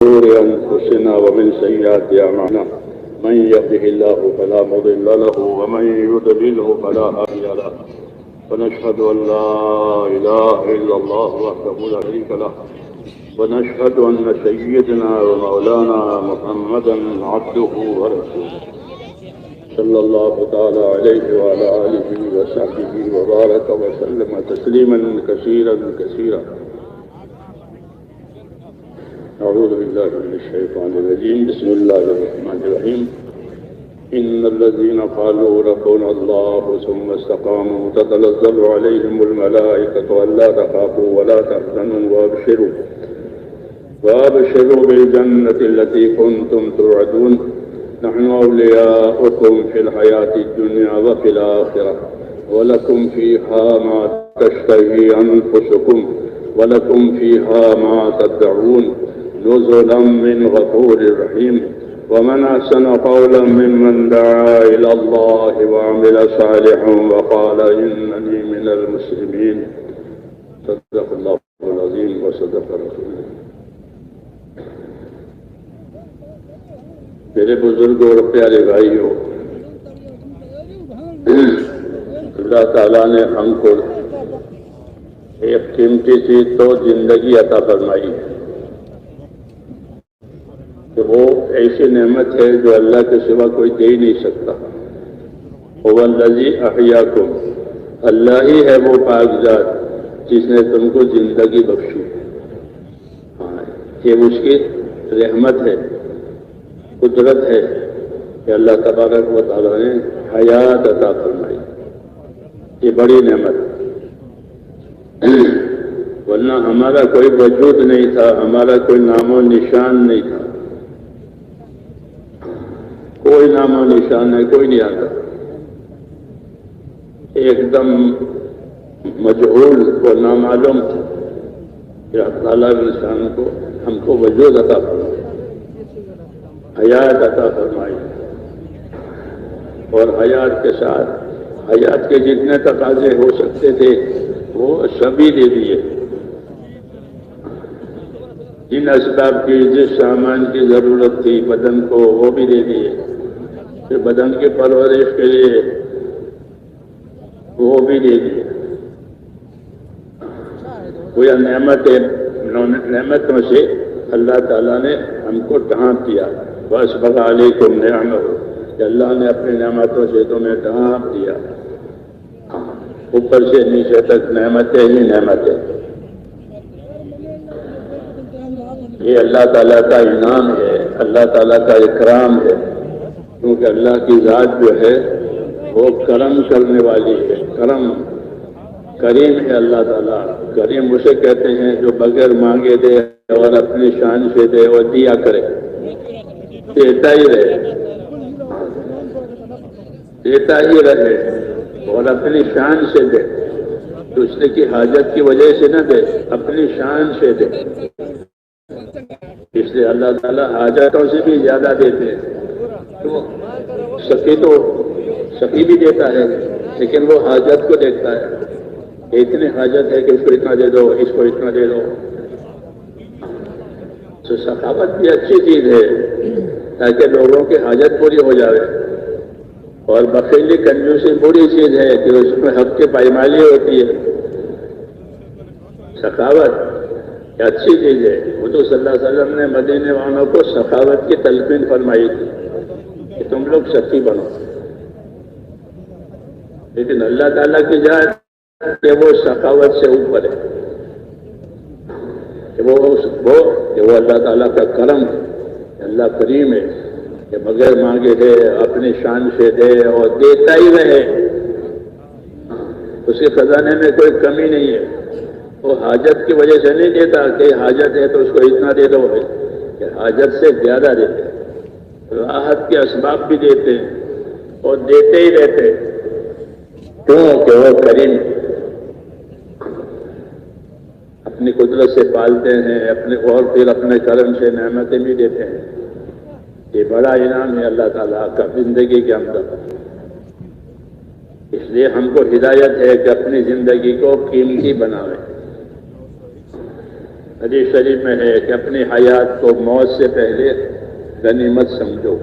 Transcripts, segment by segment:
شرور أنفسنا ومن سيئات أعمالنا من يهده الله فلا مضل له ومن يضلله فلا هادي له ونشهد أن لا إله إلا الله وحده لا شريك له ونشهد أن سيدنا ومولانا محمدا عبده ورسوله صلى الله تعالى عليه وعلى آله وصحبه وبارك وسلم تسليما كثيرا أعوذ بالله من الشيطان الرجيم بسم الله الرحمن الرحيم إن الذين قالوا ربنا الله ثم استقاموا تتنزل عليهم الملائكة ألا تخافوا ولا تحزنوا وأبشروا بالجنة التي كنتم توعدون نحن أولياؤكم في الحياة الدنيا وفي الآخرة ولكم فيها ما تشتهي أنفسكم ولكم فيها ما تدعون نزلا من غفور رحيم ومن أحسن قولا ممن دعا إلى الله وعمل صالحا وقال إنني من المسلمين صدق الله العظيم وصدق رسوله. میرے بزرگوں اور پیارے بھائیوں، اللہ تعالیٰ نے ہم کو ایک قیمتی چیز تو زندگی عطا فرمائی ہے کہ وہ ایسی نعمت ہے جو اللہ کے سوا کوئی دے ہی نہیں سکتا. هو الذی احیاکم، اللہ ہی ہے وہ پاک ذات جس نے تم کو زندگی بخشی. یہ اس کی رحمت ہے، قدرت ہے کہ اللہ تبارک و تعالیٰ نے حیات عطا فرمائی. یہ بڑی نعمت ہے، ورنہ ہمارا کوئی وجود نہیں تھا، ہمارا کوئی نام و نشان نہیں تھا. کوئی نام و نشان ہے، کوئی نہیں آتا. ایک دم مجہول کو نامعلوم تھا کہ اللہ انسان کو ہم کو وجود عطا فرمائی، حیات عطا فرمائی، اور حیات کے ساتھ حیات کے جتنے تقاضے ہو سکتے تھے وہ سبھی دے دیے. جن اسباب کی جس سامان کی ضرورت تھی بدن کو وہ بھی دے دیے، پھر بدن کی پرورش کے لیے وہ بھی دے دیے. وہ نعمتوں سے اللہ تعالیٰ نے ہم کو ڈھانپ دیا. بس بغا علیکم نعمت، کہ اللہ نے اپنی نعمتوں سے تمہیں ڈھانپ دیا. اوپر سے نیچے تک نعمتیں ہی نعمتیں. یہ اللہ تعالیٰ کا انعام ہے، اللہ تعالیٰ کا اکرام ہے، کیونکہ اللہ کی ذات جو ہے وہ کرم کرنے والی ہے. کریم ہے اللہ تعالیٰ. کریم اسے کہتے ہیں جو بغیر مانگے دے اور اپنی شان سے دے اور دیا کرے، دیتا ہی رہے اور اپنی شان سے دے. دوسرے کی حاجت کی وجہ سے نہ دے، اپنی شان سے دے. اس لیے اللہ تعالیٰ حاجتوں سے بھی زیادہ دیتے ہیں. تو سخی بھی دیتا ہے، لیکن وہ حاجت کو دیکھتا ہے. اتنی حاجت ہے کہ اس کو اتنا دے دو، اس کو اتنا دے دو. تو سخاوت بھی اچھی چیز ہے تاکہ لوگوں کی حاجت پوری ہو جائے. اور بخیلی کنجوسی بری چیز ہے کہ اس میں حق کی پائمالی ہوتی ہے. سخاوت اچھی چیز ہے. حضور صلی اللہ علیہ وسلم نے مدینے والوں کو سخاوت کی تلقین فرمائی تھی کہ تم لوگ سخی بنو. لیکن اللہ تعالیٰ کی ذات کہ وہ سخاوت سے اوپر ہے، کہ وہ اللہ تعالیٰ کا کرم ہے. اللہ کریم ہے کہ بغیر مانگے دے، اپنی شان سے دے اور دیتا ہی رہے. اس کے خزانے میں کوئی کمی نہیں ہے. وہ حاجت کی وجہ سے نہیں دیتا کہ حاجت ہے تو اس کو اتنا دے دو، کہ حاجت سے زیادہ دیتے. راحت کے اسباب بھی دیتے اور دیتے ہی رہتے، کیونکہ وہ کریم اپنی قدرت سے پالتے ہیں اور پھر اپنے کرم سے نعمتیں بھی دیتے ہیں. یہ بڑا انعام ہے اللہ تعالیٰ کا زندگی کے اندر. اس لیے ہم کو ہدایت ہے کہ اپنی زندگی کو قیمتی بنائیں. حدیث شریف میں ہے کہ اپنی حیات کو موت سے پہلے غنیمت سمجھو۔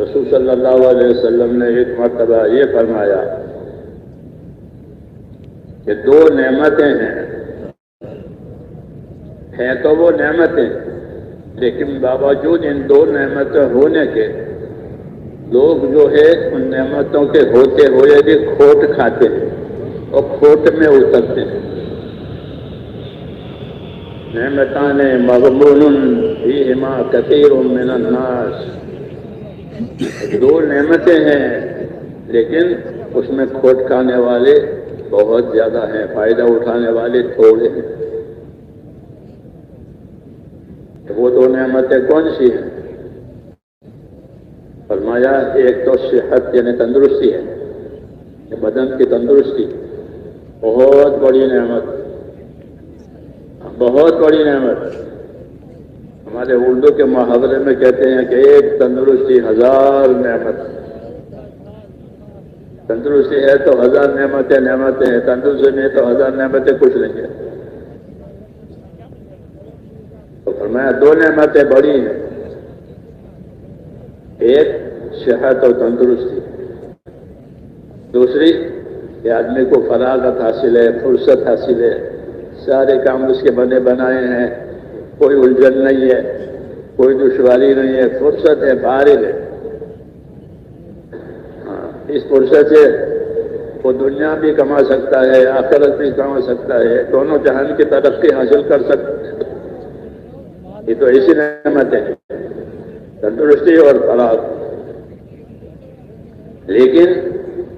رسول صلی اللہ علیہ وسلم نے ایک مرتبہ یہ فرمایا کہ دو نعمتیں ہیں تو وہ نعمتیں، لیکن باوجود ان دو نعمتیں ہونے کے لوگ جو ہے ان نعمتوں کے ہوتے ہوئے بھی کھوٹ کھاتے ہیں اور کھوٹ میں اترتے ہیں۔ نعمتان مغبون فیہما کثیر من الناس، دو نعمتیں ہیں لیکن اس میں کھوٹ کھانے والے بہت زیادہ ہیں، فائدہ اٹھانے والے تھوڑے ہیں۔ وہ دو نعمتیں کون سی ہیں؟ فرمایا ایک تو صحت یعنی تندرستی ہے، بدن کی تندرستی بہت بڑی نعمت، بہت بڑی نعمت۔ ہمارے اردو کے محاورے میں کہتے ہیں کہ ایک تندرستی ہزار نعمت۔ تندرستی ہے تو ہزار نعمتیں ہیں، تندرستی نہیں تو ہزار نعمتیں کچھ نہیں ہے۔ تو فرمایا دو نعمتیں بڑی ہیں، ایک صحت اور تندرستی، دوسری کہ آدمی کو فراغت حاصل ہے، فرصت حاصل ہے، سارے کام اس کے بنے بنائے ہیں، کوئی الجھن نہیں ہے، کوئی دشواری نہیں ہے، فرصت ہے، فارغ ہے۔ اس فرصت سے وہ دنیا بھی کما سکتا ہے، آخرت بھی کما سکتا ہے، دونوں جہان کی ترقی حاصل کر سکتا ہے۔ یہ تو ایسی نعمت ہے، تندرستی اور فراغ۔ لیکن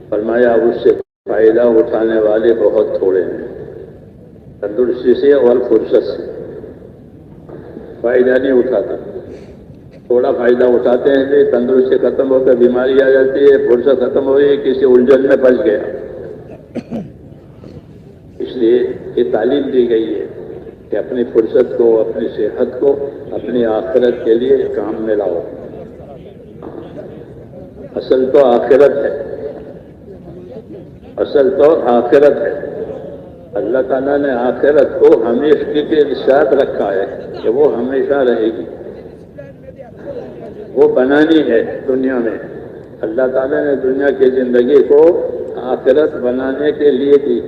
فرمایا اس سے فائدہ اٹھانے والے بہت تھوڑے ہیں۔ تندرستی سے اور فرصت سے فائدہ نہیں اٹھاتا، تھوڑا فائدہ اٹھاتے ہیں کہ تندرستی ختم ہو کر بیماری آ جاتی ہے، فرصت ختم ہو گئی، کسی الجھن میں پھنس گیا۔ اس لیے یہ تعلیم دی گئی ہے کہ اپنی فرصت کو، اپنی صحت کو اپنی آخرت کے لیے کام میں لاؤ۔ اصل تو آخرت ہے، اصل تو آخرت ہے۔ اللہ تعالیٰ نے آخرت کو ہمیشہ کے ساتھ رکھا ہے کہ وہ ہمیشہ رہے گی، وہ بنانی ہے دنیا میں۔ اللہ تعالیٰ نے دنیا کی زندگی کو آخرت بنانے کے لیے دی۔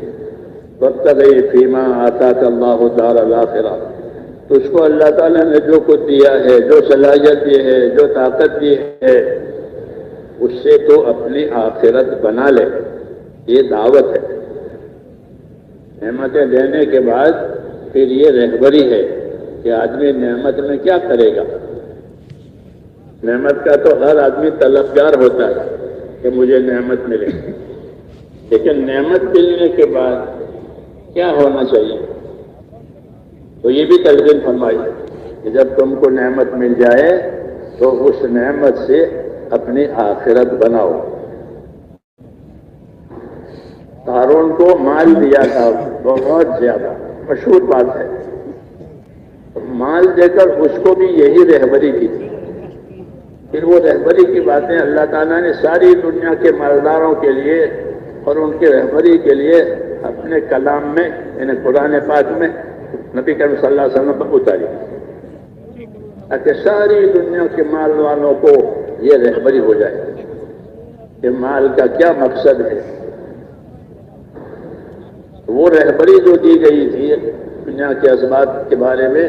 وابتغ فیما آتاک اللہ دار الآخرہ، تو اس کو اللہ تعالیٰ نے جو کچھ دیا ہے، جو صلاحیت دی ہے، جو طاقت دی ہے، اس سے تو اپنی آخرت بنا لے۔ یہ دعوت ہے۔ نعمتیں دینے کے بعد پھر یہ رہبری ہے کہ آدمی نعمت میں کیا کرے گا۔ نعمت کا تو ہر آدمی طلبگار ہوتا ہے کہ مجھے نعمت ملے، لیکن نعمت ملنے کے بعد کیا ہونا چاہیے؟ تو یہ بھی تلقین فرمائی کہ جب تم کو نعمت مل جائے تو اس نعمت سے اپنی آخرت بناؤ۔ قارون کو مال دیا تھا بہت زیادہ، مشہور بات ہے، مال دے کر اس کو بھی یہی رہبری کی تھی۔ پھر وہ رہبری کی باتیں اللہ تعالیٰ نے ساری دنیا کے مالداروں کے لیے اور ان کی رہبری کے لیے اپنے کلام میں یعنی قرآن پاک میں نبی کریم صلی اللہ علیہ وسلم پر اتاری، تاکہ ساری دنیا کے مال والوں کو یہ رہبری ہو جائے کہ مال کا کیا مقصد ہے۔ وہ رہبری جو دی گئی تھی دنیا کے اسباب کے بارے میں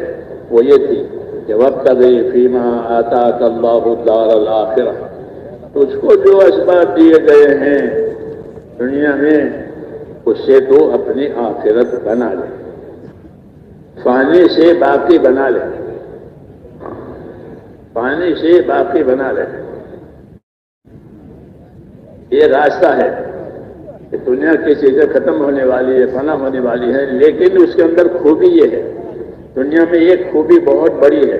وہ یہ تھی کہ وابتغ فیما آتاک اللہ الدار الآخرہ، تجھ کو جو اسباب دیے گئے ہیں دنیا میں اس سے تو اپنی آخرت بنا لے، فانی سے باقی بنا لے، فانی سے باقی بنا لے۔ یہ راستہ ہے کہ دنیا کی چیزیں ختم ہونے والی ہے، فنا ہونے والی ہے، لیکن اس کے اندر خوبی یہ ہے، دنیا میں ایک خوبی بہت بڑی ہے،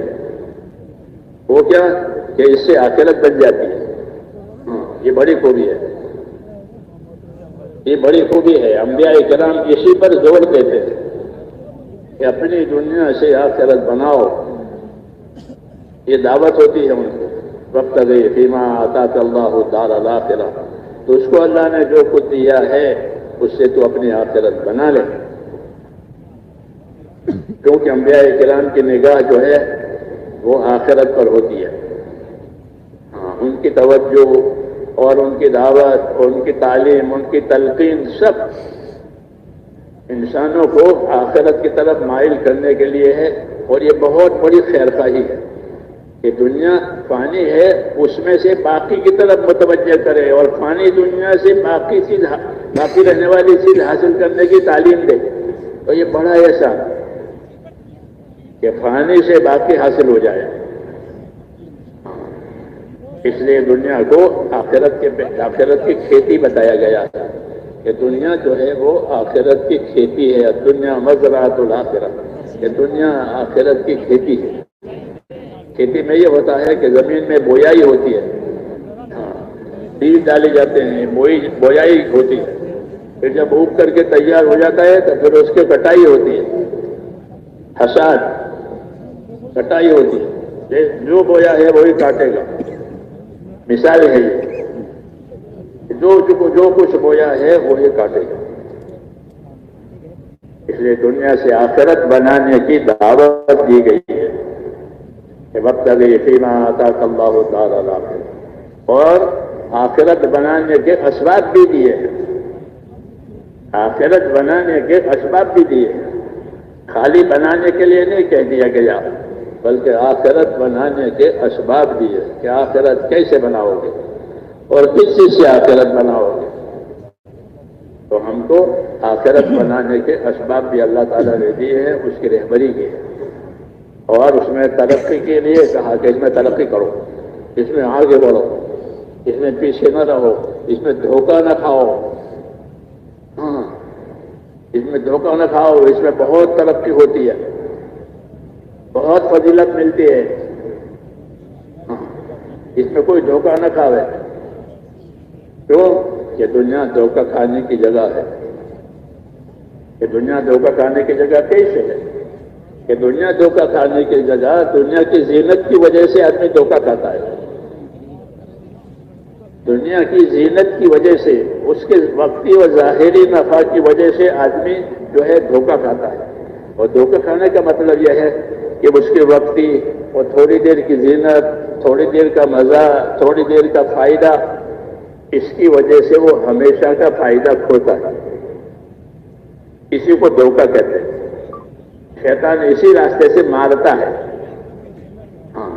وہ کیا کہ اس سے آخرت بن جاتی ہے۔ یہ بڑی خوبی ہے، یہ بڑی خوبی ہے۔ انبیاء کرام اسی پر زور دیتے تھے کہ اپنی دنیا سے آخرت بناؤ، یہ دعوت ہوتی ہے ان کو۔ وابتغ فیما آتاک اللہ الدار الآخرہ، تو اس کو اللہ نے جو کچھ دیا ہے اس سے تو اپنی آخرت بنا لے۔ کیونکہ انبیاء کرام کی نگاہ جو ہے وہ آخرت پر ہوتی ہے. ہاں، ان کی توجہ اور ان کی دعوت اور ان کی تعلیم، ان کی تلقین سب انسانوں کو آخرت کی طرف مائل کرنے کے لیے ہے. اور یہ بہت بڑی خیر خواہی ہے کہ دنیا فانی ہے، اس میں سے باقی کی طرف متوجہ کرے اور فانی دنیا سے باقی رہنے والی چیز حاصل کرنے کی تعلیم دے. تو یہ بڑا ایسا کہ فانی سے باقی حاصل ہو جائے. اس لیے دنیا کو آخرت کی کھیتی بتایا گیا ہے کہ دنیا جو ہے وہ آخرت کی کھیتی ہے. دنیا مزرعۃ الآخرہ، کہ دنیا آخرت کی کھیتی ہے. کھیتی میں یہ ہوتا ہے کہ زمین میں بویائی ہوتی ہے، بیج ڈالے جاتے ہیں، بویائی ہوتی ہے، پھر جب اگ کر کے تیار ہو جاتا ہے تو پھر اس کی کٹائی ہوتی ہے، حصاد کٹائی ہوتی ہے. جو بویا ہے وہی کاٹے گا. مثال ہے یہ، جو کچھ بویا ہے وہی کاٹے گا. اس لیے دنیا سے آخرت بنانے کی دعوت دی گئی ہے کہ وابتغ فیما آتاک اللہ تعالی الآخرہ، اور آخرت بنانے کے اسباب بھی دیے ہیں. آخرت بنانے کے اسباب بھی دیے ہیں. خالی بنانے کے لیے نہیں کہہ دیا گیا، بلکہ آخرت بنانے کے اسباب دیے کہ آخرت کیسے بناؤ گے اور کس چیز سے آخرت بناؤ گے. تو ہم کو آخرت بنانے کے اسباب بھی اللہ تعالیٰ نے دیے ہیں، اس کی رہبری کی ہے. اور اس میں ترقی کے لیے کہا کہ اس میں ترقی کرو، اس میں آگے بڑھو، اس میں پیچھے نہ رہو، اس میں دھوکہ نہ کھاؤ. ہاں، اس میں دھوکہ نہ کھاؤ، اس میں بہت ترقی ہوتی ہے، بہت فضیلت ملتی ہے. ہاں، اس میں کوئی دھوکہ نہ کھاوے. کیوں کہ دنیا دھوکہ کھانے کی جگہ ہے. کہ دنیا دھوکہ کھانے کی جگہ کیسے ہے؟ کہ دنیا دھوکہ کھانے کی جگہ دنیا کی زینت کی وجہ سے آدمی دھوکہ کھاتا ہے. دنیا کی زینت کی وجہ سے، اس کے وقتی و ظاہری نفع کی وجہ سے آدمی جو ہے دھوکہ کھاتا ہے. اور دھوکہ کھانے کا مطلب یہ ہے کہ اس کے وقتی اور تھوڑی دیر کی زینت، تھوڑی دیر کا مزہ، تھوڑی دیر کا فائدہ، اس کی وجہ سے وہ ہمیشہ کا فائدہ کھوتا ہے. اسی کو دھوکہ کہتے ہیں. شیطان اسی راستے سے مارتا ہے. ہاں،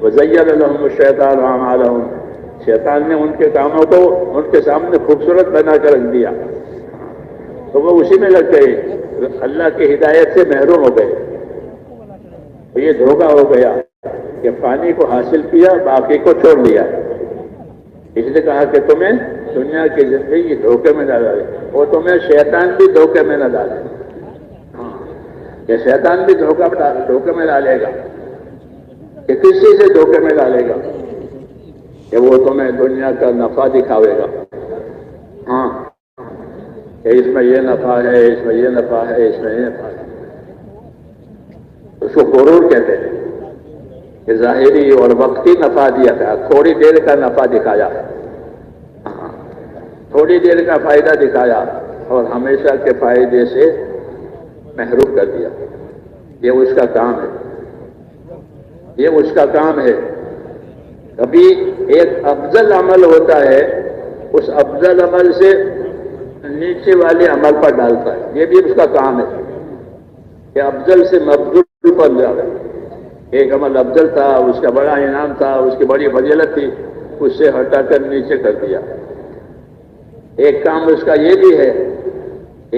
وَزَيَّنَ لَهُمُ الشَّيْطَانُ أَعْمَالَهُمْ، شیطان نے ان کے کاموں کو ان کے سامنے خوبصورت بنا کر رکھ دیا، تو وہ اسی میں لگ گئے، اللہ کی ہدایت سے محروم ہو گئے. تو یہ دھوکہ ہو گیا کہ پانی کو حاصل کیا، باقی کو چھوڑ دیا. اس لیے کہا کہ تمہیں دنیا کی زندگی دھوکے میں نہ ڈالے، اور تمہیں شیطان بھی دھوکے میں نہ ڈالے. کہ شیطان بھی دھوکے میں ڈالے گا. کہ کسی سے دھوکے میں ڈالے گا کہ وہ تمہیں دنیا کا نفع دکھاوے گا. ہاں، کہ اس میں یہ نفع ہے، اس میں یہ نفع ہے، اس میں یہ نفع ہے. اس کو غرور کہتے ہیں کہ ظاہری اور وقتی نفع دیا تھا، تھوڑی دیر کا نفع دکھایا، تھوڑی دیر کا فائدہ دکھایا اور ہمیشہ کے فائدے سے محروم کر دیا. یہ اس کا کام ہے، یہ اس کا کام ہے. کبھی ایک افضل عمل ہوتا ہے، اس افضل عمل سے نیچے والے عمل پر ڈالتا ہے. یہ بھی اس کا کام ہے کہ افضل سے مفضول پر جائے. ایک عمل افضل تھا، اس کا بڑا انعام تھا، اس کی بڑی فضیلت تھی، اس سے ہٹا کر نیچے کر دیا. ایک کام اس کا یہ بھی ہے،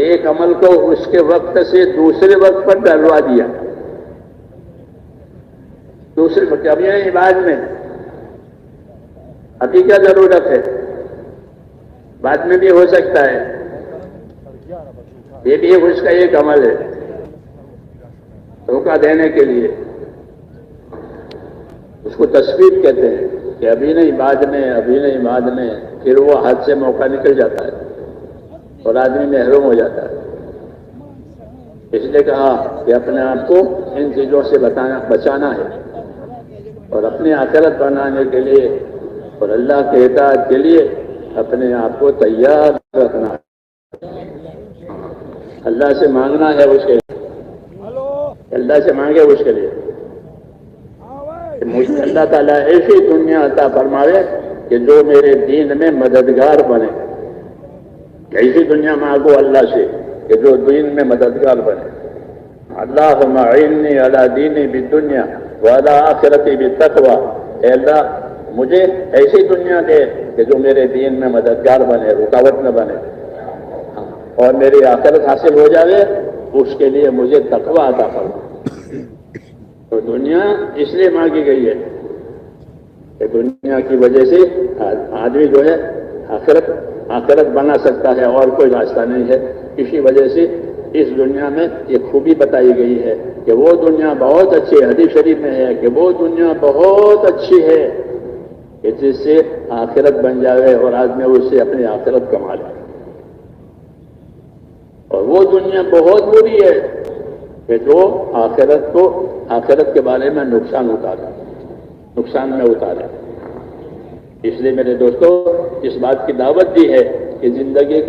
ایک عمل کو اس کے وقت سے دوسرے وقت پر ڈلوا دیا. دوسرے وقت اب یہ بعد میں، ابھی کیا ضرورت ہے، بعد میں بھی ہو سکتا ہے. یہ بھی اس کا ایک عمل ہے دھوکہ دینے کے لیے. اس کو تصویر کہتے ہیں کہ ابھی نہیں بعد میں، ابھی نہیں بعد میں. پھر وہ ہاتھ سے موقع نکل جاتا ہے اور آدمی محروم ہو جاتا ہے. اس لیے کہا کہ اپنے آپ کو ان چیزوں سے بچانا ہے اور اپنی آخرت بنانے کے لیے اور اللہ کے اطاعت کے لیے اپنے آپ کو تیار رکھنا ہے. اللہ سے مانگنا ہے اس کے اللہ سے مانگے اس کے لیے کہ مجھے اللہ تعالیٰ ایسی دنیا عطا فرماوے کہ جو میرے دین میں مددگار بنے. ایسی دنیا مانگو اللہ سے کہ جو دین میں مددگار بنے. اللہم اعنی علی دینی بالدنیا وعلی آخرتی بالتقوی. اے اللہ مجھے ایسی دنیا دے کہ جو میرے دین میں مددگار بنے، رکاوٹ نہ بنے، اور میری آخرت حاصل ہو جائے اس کے لیے مجھے تقوی عطا فرما. تو دنیا اس لیے مانگی گئی ہے کہ دنیا کی وجہ سے آدمی جو ہے آخرت بنا سکتا ہے، اور کوئی راستہ نہیں ہے. اسی وجہ سے اس دنیا میں یہ خوبی بتائی گئی ہے کہ وہ دنیا بہت اچھی ہے. حدیث شریف میں ہے کہ وہ دنیا بہت اچھی ہے کہ جس سے آخرت بن جائے اور آدمی اس سے اپنی آخرت کما لے. اور وہ دنیا بہت بری ہے کہ جو آخرت کے بارے میں نقصان میں اتارے. اس لیے میرے دوستو اس بات کی دعوت دی ہے کہ زندگی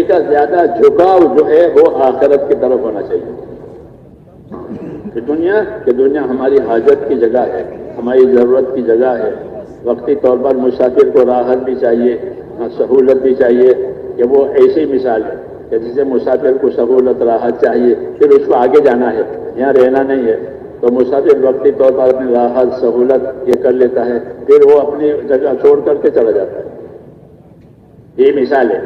کا زیادہ جھکاؤ جو ہے وہ آخرت کی طرف ہونا چاہیے. کہ دنیا ہماری حاجت کی جگہ ہے، ہماری ضرورت کی جگہ ہے. وقتی طور پر مسافر کو راحت بھی چاہیے، سہولت بھی چاہیے. کہ وہ ایسی مثال ہے کہ جسے مسافر کو سہولت راحت چاہیے، پھر اس کو آگے جانا ہے، یہاں رہنا نہیں ہے، تو مسافر وقتی طور پر اپنی راحت سہولت یہ کر لیتا ہے، پھر وہ اپنی جگہ چھوڑ کر کے چلا جاتا ہے. یہ مثال ہے.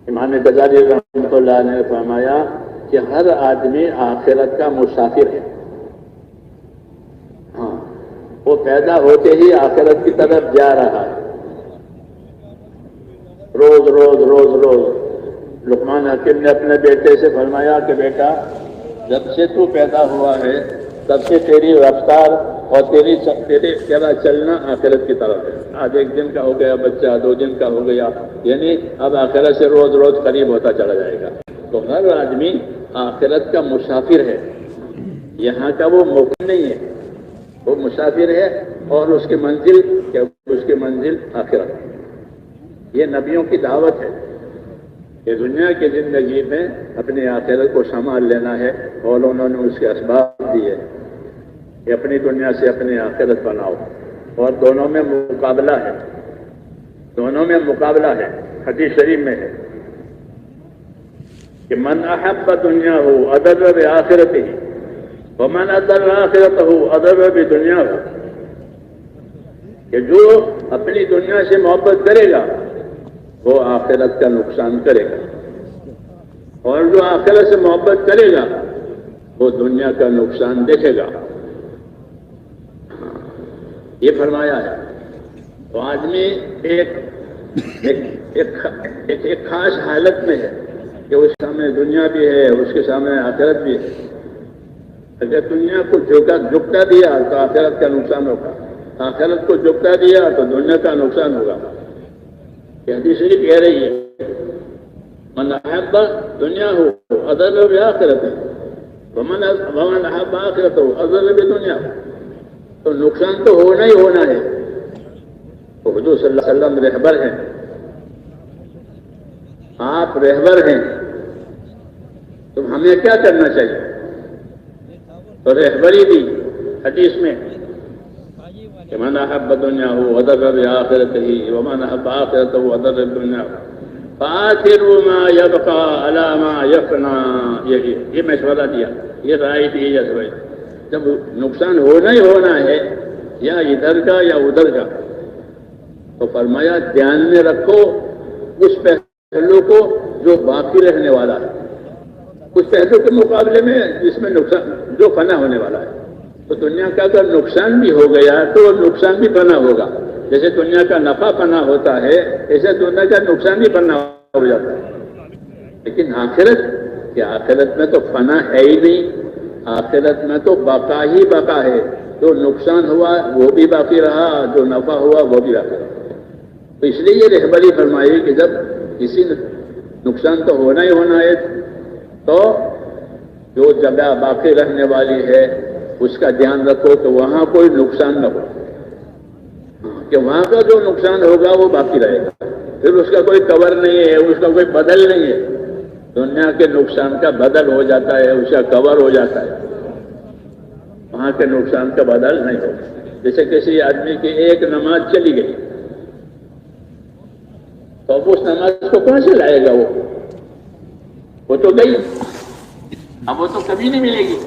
امام غزالی رحمۃ اللہ نے فرمایا کہ ہر آدمی آخرت کا مسافر ہے. ہاں، وہ پیدا ہوتے ہی آخرت کی طرف جا رہا ہے. روز لقمان حکیم نے اپنے بیٹے سے فرمایا کہ بیٹا، جب سے تو پیدا ہوا ہے تب سے تیری رفتار اور تیرا چلنا آخرت کی طرف ہے. آج ایک دن کا ہو گیا بچہ، 2 دن کا ہو گیا، یعنی اب آخرت سے روز قریب ہوتا چلا جائے گا. تو ہر آدمی آخرت کا مسافر ہے، یہاں کا وہ مقیم نہیں ہے، وہ مسافر ہے. اور اس کی منزل آخرت ہے. یہ نبیوں کی دعوت ہے کہ دنیا کی زندگی میں اپنی آخرت کو سنبھال لینا ہے، اور انہوں نے اس کے اسباب دیے کہ اپنی دنیا سے اپنی آخرت بناؤ. اور دونوں میں مقابلہ ہے. حدیث شریف میں ہے کہ من احب دنیا ہو اضر بآخرتہ ومن اضر آخرتہ اضر بدنیا ہو. کہ جو اپنی دنیا سے محبت کرے گا وہ آخرت کا نقصان کرے گا، اور جو آخرت سے محبت کرے گا وہ دنیا کا نقصان دیکھے گا. یہ فرمایا ہے. تو آدمی ایک خاص حالت میں ہے کہ اس کے سامنے دنیا بھی ہے، اس کے سامنے آخرت بھی ہے. اگر دنیا کو جھکتا دیا تو آخرت کا نقصان ہوگا، آخرت کو جھکتا دیا تو دنیا کا نقصان ہوگا. یہ حدیث شریف کہہ رہی ہے من احب دنیا ہو اضر بآخرتہ ومن احب آخرتہ اضر بدنیا. تو نقصان تو ہونا ہی ہونا ہے. تو حضور صلی اللہ علیہ وسلم رہبر ہیں، آپ رہبر ہیں، تو ہمیں کیا کرنا چاہیے؟ تو رہبری بھی حدیث میں کہ من احب دنیا ہو اضر بآخرتہ ومن احب آخرتہ اضر بدنیا فآخروا ما يبقى على ما يفنى. یہ مشورہ دیا، یہ رائے دی جیسے جب نقصان ہونا ہی ہونا ہے، یا ادھر کا یا ادھر کا، تو فرمایا دھیان میں رکھو اس پہلو کو جو باقی رہنے والا ہے، اس پہلو کے مقابلے میں جس میں نقصان جو فنا ہونے والا ہے. تو دنیا کا اگر نقصان بھی ہو گیا تو نقصان بھی فنا ہوگا. جیسے دنیا کا نفع فنا ہوتا ہے ایسے دنیا کا نقصان بھی فنا ہو جاتا ہے. لیکن آخرت میں تو فنا ہے ہی نہیں، آخرت میں تو بقا ہی بقا ہے. جو نقصان ہوا وہ بھی باقی رہا، جو نفع ہوا وہ بھی باقی رہا. تو اس لیے یہ رہبری فرمائی کہ جب کسی نقصان تو ہونا ہی ہونا ہے تو جو جگہ باقی رہنے والی ہے اس کا دھیان رکھو کہ وہاں کوئی نقصان نہ ہو، کہ وہاں کا جو نقصان ہوگا وہ باقی رہے گا، پھر اس کا کوئی کور نہیں ہے، اس کا کوئی بدل نہیں ہے. دنیا کے نقصان کا بدل ہو جاتا ہے، اس کا کور ہو جاتا ہے، وہاں کے نقصان کا بدل نہیں ہوگا۔ جیسے کسی آدمی کی ایک نماز چلی گئی تو اب اس نماز کو کہاں سے لائے گا؟ وہ تو گئی، اب وہ تو کبھی نہیں ملے گی۔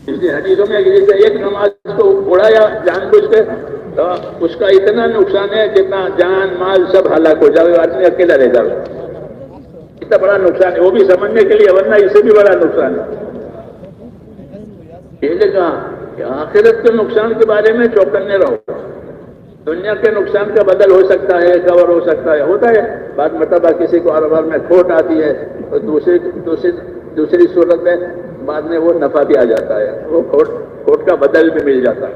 اس لیے حدیثوں میں جیسے ایک نماز کو اڑایا جان بوجھ کے تو اس کا اتنا نقصان ہے جتنا جان مال سب ہلاک ہو جائے، آدمی اکیلا رہ جائے، اتنا بڑا نقصان ہے۔ وہ بھی سمجھنے کے لیے، ورنہ اس سے بھی بڑا نقصان ہے۔ اس لیے کہا کہ آخرت کے نقصان کے بارے میں چوکنے رہو۔ دنیا کے نقصان کا بدل ہو سکتا ہے، کور ہو سکتا ہے، ہوتا ہے بعض مرتبہ کسی کو کاروبار میں کھوٹ آتی ہے اور دوسری صورت میں بعد میں وہ نفع بھی آ جاتا ہے، وہ کھوٹ کا بدل بھی مل جاتا ہے۔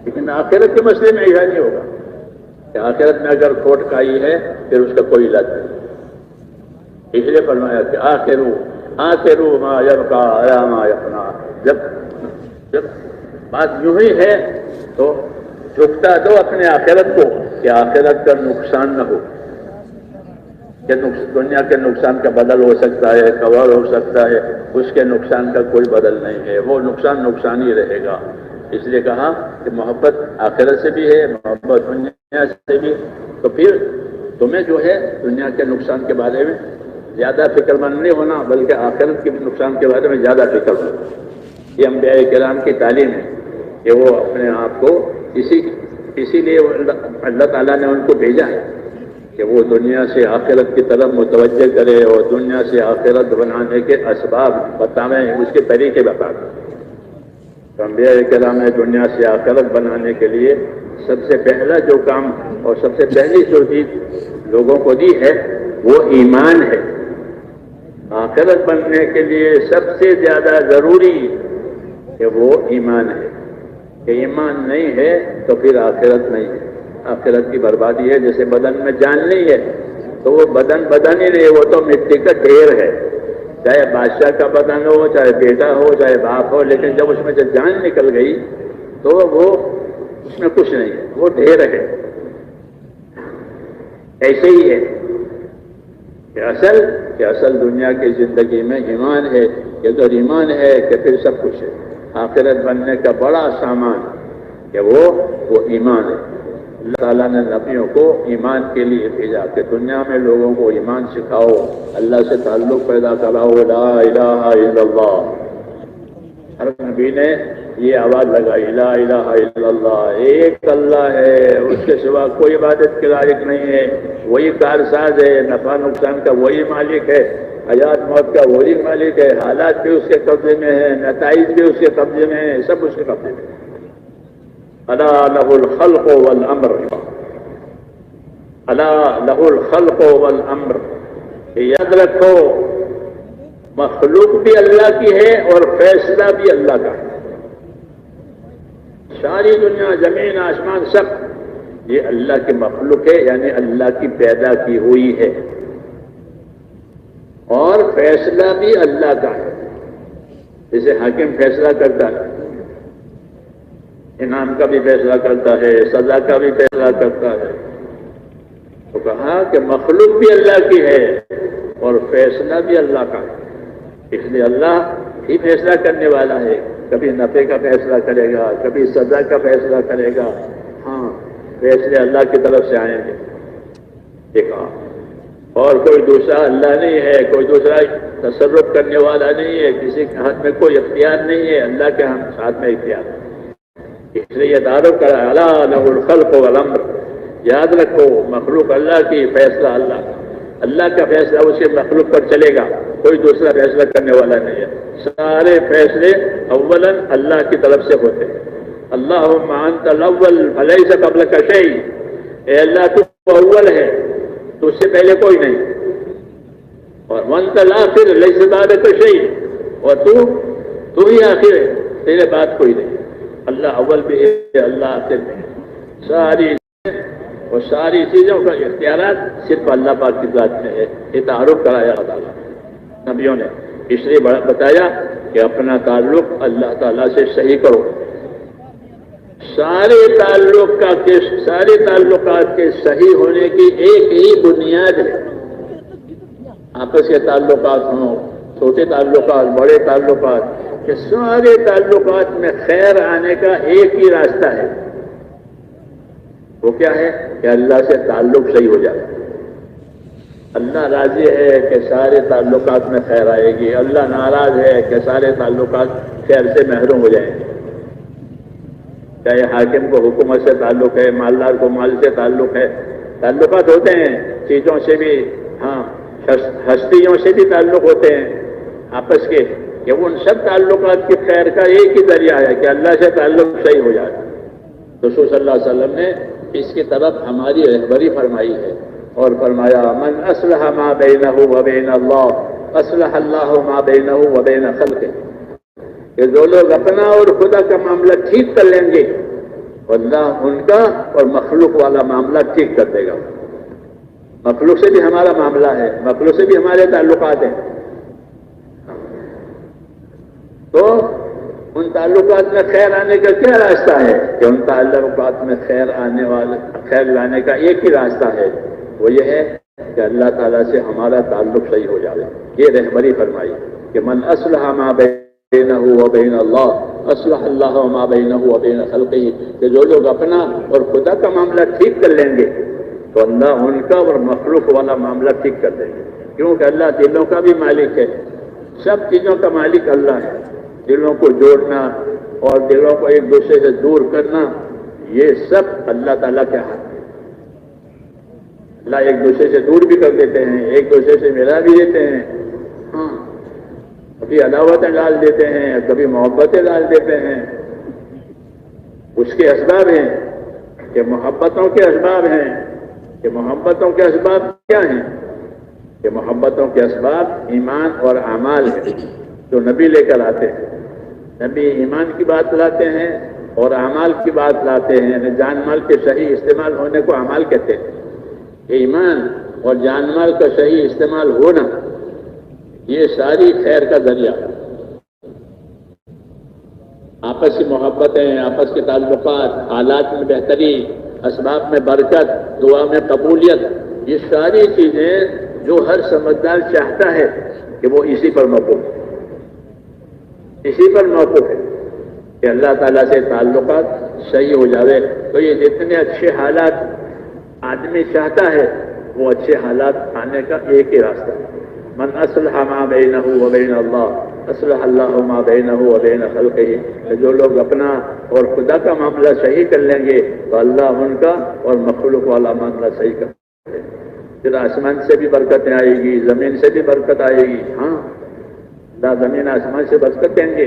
لیکن آخرت کے مسئلے میں ایسا نہیں ہوگا کہ آخرت میں اگر کھوٹ کھائی ہے پھر اس کا کوئی علاج نہیں۔ اس لیے فرمایا کہ آخرو ما یبقا علی ما یفنا، جب بات یوں ہی ہے تو جھکتا دو اپنے آخرت کو کہ آخرت کا نقصان نہ ہو، کہ دنیا کے نقصان کا بدل ہو سکتا ہے، کور ہو سکتا ہے، اس کے نقصان کا کوئی بدل نہیں ہے، وہ نقصان ہی رہے گا۔ اس لیے کہا کہ محبت آخرت سے بھی ہے، محبت دنیا سے بھی۔ تو پھر تمہیں جو ہے دنیا کے نقصان کے بارے میں زیادہ فکر مند نہیں ہونا، بلکہ آخرت کے نقصان کے بارے میں زیادہ فکر ہونا۔ یہ انبیاء کرام کی تعلیم ہے کہ وہ اپنے آپ کو اسی لیے اللہ تعالیٰ نے ان کو بھیجا ہے کہ وہ دنیا سے آخرت کی طرف متوجہ کرے اور دنیا سے آخرت بنانے کے اسباب بتائیں، اس کے طریقے بتائیں۔ تو انبیاء کرام نے دنیا سے آخرت بنانے کے لیے سب سے پہلا جو کام اور سب سے پہلی جو چیز لوگوں کو دی ہے وہ ایمان ہے۔ آخرت بننے کے لیے سب سے زیادہ ضروری کہ وہ ایمان ہے، کہ ایمان نہیں ہے تو پھر آخرت نہیں ہے، آخرت کی بربادی ہے۔ جیسے بدن میں جان نہیں ہے تو وہ بدن ہی رہے، وہ تو مٹی کا ڈھیر ہے، چاہے بادشاہ کا بدن ہو، چاہے بیٹا ہو، چاہے باپ ہو، لیکن جب اس میں سے جان نکل گئی تو وہ اس میں کچھ نہیں ہے، وہ ڈھیر ہے۔ ایسے ہی ہے کہ اصل دنیا کی زندگی میں ایمان ہے، کہ اگر ایمان ہے کہ پھر سب کچھ ہے۔ آخرت بننے کا بڑا سامان کہ وہ ایمان ہے۔ اللہ تعالیٰ نے نبیوں کو ایمان کے لیے بھیجا کہ دنیا میں لوگوں کو ایمان سکھاؤ، اللہ سے تعلق پیدا کراؤ، لا الہ الا اللہ۔ ہر نبی نے یہ آواز لگائی، لا الہ الا اللہ، ایک اللہ ہے، اس کے سوا کوئی عبادت کے لائق نہیں ہے، وہی کارساز ہے، نفع نقصان کا وہی مالک ہے، حیات موت کا وہی مالک ہے، حالات بھی اس کے قبضے میں ہیں، نتائج بھی اس کے قبضے میں ہیں، سب اس کے قبضے میں ہیں۔ الا لہ الخلق والامر، الا لہ الخلق والامر، یاد رکھو مخلوق بھی اللہ کی ہے اور فیصلہ بھی اللہ کا ہے۔ ساری دنیا، زمین، آسمان، سب یہ اللہ کی مخلوق ہے، یعنی اللہ کی پیدا کی ہوئی ہے، اور فیصلہ بھی اللہ کا ہے۔ جیسے حاکم فیصلہ کرتا ہے، انعام کا بھی فیصلہ کرتا ہے، سزا کا بھی فیصلہ کرتا ہے، تو کہا کہ مخلوق بھی اللہ کی ہے اور فیصلہ بھی اللہ کا ہے۔ اس لیے اللہ ہی فیصلہ کرنے والا ہے، کبھی نفع کا فیصلہ کرے گا، کبھی سزا کا فیصلہ کرے گا۔ ہاں، فیصلے اللہ کی طرف سے آئیں گے، دیکھا، اور کوئی دوسرا اللہ نہیں ہے، کوئی دوسرا تصرف کرنے والا نہیں ہے، کسی کے ہاتھ میں کوئی اختیار نہیں ہے، اللہ کے ہاتھ میں اختیار ہے۔ اس لیے یہ تعارف کرا، الا لہ الخلق والامر، یاد رکھو مخلوق اللہ کی، فیصلہ اللہ کا، اللہ کا فیصلہ اس کے مخلوق پر چلے گا، کوئی دوسرا فیصلہ کرنے والا نہیں ہے۔ سارے فیصلے اولاً اللہ کی طرف سے ہوتے ہیں۔ اللہم انت الاول فلیس قبلک شیء، اے اللہ تو اول ہے، تو اس سے پہلے کوئی نہیں، اور وانت الاخر لیس بعدک شیء، اور تو ہی آخر ہے، تیرے بعد کوئی نہیں۔ اللہ اول بھی ہے، اللہ آخر بھی ہے، ساری چیزوں کا اختیارات صرف اللہ پاک کی ذات میں ہے۔ یہ تعارف کرایا اللہ تعالیٰ نبیوں نے، اس لیے بتایا کہ اپنا تعلق اللہ تعالیٰ سے صحیح کرو۔ سارے تعلقات کے صحیح ہونے کی ایک ہی بنیاد ہے، آپس کے تعلقات ہوں، چھوٹے تعلقات، بڑے تعلقات، کہ سارے تعلقات میں خیر آنے کا ایک ہی راستہ ہے، وہ کیا ہے کہ اللہ سے تعلق صحیح ہو جائے۔ اللہ راضی ہے کہ سارے تعلقات میں خیر آئے گی، اللہ ناراض ہے کہ سارے تعلقات خیر سے محروم ہو جائیں گے۔ چاہے حاکم کو حکومت سے تعلق ہے، مالدار کو مال سے تعلق ہے، تعلقات ہوتے ہیں، چیزوں سے بھی، ہاں ہستیوں سے بھی تعلق ہوتے ہیں آپس کے، کہ ان سب تعلقات کی خیر کا ایک ہی ذریعہ ہے کہ اللہ سے تعلق صحیح ہو جائے۔ رسول صلی اللہ علیہ وسلم نے اس کی طرف ہماری رہبری فرمائی ہے اور فرمایا من اصلح ما بینہ و بین اللہ اصلح اللہ ما بینہ و بین خلقہ، کہ جو لوگ اپنا اور خدا کا معاملہ ٹھیک کر لیں گے اللہ ان کا اور مخلوق والا معاملہ ٹھیک کر دے گا۔ مخلوق سے بھی ہمارا معاملہ ہے، مخلوق سے بھی ہمارے تعلقات ہیں، تو ان تعلقات میں خیر آنے کا کیا راستہ ہے؟ کہ ان تعلقات میں خیر لانے کا ایک ہی راستہ ہے، وہ یہ ہے کہ اللہ تعالیٰ سے ہمارا تعلق صحیح ہو جائے۔ یہ رہبری فرمائی کہ من اصلح ما بینہ و بین اللہ اصلح اللہ ما بینہ و بین خلقہ، کہ جو لوگ اپنا اور خدا کا معاملہ ٹھیک کر لیں گے تو اللہ ان کا اور مخلوق والا معاملہ ٹھیک کر دیں گے، کیونکہ اللہ دلوں کا بھی مالک ہے، سب چیزوں کا مالک اللہ ہے۔ دلوں کو جوڑنا اور دلوں کو ایک دوسرے سے دور کرنا، یہ سب اللہ تعالیٰ کے ہاتھ ہے۔ اللہ ایک دوسرے سے دور بھی کر دیتے ہیں، ایک دوسرے سے ملا بھی دیتے ہیں، ہاں کبھی عداوتیں ڈال دیتے ہیں، کبھی محبتیں ڈال دیتے ہیں۔ اس کے اسباب ہیں کہ محبتوں کے اسباب ہیں، کہ محبتوں کے اسباب کیا ہیں؟ کہ محبتوں کے اسباب ایمان اور اعمال ہیں جو نبی لے کر آتے ہیں۔ نبی ایمان کی بات لاتے ہیں اور اعمال کی بات لاتے ہیں، یعنی جان مال کے صحیح استعمال ہونے کو اعمال کہتے ہیں۔ ایمان اور جان مال کا صحیح استعمال ہونا یہ ساری خیر کا ذریعہ ہے۔ آپس کی محبتیں، آپس کے تعلقات، حالات میں بہتری، اسباب میں برکت، دعا میں قبولیت، یہ ساری چیزیں جو ہر سمجھدار چاہتا ہے کہ وہ اسی پر موقوف ہے، اسی پر موقوف ہے کہ اللہ تعالیٰ سے تعلقات صحیح ہو جاوے۔ تو یہ جتنے اچھے حالات آدمی چاہتا ہے وہ اچھے حالات آنے کا ایک ہی راستہ ہے۔ من اصلح ما بینہ و بین اللہ اصلح اللہ ما بینہ و بین خلقہ، کہ جو لوگ اپنا اور خدا کا معاملہ صحیح کر لیں گے تو اللہ ان کا اور مخلوق والا معاملہ صحیح کر دیں گے۔ پھر آسمان سے بھی برکتیں آئے گی، زمین سے بھی برکت آئے گی، ہاں اللہ زمین آسمان سے برکت دیں گے،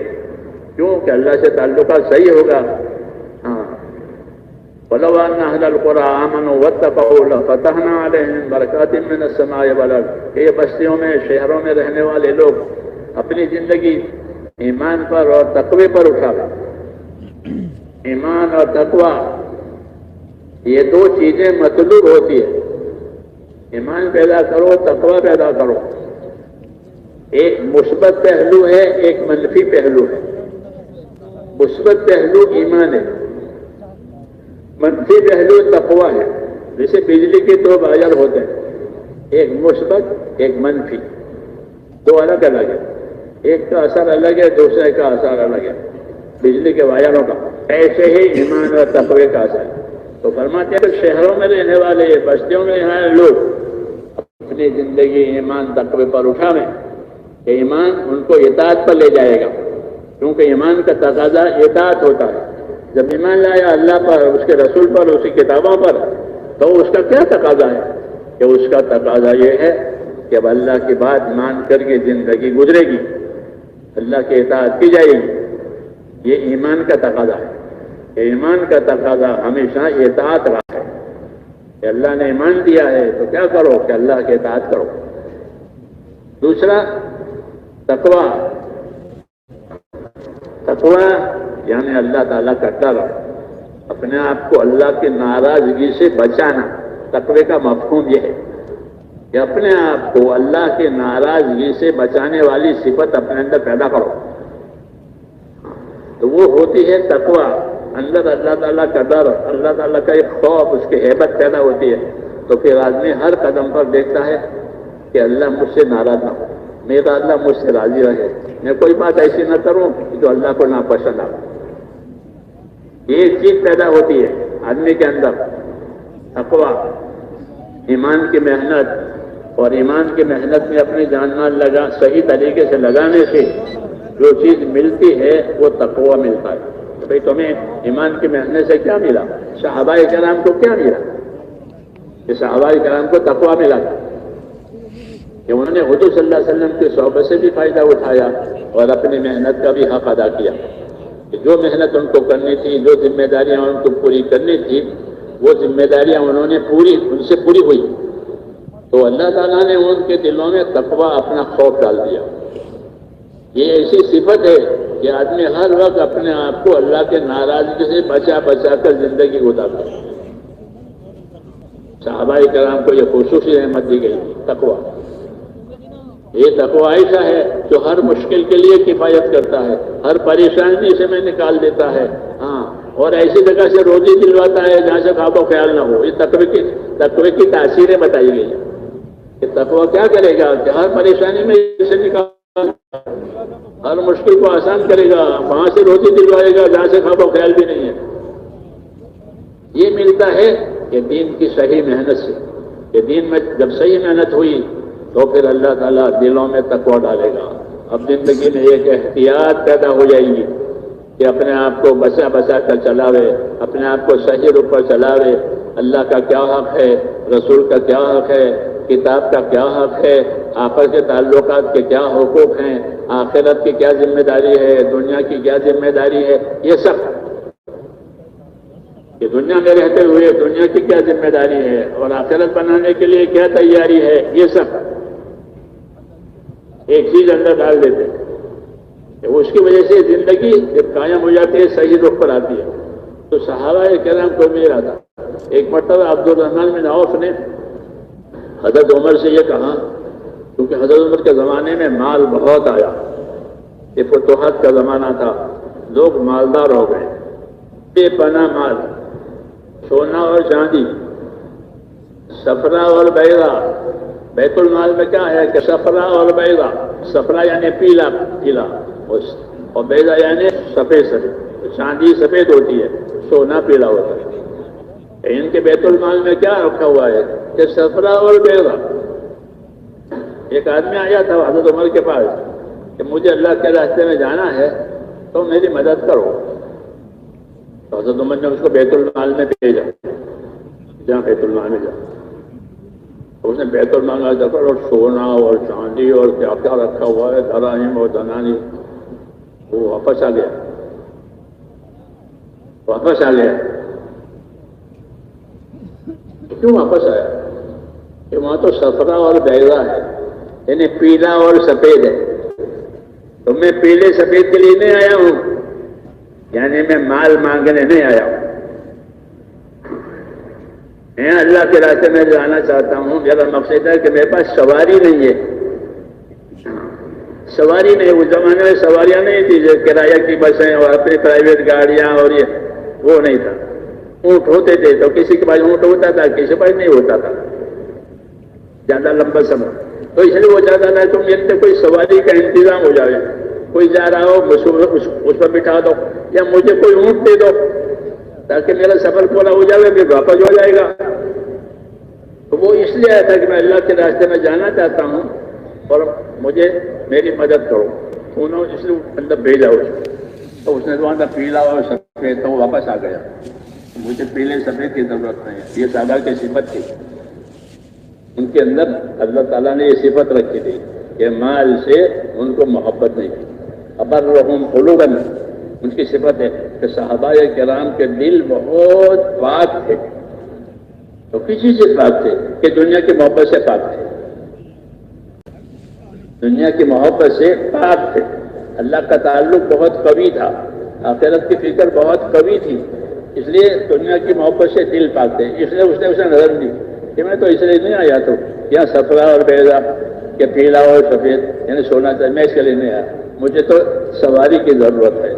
کیوں کہ اللہ سے تعلقات صحیح ہوگا۔ ہاں وَلَوْ أَنَّ أَهْلَ الْقُرَىٰ آمَنُوا وَاتَّقَوْا لَفَتَحْنَا عَلَيْهِمْ بَرَكَاتٍ مِّنَ السَّمَاءِ وَالْأَرْضِ، کہ یہ بستیوں میں، شہروں میں رہنے والے لوگ اپنی زندگی ایمان پر اور تقوی پر اٹھاوے۔ ایمان اور تقوی یہ دو چیزیں مطلوب ہوتی ہے، ایمان پیدا کرو، تقوی پیدا کرو۔ ایک مثبت پہلو ہے، ایک منفی پہلو ہے۔ مثبت پہلو ایمان ہے، منفی پہلو تقوی ہے۔ جیسے بجلی کے دو وائر ہوتے ہیں، ایک مثبت ایک منفی، دو الگ الگ ہے، ایک کا اثر الگ ہے، دوسرے کا اثر الگ ہے، بجلی کے وائروں کا۔ ایسے ہی ایمان اور تقوی کا اثر ہے۔ تو فرماتے ہیں کہ شہروں میں رہنے والے، بستیوں میں رہنے والے لوگ اپنی زندگی ایمان تقوی پر اٹھاویں کہ ایمان ان کو اطاعت پر لے جائے گا، کیونکہ ایمان کا تقاضا اطاعت ہوتا ہے۔ جب ایمان لایا اللہ پر، اس کے رسول پر، اس کی کتابوں پر، تو اس کا کیا تقاضا ہے؟ کہ اس کا تقاضا یہ ہے کہ اب اللہ کی بات مان کر کے زندگی گزرے گی، اللہ کی اطاعت کی جائے گی۔ یہ ایمان کا تقاضا ہے کہ ایمان کا تقاضا ہمیشہ اطاعت رہا ہے کہ اللہ نے ایمان دیا ہے تو کیا کرو کہ اللہ کی اطاعت کرو۔ دوسرا تقوی، تقوی یعنی اللہ تعالیٰ کا ڈر، اپنے آپ کو اللہ کی ناراضگی سے بچانا۔ تقوی کا مفہوم یہ ہے کہ اپنے آپ کو اللہ کی ناراضگی سے بچانے والی صفت اپنے اندر پیدا کرو، تو وہ ہوتی ہے تقوی۔ اندر اللہ تعالیٰ کا ڈر، اللہ تعالیٰ کا ایک خوف، اس کی ہیبت پیدا ہوتی ہے، تو پھر آدمی ہر قدم پر دیکھتا ہے کہ کہ اللہ مجھ سے ناراض نہ ہو، میرا اللہ مجھ سے راضی رہے، میں کوئی بات ایسی نہ کروں جو اللہ کو ناپسند آ۔ ایک چیز پیدا ہوتی ہے آدمی کے اندر، تقویٰ، ایمان کی محنت، اور ایمان کی محنت میں اپنی جان مال لگا صحیح طریقے سے لگانے سے جو چیز ملتی ہے وہ تقویٰ ملتا ہے۔ تو بھئی تمہیں ایمان کی محنت سے کیا ملا؟ صحابہ کرام کو کیا ملا؟ کہ صحابہ کرام کو تقویٰ ملا تھا کہ انہوں نے حضور صلی اللہ علیہ وسلم کی صحبت سے بھی فائدہ اٹھایا اور اپنی محنت کا بھی حق ادا کیا، کہ جو محنت ان کو کرنی تھی، جو ذمہ داریاں ان کو پوری کرنی تھی، وہ ذمہ داریاں انہوں نے ان سے پوری ہوئی، تو اللہ تعالیٰ نے ان کے دلوں میں تقویٰ، اپنا خوف ڈال دیا۔ یہ ایسی صفت ہے کہ آدمی ہر وقت اپنے آپ کو اللہ کے ناراضگی سے بچا بچا کر زندگی گزارتا ہے۔ صحابہ کرام کو یہ خصوصی رحمت دی گئی تقویٰ۔ یہ تقویٰ ایسا ہے جو ہر مشکل کے لیے کفایت کرتا ہے، ہر پریشانی سے میں نکال دیتا ہے، ہاں، اور ایسی جگہ سے روزی دلواتا ہے جہاں سے خواب و خیال نہ ہو۔ یہ تقوی کی تاثیریں بتائی گئی ہیں کہ تقویٰ کیا کرے گا کہ ہر پریشانی میں سے نکال، ہر مشکل کو آسان کرے گا، وہاں سے روزی دلوائے گا جہاں سے خواب و خیال بھی نہیں ہے۔ یہ ملتا ہے کہ دین کی صحیح محنت سے، کہ دین میں جب صحیح محنت ہوئی تو پھر اللہ تعالیٰ دلوں میں تقویٰ ڈالے گا۔ اب زندگی میں ایک احتیاط پیدا ہو جائے گی کہ اپنے آپ کو بچا بچا کر چلاوے، اپنے آپ کو صحیح روپ پر چلاوے، اللہ کا کیا حق ہے، رسول کا کیا حق ہے، کتاب کا کیا حق ہے، آپس کے تعلقات کے کیا حقوق ہیں، آخرت کی کیا ذمہ داری ہے، دنیا کی کیا ذمہ داری ہے، یہ سب کہ دنیا میں رہتے ہوئے دنیا کی کیا ذمہ داری ہے اور آخرت بنانے کے لیے کیا تیاری ہے، یہ سب ایک چیز اندر ڈال دیتے ہیں کہ اس کی وجہ سے زندگی جب قائم ہو جاتی ہے، صحیح رخ پر آتی ہے۔ تو صحابہ کرام کو ملا تھا۔ ایک مرتبہ عبد الرحمن بن عوف نے حضرت عمر سے یہ کہا، کیونکہ حضرت عمر کے زمانے میں مال بہت آیا، یہ فتوحات کا زمانہ تھا، لوگ مالدار ہو گئے، بے پناہ مال، سونا اور چاندی، صفرا اور بیضا۔ بیت المال میں کیا ہے کہ صفرا اور بیضا، صفرا یعنی پیلا پیلا، اور بیضا یعنی سفید سفید، چاندی سفید ہوتی ہے، سونا پیلا ہوتا ہے۔ ان کے بیت المال میں کیا رکھا ہوا ہے کہ صفرا اور بیضا۔ ایک آدمی آیا تھا حضرت عمر کے پاس کہ مجھے اللہ کے راستے میں جانا ہے تو میری مدد کرو۔ تو حضرت عمر نے اس کو بیت المال میں بھیجا، جہاں بیت المال میں جا، اس نے بیت المال میں جا کر اور سونا اور چاندی اور کیا کیا رکھا ہوا ہے، دراہم اور دنانی، وہ واپس آ گیا، واپس آ گیا۔ کیوں واپس آیا؟ کہ وہاں تو صفرا اور بیضا ہے، یعنی پیلا اور سفید ہے، تو میں پیلے سفید کے لیے نہیں آیا ہوں، یعنی میں مال مانگنے نہیں آیا ہوں، میں اللہ کے راستے میں جانا چاہتا ہوں۔ میرا مقصد ہے کہ میرے پاس سواری نہیں ہے، سواری نہیں، اس زمانے میں سواریاں نہیں تھی، جو کرایہ کی بسیں اور اپنی پرائیویٹ گاڑیاں اور یہ وہ نہیں تھا۔ اونٹ ہوتے تھے تو کسی کے پاس اونٹ ہوتا تھا، کسی کے پاس نہیں ہوتا تھا زیادہ لمبا سفر، تو اس لیے وہ چاہتا تھا تو میرے سے کوئی سواری کا انتظام ہو جائے، کوئی جا رہا ہو اس پر بٹھا دو، یا مجھے کوئی اونٹ دے دو تاکہ میرا سفر پورا ہو جائے، پھر واپس ہو جائے گا۔ تو وہ اس لیے آیا تھا کہ میں اللہ کے راستے میں جانا چاہتا ہوں اور مجھے میری مدد کرو۔ انہوں نے اس لیے اندر بھیجا اس کو، تو اس نے وہاں پیلا اور سفید، تو وہ واپس آ گیا۔ مجھے پیلے سفید کی ضرورت نہیں ہے، یہ صحابہ کی صفت تھی، ان کے اندر اللہ تعالیٰ نے یہ صفت رکھی تھی کہ مال سے ان کو محبت نہیں تھی۔ ابرہم قلوبا، ان کی صفت ہے کہ صحابہ کرام کے دل بہت پاک تھے، تو کسی سے پاک تھے کہ دنیا کی محبت سے پاک تھے، دنیا کی محبت سے پاک تھے، اللہ کا تعلق بہت قوی تھا، آخرت کی فکر بہت قوی تھی، اس لیے دنیا کی محبت سے دل پاک تھے۔ اس لیے اس نے اسے نظر دی کہ میں تو اس لیے نہیں آیا، تو یہاں صفرا اور بیضا کہ پیلا اور سفید یعنی سونا چاہیے، میں اس کے لیے نہیں آیا، مجھے تو سواری کی ضرورت ہے،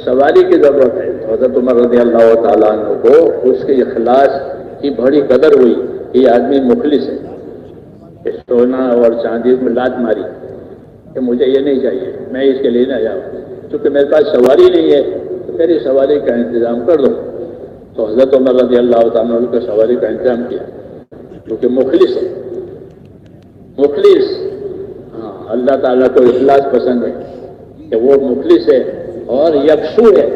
سواری کی ضرورت ہے۔ حضرت عمر رضی اللہ تعالیٰ عنہ کو اس کے اخلاص کی بڑی قدر ہوئی کہ یہ آدمی مخلص ہے، کہ سونا اور چاندی میں لات ماری کہ مجھے یہ نہیں چاہیے، میں اس کے لیے نہ جاؤں، چونکہ میرے پاس سواری نہیں ہے تو میری سواری کا انتظام کر دو۔ تو حضرت عمر رضی اللہ تعالیٰ عنہ کو سواری کا انتظام کیا، کیونکہ مخلص ہے، مخلص، ہاں اللہ تعالیٰ کو اخلاص پسند ہے کہ وہ مخلص ہے اور یکسو ہے،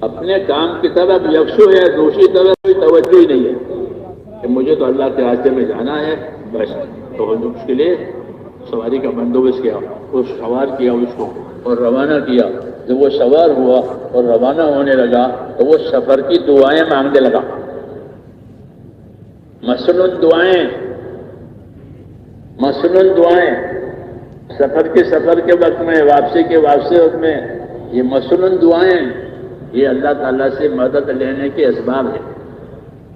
اپنے کام کی طرف یکسو ہے، دوسری طرف کوئی توجہ ہی نہیں ہے کہ مجھے تو اللہ کے راستے میں جانا ہے بس۔ تو اس کے لیے سواری کا بندوبست کیا، اس سوار کیا اس کو اور روانہ کیا۔ جب وہ سوار ہوا اور روانہ ہونے لگا تو وہ سفر کی دعائیں مانگنے لگا، مسنون دعائیں، مسنون دعائیں، سفر کے وقت میں، واپسی کے وقت میں، یہ مسنون دعائیں یہ اللہ تعالیٰ سے مدد لینے کے اسباب ہیں۔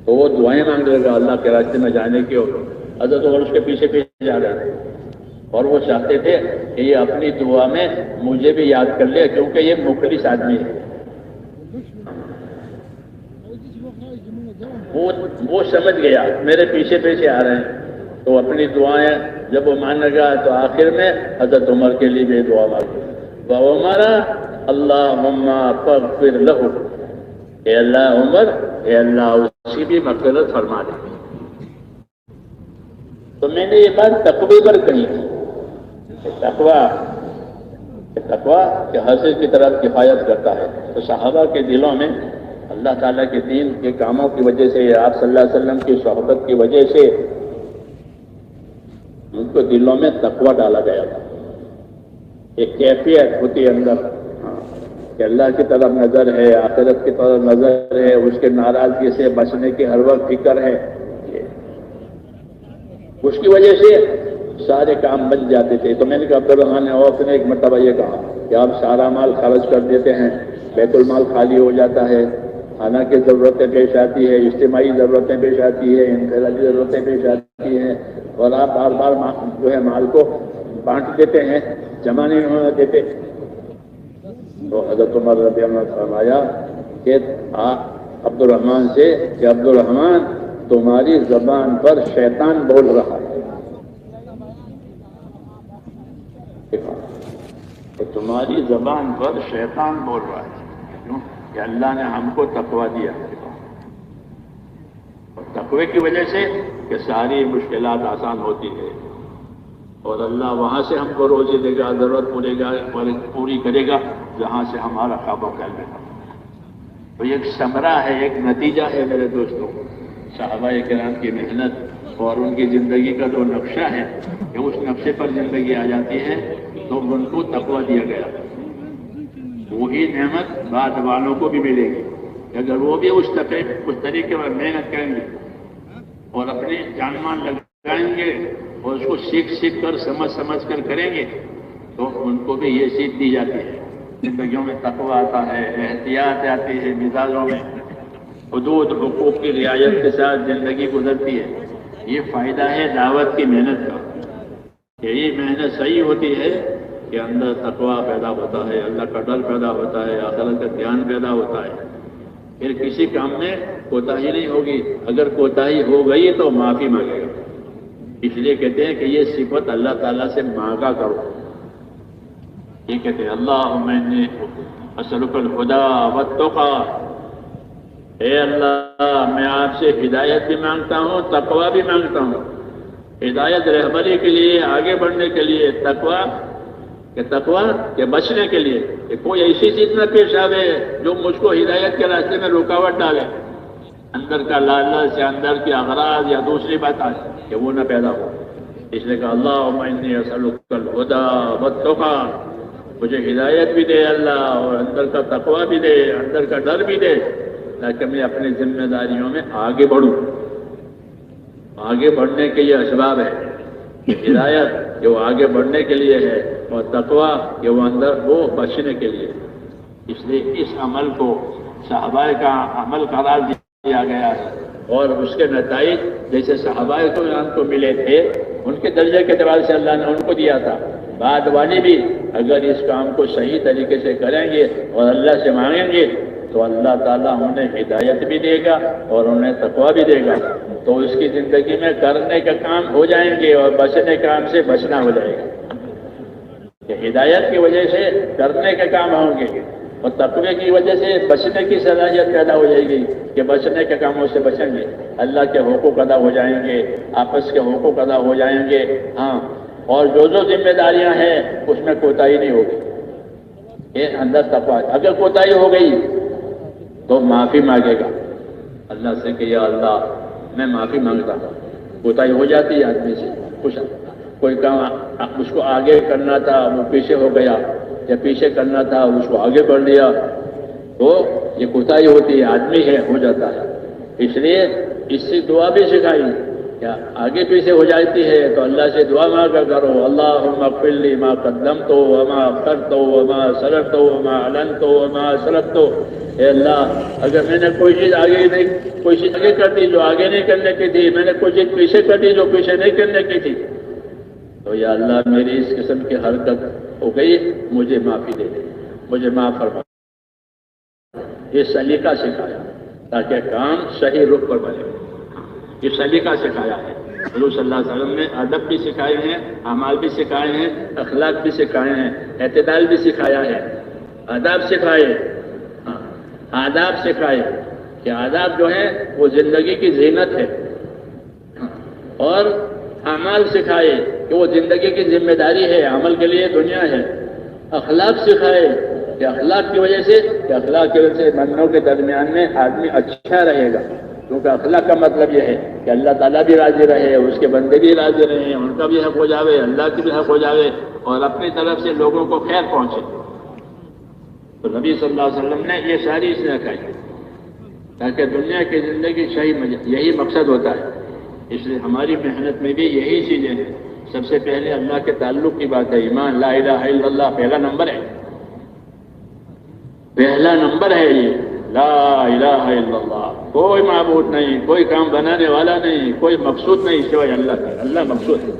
تو وہ دعائیں مانگنے لگا اللہ کے راستے میں جانے کی، اور حضرت عمر اس کے پیچھے پیچھے جا رہے تھے اور وہ چاہتے تھے کہ یہ اپنی دعا میں مجھے بھی یاد کر لے، کیونکہ یہ مخلص آدمی ہے۔ وہ سمجھ گیا میرے پیچھے پیچھے آ رہے ہیں، تو اپنی دعائیں جب وہ مان لگا تو آخر میں حضرت عمر کے لیے بھی دعا مانگی، وعمر اللہم فاغفر لہ، اے اللہ عمر، اے اللہ اس کی بھی مغفرت فرما دے۔ تو میں نے یہ بات تقوی پر کہی تھی کہ تقوی کہ حاصل کی طرف کفایت کرتا ہے۔ تو صحابہ کے دلوں میں اللہ تعالیٰ کے دین کے کاموں کی وجہ سے، آپ صلی اللہ علیہ وسلم کی صحبت کی وجہ سے ان کو دلوں میں تقوی ڈالا گیا تھا۔ ایک کیفیت ہوتی ہے اندر کہ اللہ کی طرف نظر ہے، آخرت کی طرف نظر ہے، اس کے ناراضگی سے بچنے کی ہر وقت فکر ہے، اس کی وجہ سے سارے کام بن جاتے تھے۔ تو میں نے کہا عبدالرحمٰن عوف نے ایک مرتبہ یہ کہا کہ آپ سارا مال خرچ کر دیتے ہیں، بیت المال خالی ہو جاتا ہے، کھانا کی ضرورتیں پیش آتی ہے، اجتماعی ضرورتیں پیش آتی ہے، انفرادی ضرورتیں پیش آتی ہیں، اور آپ بار بار جو ہے مال کو بانٹ دیتے ہیں، جمع نہیں ہونے دیتے۔ تو حضرت عمر رضی اللہ عنہ فرمایا کہ عبدالرحمٰن سے کہ عبدالرحمٰن تمہاری زبان پر شیطان بول رہا ہے، کہ تمہاری زبان پر شیطان بول رہا ہے، کیوں کہ اللہ نے ہم کو تقوی دیا، اور تقوی کی وجہ سے کہ ساری مشکلات آسان ہوتی ہے، اور اللہ وہاں سے ہم کو روزی دے گا، ضرورت پوری کرے گا جہاں سے ہمارا خواب و خیال ہے۔ تو یہ ایک ثمرہ ہے، ایک نتیجہ ہے میرے دوستوں، صحابہ کرام کی محنت اور ان کی زندگی کا جو نقشہ ہے کہ اس نقشے پر زندگی آ جاتی ہے تو ان کو تقوی دیا گیا۔ وہی نعمت بعد والوں کو بھی ملے گی اگر وہ بھی اس طریقے پر محنت کریں گے اور اپنے جان مال لگائیں گے اور اس کو سیکھ کر سمجھ کر کریں گے تو ان کو بھی یہ سیکھ دی جاتی ہے۔ زندگیوں میں تقوی آتا ہے، احتیاط آتی ہے، مزاجوں میں حدود حقوق کی رعایت کے ساتھ زندگی گزرتی ہے۔ یہ فائدہ ہے دعوت کی محنت کا، یہی محنت صحیح ہوتی ہے کہ اندر تقوی پیدا ہوتا ہے، اللہ کا ڈر پیدا ہوتا ہے، آخرت کا دھیان پیدا ہوتا ہے، پھر کسی کام میں کوتاہی نہیں ہوگی، اگر کوتاہی ہو گئی تو معافی مانگے گا۔ اس لیے کہتے ہیں کہ یہ صفت اللہ تعالیٰ سے مانگا کرو۔ یہ کہتے ہیں اللہم انی اسألک الہدی والتقی، اے اللہ میں آپ سے ہدایت بھی مانگتا ہوں، تقوی بھی مانگتا ہوں۔ ہدایت رہبری کے لیے، آگے بڑھنے کے لیے، تقوی کہ بچنے کے لیے کہ کوئی ایسی چیز نہ پیش آوے جو مجھ کو ہدایت کے راستے میں رکاوٹ ڈالے، اندر کا لالچ یا اندر کی اغراض یا دوسری بات آئے کہ وہ نہ پیدا ہو۔ اس لیے کہ اللہم انی اسألک الہدی والتقی، مجھے ہدایت بھی دے اللہ اور اندر کا تقوی بھی دے، اندر کا ڈر بھی دے، تاکہ میں اپنی ذمہ داریوں میں آگے بڑھوں۔ آگے بڑھنے کے یہ اسباب ہے، ہدایت جو آگے بڑھنے کے لیے ہے اور تقوی جو وہ اندر وہ بچنے کے لیے۔ اس لیے اس عمل کو صحابہ کا عمل قرار دیا گیا ہے، اور اس کے نتائج جیسے صحابہ کو ملے تھے ان کے درجے کے اعتبار سے اللہ نے ان کو دیا تھا، بعد والے بھی اگر اس کام کو صحیح طریقے سے کریں گے اور اللہ سے مانگیں گے تو اللہ تعالیٰ انہیں ہدایت بھی دے گا اور انہیں تقویٰ بھی دے گا، تو اس کی زندگی میں کرنے کا کام ہو جائیں گے اور بچنے کام سے بچنا ہو جائے گا۔ کہ ہدایت کی وجہ سے کرنے کے کام ہوں گے اور تقوی کی وجہ سے بچنے کی صلاحیت پیدا ہو جائے گی کہ بچنے کے کاموں سے بچیں گے، اللہ کے حقوق ادا ہو جائیں گے، آپس کے حقوق ادا ہو جائیں گے، ہاں، اور جو ذمہ داریاں ہیں اس میں کوتاہی نہیں ہوگی۔ یہ اندر تقوی، اگر کوتاہی ہو گئی تو معافی مانگے گا اللہ سے کہ یا اللہ میں معافی مانگتا ہوں۔ کوتاہی ہو جاتی ہے آدمی سے، کچھ کوئی کام اس کو آگے کرنا تھا وہ پیچھے ہو گیا، یا پیچھے کرنا تھا اس کو آگے کر لیا، تو یہ کوتاہی ہوتی ہے، آدمی ہے ہو جاتا ہے۔ اس لیے اس سے دعا بھی سکھائی، کیا آگے پیچھے ہو جاتی ہے تو اللہ سے دعا مانگا کرو، اللہم اغفر لی ما قدمت وما اخرت وما اسررت وما اعلنت وما اسرفت۔ اے اللہ اگر میں نے کوئی چیز آگے کر دی جو آگے نہیں کرنے کی تھی، میں نے کوئی چیز پیچھے کر دی جو پیچھے نہیں کرنے کی تھی، تو یا اللہ میری اس قسم کی حرکت ہو گئی، مجھے معافی دے دے، مجھے معاف فرما۔ یہ سلیقہ سکھایا تاکہ کام صحیح رخ پر بنے، یہ سلیقہ سکھایا ہے۔ حضور صلی اللہ علیہ وسلم نے ادب بھی سکھائے ہیں، اعمال بھی سکھائے ہیں، اخلاق بھی سکھائے ہیں، اعتدال بھی سکھایا ہے، آداب سکھائے، آداب سکھائے کہ آداب جو ہے وہ زندگی کی زینت ہے، اور اعمال سکھائے کہ وہ زندگی کی ذمہ داری ہے، عمل کے لیے دنیا ہے، اخلاق سکھائے کہ اخلاق کی وجہ سے بندوں کے درمیان میں آدمی اچھا رہے گا، کیونکہ اخلاق کا مطلب یہ ہے کہ اللہ تعالیٰ بھی راضی رہے، اس کے بندے بھی راضی رہے، ان کا بھی حق ہو جاوے، اللہ کی بھی حق ہو جاوے، اور اپنی طرف سے لوگوں کو خیر پہنچے۔ تو نبی صلی اللہ علیہ وسلم نے یہ ساری اصلاح کرائی تاکہ دنیا کی زندگی یہی مقصد ہوتا ہے۔ اس لیے ہماری محنت میں بھی یہی چیزیں ہیں۔ سب سے پہلے اللہ کے تعلق کی بات ہے، ایمان، لا الہ الا اللہ پہلا نمبر ہے، پہلا نمبر ہے یہ، لا الہ الا اللہ، کوئی معبود نہیں، کوئی کام بنانے والا نہیں، کوئی مقصود نہیں سوائے اللہ کا، اللہ مقصود ہے۔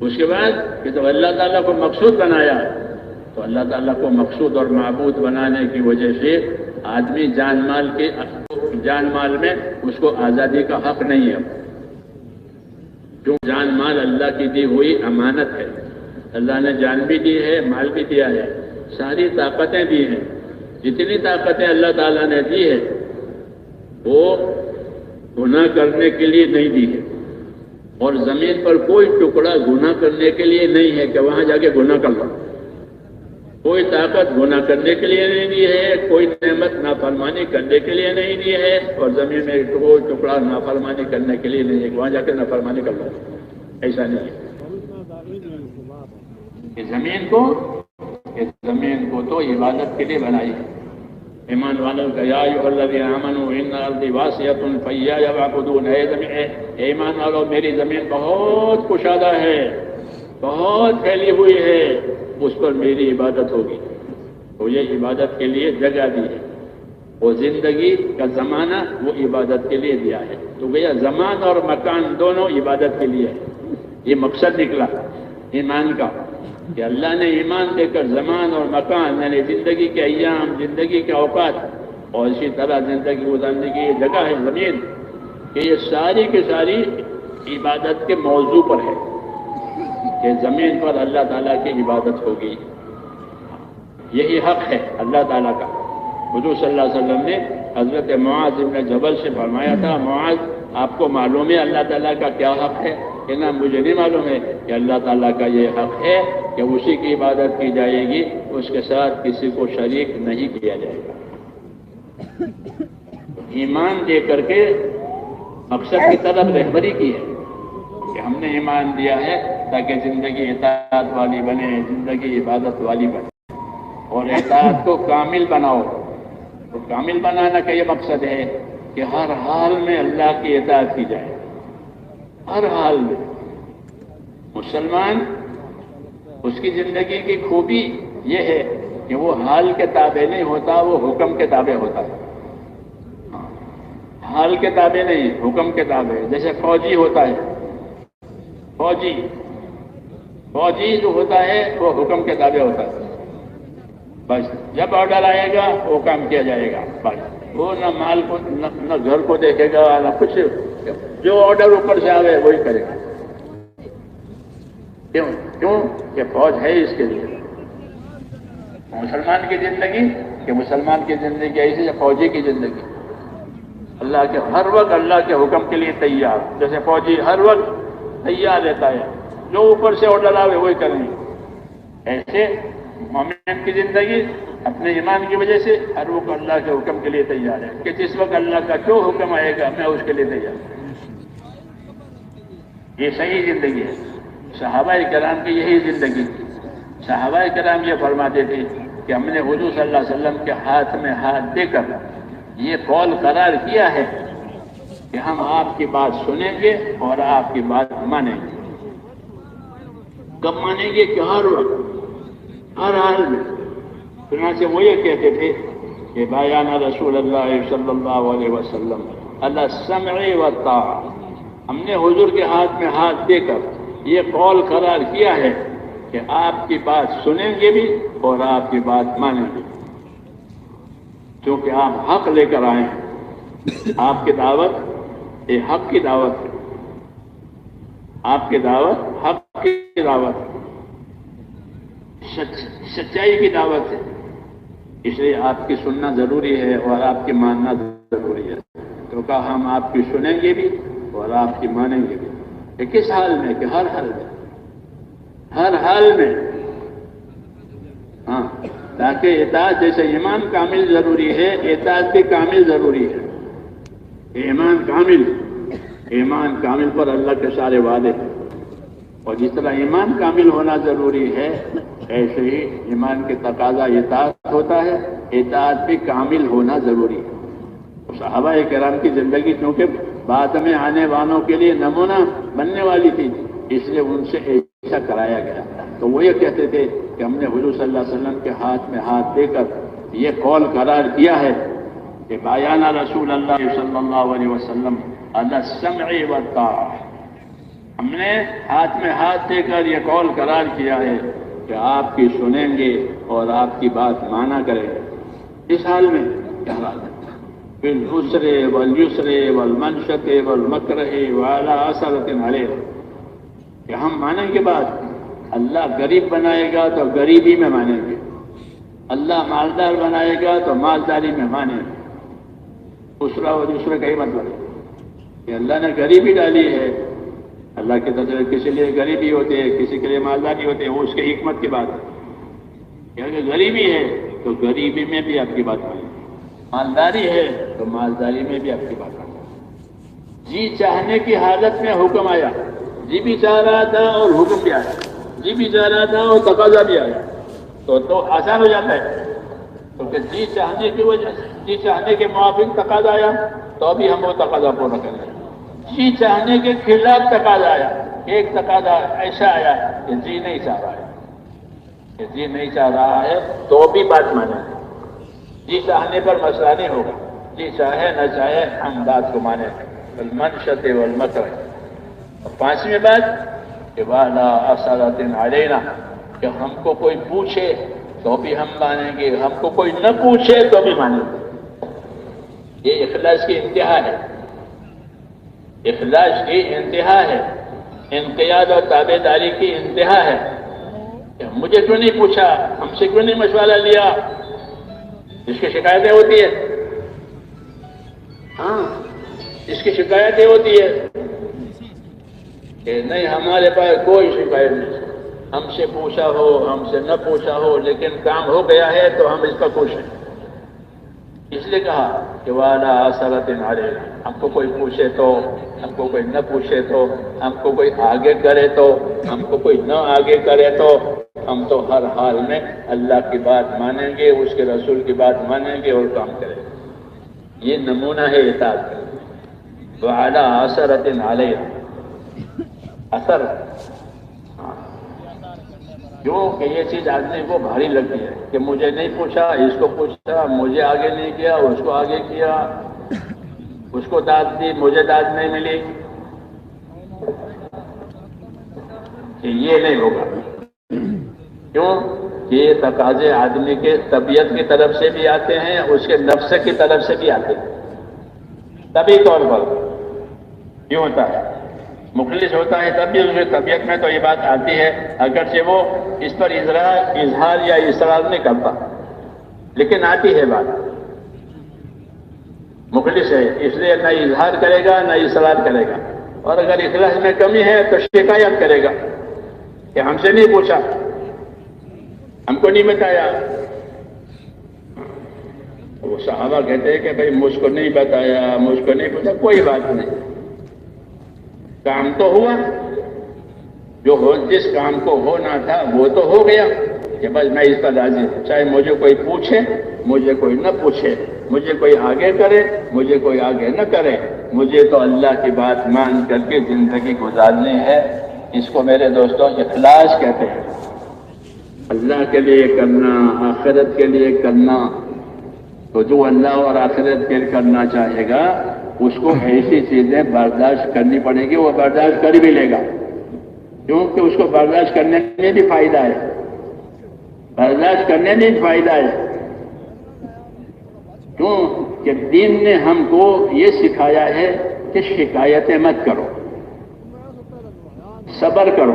اس کے بعد کہ جب اللہ تعالیٰ کو مقصود بنایا تو اللہ تعالیٰ کو مقصود اور معبود بنانے کی وجہ سے آدمی جان مال میں اس کو آزادی کا حق نہیں ہے، کیوں؟ جان مال اللہ کی دی ہوئی امانت ہے، اللہ نے جان بھی دی ہے، مال بھی دیا ہے، ساری طاقتیں دی ہیں، جتنی طاقتیں اللہ تعالیٰ نے دی ہے وہ گناہ کرنے کے لیے نہیں دی ہے، اور زمین پر کوئی ٹکڑا گناہ کرنے کے لیے نہیں ہے کہ وہاں جا کے گناہ کر لو، کوئی طاقت گناہ کرنے کے لیے نہیں دی ہے، کوئی نعمت نافرمانی کرنے کے لیے نہیں دی ہے، اور زمین میں کوئی ٹکڑا نافرمانی کرنے کے لیے نہیں ہے کہ وہاں جا کے نافرمانی کر لو، ایسا نہیں ہے۔ کہ زمین کو تو عبادت کے لیے بنائی ہے۔ ایمان والوں کا یا ایھا الذین آمنوا ان ارضی واسعۃ فایایا فاعبدون، اے ایمان والوں میری زمین بہت کشادہ ہے، بہت پھیلی ہوئی ہے، اس پر میری عبادت ہوگی، تو یہ عبادت کے لیے جگہ دی ہے، وہ زندگی کا زمانہ وہ عبادت کے لیے دیا ہے، تو گیا زمان اور مکان دونوں عبادت کے لیے ہے۔ یہ مقصد نکلا ایمان کا کہ اللہ نے ایمان دے کر زمان اور مکان یعنی زندگی کے ایام، زندگی کے اوقات، اور اسی طرح زندگی گزارنے کی یہ جگہ ہے زمین، کہ یہ ساری کی ساری عبادت کے موضوع پر ہے کہ زمین پر اللہ تعالیٰ کی عبادت ہوگی، یہی حق ہے اللہ تعالیٰ کا۔ حضور صلی اللہ علیہ وسلم نے حضرت معاذ بن جبل سے فرمایا تھا، معاذ آپ کو معلوم ہے اللہ تعالیٰ کا کیا حق ہے؟ کہ نا مجھے نہیں معلوم ہے، کہ اللہ تعالیٰ کا یہ حق ہے کہ اسی کی عبادت کی جائے گی، اس کے ساتھ کسی کو شریک نہیں کیا جائے گا۔ ایمان دے کر کے مقصد کی طرف رہبری کی ہے کہ ہم نے ایمان دیا ہے تاکہ زندگی اطاعت والی بنے، زندگی عبادت والی بنے، اور اطاعت کو کامل بناؤ۔ تو کامل بنانا کا یہ مقصد ہے کہ ہر حال میں اللہ کی اطاعت کی جائے، ہر حال میں۔ مسلمان اس کی زندگی کی خوبی یہ ہے کہ وہ حال کے تابع نہیں ہوتا، وہ حکم کے تابع ہوتا ہے، حال کے تابع نہیں، حکم کے تابع۔ جیسے فوجی ہوتا ہے، فوجی جو ہوتا ہے وہ حکم کے تابع ہوتا ہے، بس جب آرڈر آئے گا وہ کام کیا جائے گا، بس وہ نہ مال کو نہ گھر کو دیکھے گا نہ کچھ، جو آرڈر اوپر سے آوے وہی کرے گا۔ کیوں کہ فوج ہے اس کے لیے۔ مسلمان کی زندگی کہ مسلمان کی زندگی ایسی ہے فوجی کی زندگی، اللہ کے ہر وقت اللہ کے حکم کے لیے تیار، جیسے فوجی ہر وقت تیار رہتا ہے، جو اوپر سے آرڈر آوے وہی کریں گے، ایسے مومن کی زندگی اپنے ایمان کی وجہ سے ہر وقت اللہ کے حکم کے لیے تیار ہے کہ جس وقت اللہ کا جو حکم آئے گا میں اس کے لیے تیار ہوں۔ یہ صحیح زندگی ہے۔ صحابہ کرام کی یہی زندگی تھی۔ صحابہ کرام یہ فرماتے تھے کہ ہم نے حضور صلی اللہ علیہ وسلم کے ہاتھ میں ہاتھ دے کر یہ قول قرار کیا ہے کہ ہم آپ کی بات سنیں گے اور آپ کی بات مانیں گے۔ کب مانیں گے کہ ہر وقت، ہر حال میں۔ چنانچہ وہ یہ کہتے تھے کہ بیان رسول اللہ صلی اللہ علیہ وسلم علی السمع والطاعہ، ہم نے حضور کے ہاتھ میں ہاتھ دے کر یہ قول قرار کیا ہے کہ آپ کی بات سنیں گے بھی اور آپ کی بات مانیں گے، کیونکہ آپ حق لے کر آئے ہیں۔ آپ کی دعوت یہ حق کی دعوت ہے، آپ کی دعوت حق کی دعوت ہے، سچائی کی دعوت ہے، اس لیے آپ کی سننا ضروری ہے اور آپ کی ماننا ضروری ہے، کیونکہ ہم آپ کی سنیں گے بھی اور آپ کی مانیں گے بھی۔ کہ کس حال میں؟ کہ ہر حال میں، ہر حال میں۔ ہاں، تاکہ اطاعت جیسے ایمان کامل ضروری ہے، اطاعت بھی کامل ضروری ہے۔ ایمان کامل، ایمان کامل پر اللہ کے سارے وعدے ہیں، اور جس طرح ایمان کامل ہونا ضروری ہے ایسے ہی ایمان کے تقاضا اطاعت ہوتا ہے، اطاعت بھی کامل ہونا ضروری ہے۔ صحابہ کرام کی زندگی چونکہ بعد میں آنے والوں کے لیے نمونہ بننے والی تھی، اس لیے ان سے ایسا کرایا گیا۔ تو وہ یہ کہتے تھے کہ ہم نے حضور صلی اللہ علیہ وسلم کے ہاتھ میں ہاتھ دے کر یہ قول قرار کیا ہے کہ بیان رسول اللہ صلی اللہ علیہ وسلم علی السمع والطاعہ، ہم نے ہاتھ میں ہاتھ دے کر یہ قول قرار کیا ہے کہ آپ کی سنیں گے اور آپ کی بات مانا کریں گے۔ اس حال میں کیا حال ہے؟ بالعسر والیسر والمنشط والمکرہ وعلی اثرۃ علیہ، کہ ہم مانیں گے بات، اللہ غریب بنائے گا تو غریبی میں مانیں گے، اللہ مالدار بنائے گا تو مالداری میں مانیں گے۔ اسرا اور دوسرے کا ہی مطلب ہے کہ اللہ نے غریبی ڈالی ہے، اللہ کے طرف کسی لیے غریبی ہوتے ہے، کسی کے لیے مالداری ہوتے ہے، وہ اس کی حکمت کی بات ہے کہ اگر غریبی ہے تو غریبی میں بھی آپ کی بات مانیں، مالداری ہے تو مالداری میں بھی آپ کی بات مانیں۔ جی چاہنے کی حالت میں حکم آیا، جی بھی چاہ رہا تھا اور حکم بھی آیا، جی بھی چاہ رہا تھا اور تقاضا بھی آیا، تو آسان ہو جاتا ہے، کیونکہ جی چاہنے کی وجہ سے، جی چاہنے کے موافق تقاضا آیا تو ابھی ہم وہ تقاضا پورا کریں گے۔ جی چاہنے کے خلاف تقاضا آیا، ایک تقاضا ایسا آیا کہ جی نہیں چاہ رہا ہے، کہ جی نہیں چاہ رہا ہے تو بھی بات مانیں گے، جی چاہنے پر مسئلہ نہیں ہوگا، جی چاہے نہ چاہے ہم بات کو مانیں گے۔ المنشط والمکرہ، اور پانچویں بات کہ وعلی اثرۃ علینا، کہ ہم کو کوئی پوچھے تو بھی ہم مانیں گے، ہم کو کوئی نہ پوچھے تو بھی مانیں گے۔ یہ اخلاص کی انتہا ہے، اخلاص کی انتہا ہے، انقیاد اور تابع داری کی انتہا ہے کہ مجھے کیوں نہیں پوچھا، ہم سے کیوں نہیں مشورہ لیا۔ اس کی شکایتیں ہوتی ہے، ہاں اس کی شکایتیں ہوتی ہے کہ نہیں ہمارے پاس کوئی شکایت نہیں، ہم سے پوچھا ہو ہم سے نہ پوچھا ہو لیکن کام ہو گیا ہے تو ہم اس پر خوش ہیں۔ اس لیے کہا کہ وعلی اثرۃ علینا، ہم کو کوئی پوچھے تو، ہم کو کوئی نہ پوچھے تو، ہم کو کوئی آگے کرے تو، ہم کو کوئی نہ آگے کرے تو، ہم تو ہر حال میں اللہ کی بات مانیں گے، اس کے رسول کی بات مانیں گے اور کام کریں گے۔ یہ نمونہ ہے اطاعت کا۔ وعلی اثرۃ علینا، اثر، کیوں کہ یہ چیز آدمی کو بھاری لگتی ہے کہ مجھے نہیں پوچھا، اس کو پوچھا، مجھے آگے نہیں کیا، اس کو آگے کیا، اس کو داد دی، مجھے داد نہیں ملی، کہ یہ نہیں ہوگا۔ کیوں کہ یہ تقاضے آدمی کے طبیعت کی طرف سے بھی آتے ہیں، اس کے نفس کی طرف سے بھی آتے ہیں. طبی طور پر یہ ہوتا ہے، مخلص ہوتا ہے تب بھی اس کی طبیعت میں تو یہ بات آتی ہے، اگرچہ وہ اس پر اظہار یا اصرار نہیں کرتا، لیکن آتی ہے بات. مخلص ہے اس لیے نہ اظہار کرے گا نہ اصرار کرے گا، اور اگر اخلاص میں کمی ہے تو شکایت کرے گا کہ ہم سے نہیں پوچھا، ہم کو نہیں بتایا. وہ صحابہ کہتے ہیں کہ بھئی مجھ کو نہیں بتایا، مجھ کو نہیں پوچھا، کوئی بات نہیں، کام تو ہوا، جس کام کو ہونا تھا وہ تو ہو گیا، کہ بس میں اس پر راضی ہوں، چاہے مجھے کوئی پوچھے مجھے کوئی نہ پوچھے، مجھے کوئی آگے کرے مجھے کوئی آگے نہ کرے، مجھے تو اللہ کی بات مان کر کے زندگی گزارنی ہے. اس کو میرے دوستوں اخلاص کہتے ہیں. اللہ کے لیے کرنا، آخرت کے لیے کرنا. تو جو اللہ اور آخرت کے لیے کرنا چاہے گا اس کو ایسی چیزیں برداشت کرنی پڑے گی، وہ برداشت کر بھی لے گا، کیونکہ اس کو برداشت کرنے میں بھی فائدہ ہے، برداشت کرنے میں بھی فائدہ ہے. کیوں کہ دین نے ہم کو یہ سکھایا ہے کہ شکایتیں مت کرو، صبر کرو.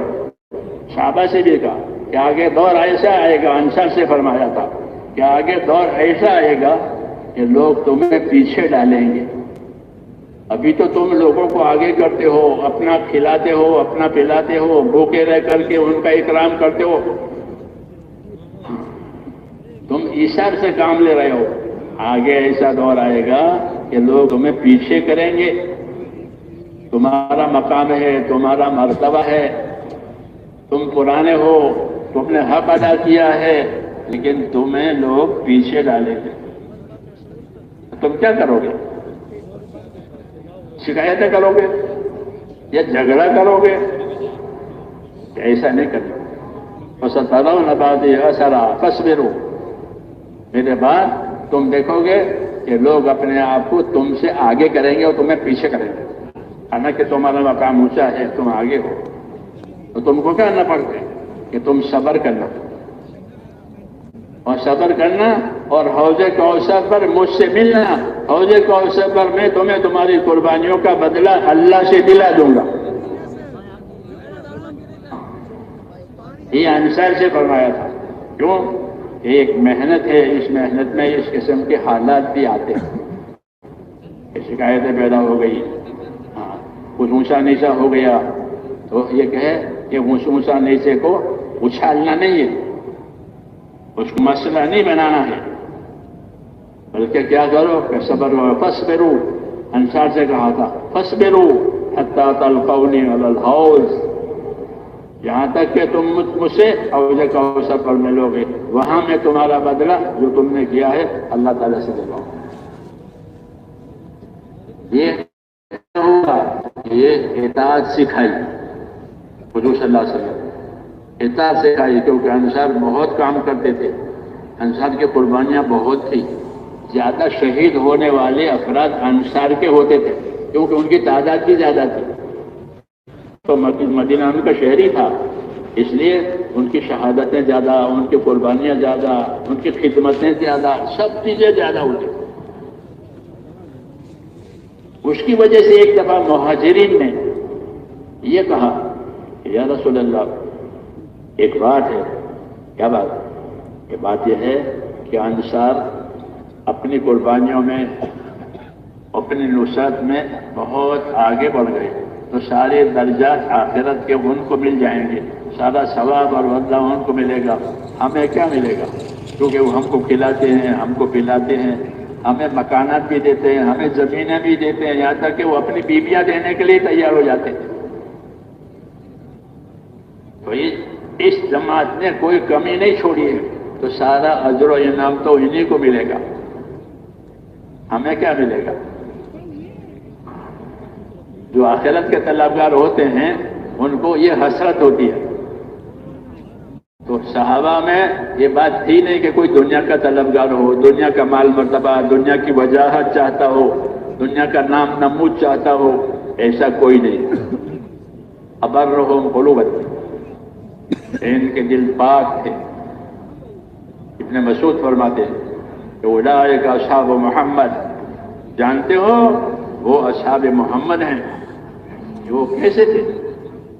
صحابہ سے بھی کہا کہ آگے دور ایسا آئے گا، انصار سے فرمایا تھا کہ آگے دور ایسا آئے گا کہ لوگ تمہیں پیچھے ڈالیں گے. ابھی تو تم لوگوں کو آگے کرتے ہو، اپنا کھلاتے ہو، اپنا پلاتے ہو، بھوکے رہ کر کے ان کا اکرام کرتے ہو، تم ایثار سے کام لے رہے ہو. آگے ایسا دور آئے گا کہ لوگ تمہیں پیچھے کریں گے. تمہارا مقام ہے، تمہارا مرتبہ ہے، تم پرانے ہو، تم نے حق ادا کیا ہے، لیکن تمہیں لوگ پیچھے ڈالیں گے. تم کیا کرو گے؟ شکایتیں کرو گے یا جھگڑا کرو گے؟ ایسا نہیں کرو. فَسَتَرَوْنَ بَعْدِي أَثَرًا فَاصْبِرُوا. میرے بعد تم دیکھو گے کہ لوگ اپنے آپ کو تم سے آگے کریں گے اور تمہیں پیچھے کریں گے. حالانکہ تمہارا مقام اونچا ہے، تم آگے ہو، تو تم کو کرنا پڑتا ہے کہ تم صبر کرنا، اور صبر کرنا، اور حوض کوثر پر مجھ سے ملنا. حوض کوثر پر میں تمہیں تمہاری قربانیوں کا بدلہ اللہ سے دلا دوں گا. یہ انصار سے فرمایا تھا. کیوں؟ ایک محنت ہے، اس محنت میں اس قسم کے حالات بھی آتے ہیں. شکایتیں پیدا ہو گئی، کچھ اونچا نیچا ہو گیا، تو یہ کہے کہ اونچا نیچے کو اچھالنا نہیں ہے، اس کو مسئلہ نہیں بنانا ہے، بلکہ کیا کرو کہ صبر و فاصبروا. انصار سے کہا تھا فاصبروا حتی تلقونی علی الحوض، یہاں تک کہ تم مجھ سے حوض کوثر پر ملو گے، وہاں میں تمہارا بدلہ جو تم نے کیا ہے اللہ تعالیٰ سے دلواؤں. یہ ہوگا، یہ اطاعت سکھائی حضور صلی اللہ علیہ وسلم، اطاعت سکھائی. کیونکہ انصار بہت کام کرتے تھے، انصار کی قربانیاں بہت تھی. زیادہ شہید ہونے والے افراد انصار کے ہوتے تھے، کیونکہ ان کی تعداد بھی زیادہ تھی. تو مدینہ ان کا شہری تھا، اس لیے ان کی شہادتیں زیادہ، ان کی قربانیاں زیادہ، ان کی خدمتیں زیادہ، سب چیزیں زیادہ ہوتی. اس کی وجہ سے ایک دفعہ مہاجرین نے یہ کہا کہ یا رسول اللہ، ایک بات ہے. کیا بات؟ یہ بات یہ ہے کہ انصار اپنی قربانیوں میں، اپنی نصرت میں بہت آگے بڑھ گئے، تو سارے درجات آخرت کے ان کو مل جائیں گے، سارا ثواب اور بدلہ ان کو ملے گا. ہمیں کیا ملے گا؟ کیونکہ وہ ہم کو کھلاتے ہیں، ہم کو پلاتے ہیں، ہمیں مکانات بھی دیتے ہیں، ہمیں زمینیں بھی دیتے ہیں، یہاں تک کہ وہ اپنی بیویاں دینے کے لیے تیار ہو جاتے ہیں. تو اس جماعت نے کوئی کمی نہیں چھوڑی ہے، تو سارا اجر و انعام تو انہی کو ملے گا. ہمیں کیا ملے گا؟ جو آخرت کے طلبگار ہوتے ہیں ان کو یہ حسرت ہوتی ہے. تو صحابہ میں یہ بات تھی نہیں کہ کوئی دنیا کا طلبگار ہو، دنیا کا مال مرتبہ، دنیا کی وجاہت چاہتا ہو، دنیا کا نام نمود چاہتا ہو، ایسا کوئی نہیں. ابرہم قلوبا، ان کے دل پاک تھے، ابن مسعود فرماتے ہیں کہ اولئک اصحاب محمد، جانتے ہو وہ اصحاب محمد ہیں کہ وہ کیسے تھے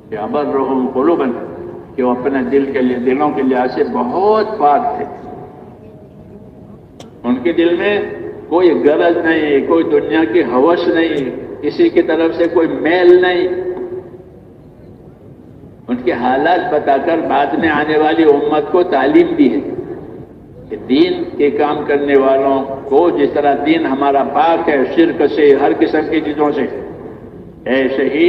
کہ ابرہم قلوبا، کہ وہ اپنے دلوں کے لحاظ سے بہت پاک تھے. ان کے دل میں کوئی غرض نہیں، کوئی دنیا کی ہوس نہیں، کسی کی طرف سے کوئی میل نہیں. ان کے حالات بتا کر بعد میں آنے والی امت کو تعلیم دی ہے کہ دین کے کام کرنے والوں کو جس طرح دین ہمارا پاک ہے شرک سے، ہر قسم کی چیزوں سے، ایسے ہی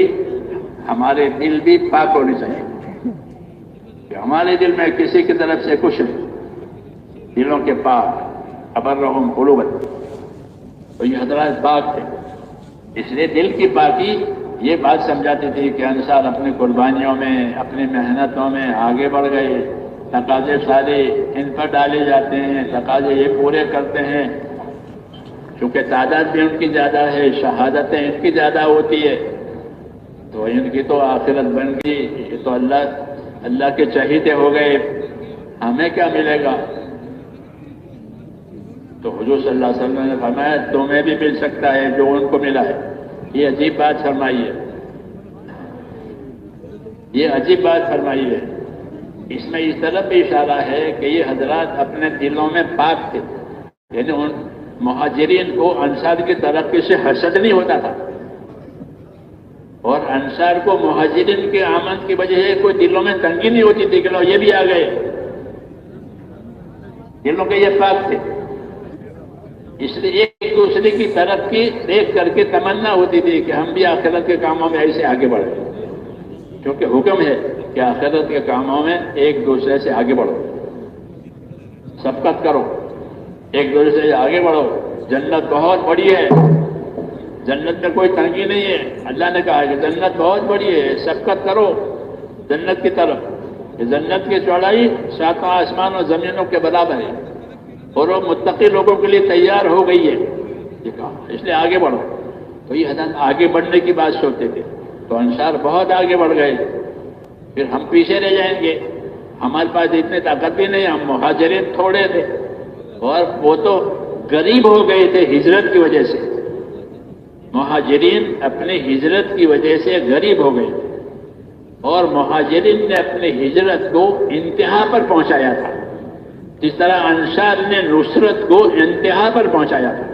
ہمارے دل بھی پاک ہونے چاہیے کہ ہمارے دل میں کسی کی طرف سے کچھ نہیں، دلوں کے پاک. ابرہم قلوبا، تو یہ حضرات پاک تھے. اس لیے دل کی پاکی یہ بات سمجھاتی تھی کہ انصار اپنی قربانیوں میں، اپنی محنتوں میں آگے بڑھ گئے. تقاضے سارے ان پر ڈالے جاتے ہیں، تقاضے یہ پورے کرتے ہیں. چونکہ تعداد بھی ان کی زیادہ ہے، شہادتیں ان کی زیادہ ہوتی ہے، تو ان کی تو آخرت بن گئی. یہ تو اللہ کے چہیتے ہو گئے، ہمیں کیا ملے گا؟ تو حضور صلی اللہ علیہ وسلم نے فرمایا تمہیں بھی مل سکتا ہے جو ان کو ملا ہے. یہ عجیب بات فرمائی ہے، یہ عجیب بات فرمائی ہے. اس میں اس طرف بھی اشارہ ہے کہ یہ حضرات اپنے دلوں میں پاک تھے، یعنی ان مہاجرین کو انصار کی ترقی سے حسد نہیں ہوتا تھا، اور انصار کو مہاجرین کے آمد کی وجہ سے کوئی دلوں میں تنگی نہیں ہوتی تھی کہ لو یہ بھی آ گئے. دلوں کے یہ پاک تھے، اس لیے ایک دوسرے کی ترقی دیکھ کر کے تمنا ہوتی تھی کہ ہم بھی آخرت کے کاموں میں ایسے آگے بڑھیں، کیونکہ حکم ہے کہ آخرت کے کاموں میں ایک دوسرے سے آگے بڑھو، سبقت کرو، ایک دوسرے سے آگے بڑھو. جنت بہت بڑی ہے، جنت میں کوئی تنگی نہیں ہے. اللہ نے کہا کہ جنت بہت بڑی ہے، سبقت کرو جنت کی طرف. کہ جنت کی چوڑائی 7 آسمان اور زمینوں کے برابر ہے، اور وہ متقی لوگوں کے لیے تیار ہو گئی ہے. یہ کہا اس لیے آگے بڑھو. تو یہ حضرت آگے بڑھنے کی بات سوچتے تھے. تو انصار بہت آگے بڑھ گئے. پھر ہم پیچھے رہ جائیں گے، ہمارے پاس اتنی طاقت بھی نہیں. ہم مہاجرین تھوڑے تھے، اور وہ تو غریب ہو گئے تھے ہجرت کی وجہ سے. مہاجرین اپنی ہجرت کی وجہ سے غریب ہو گئے، اور مہاجرین نے اپنی ہجرت کو انتہا پر پہنچایا تھا، جس طرح انصار نے نصرت کو انتہا پر پہنچایا تھا.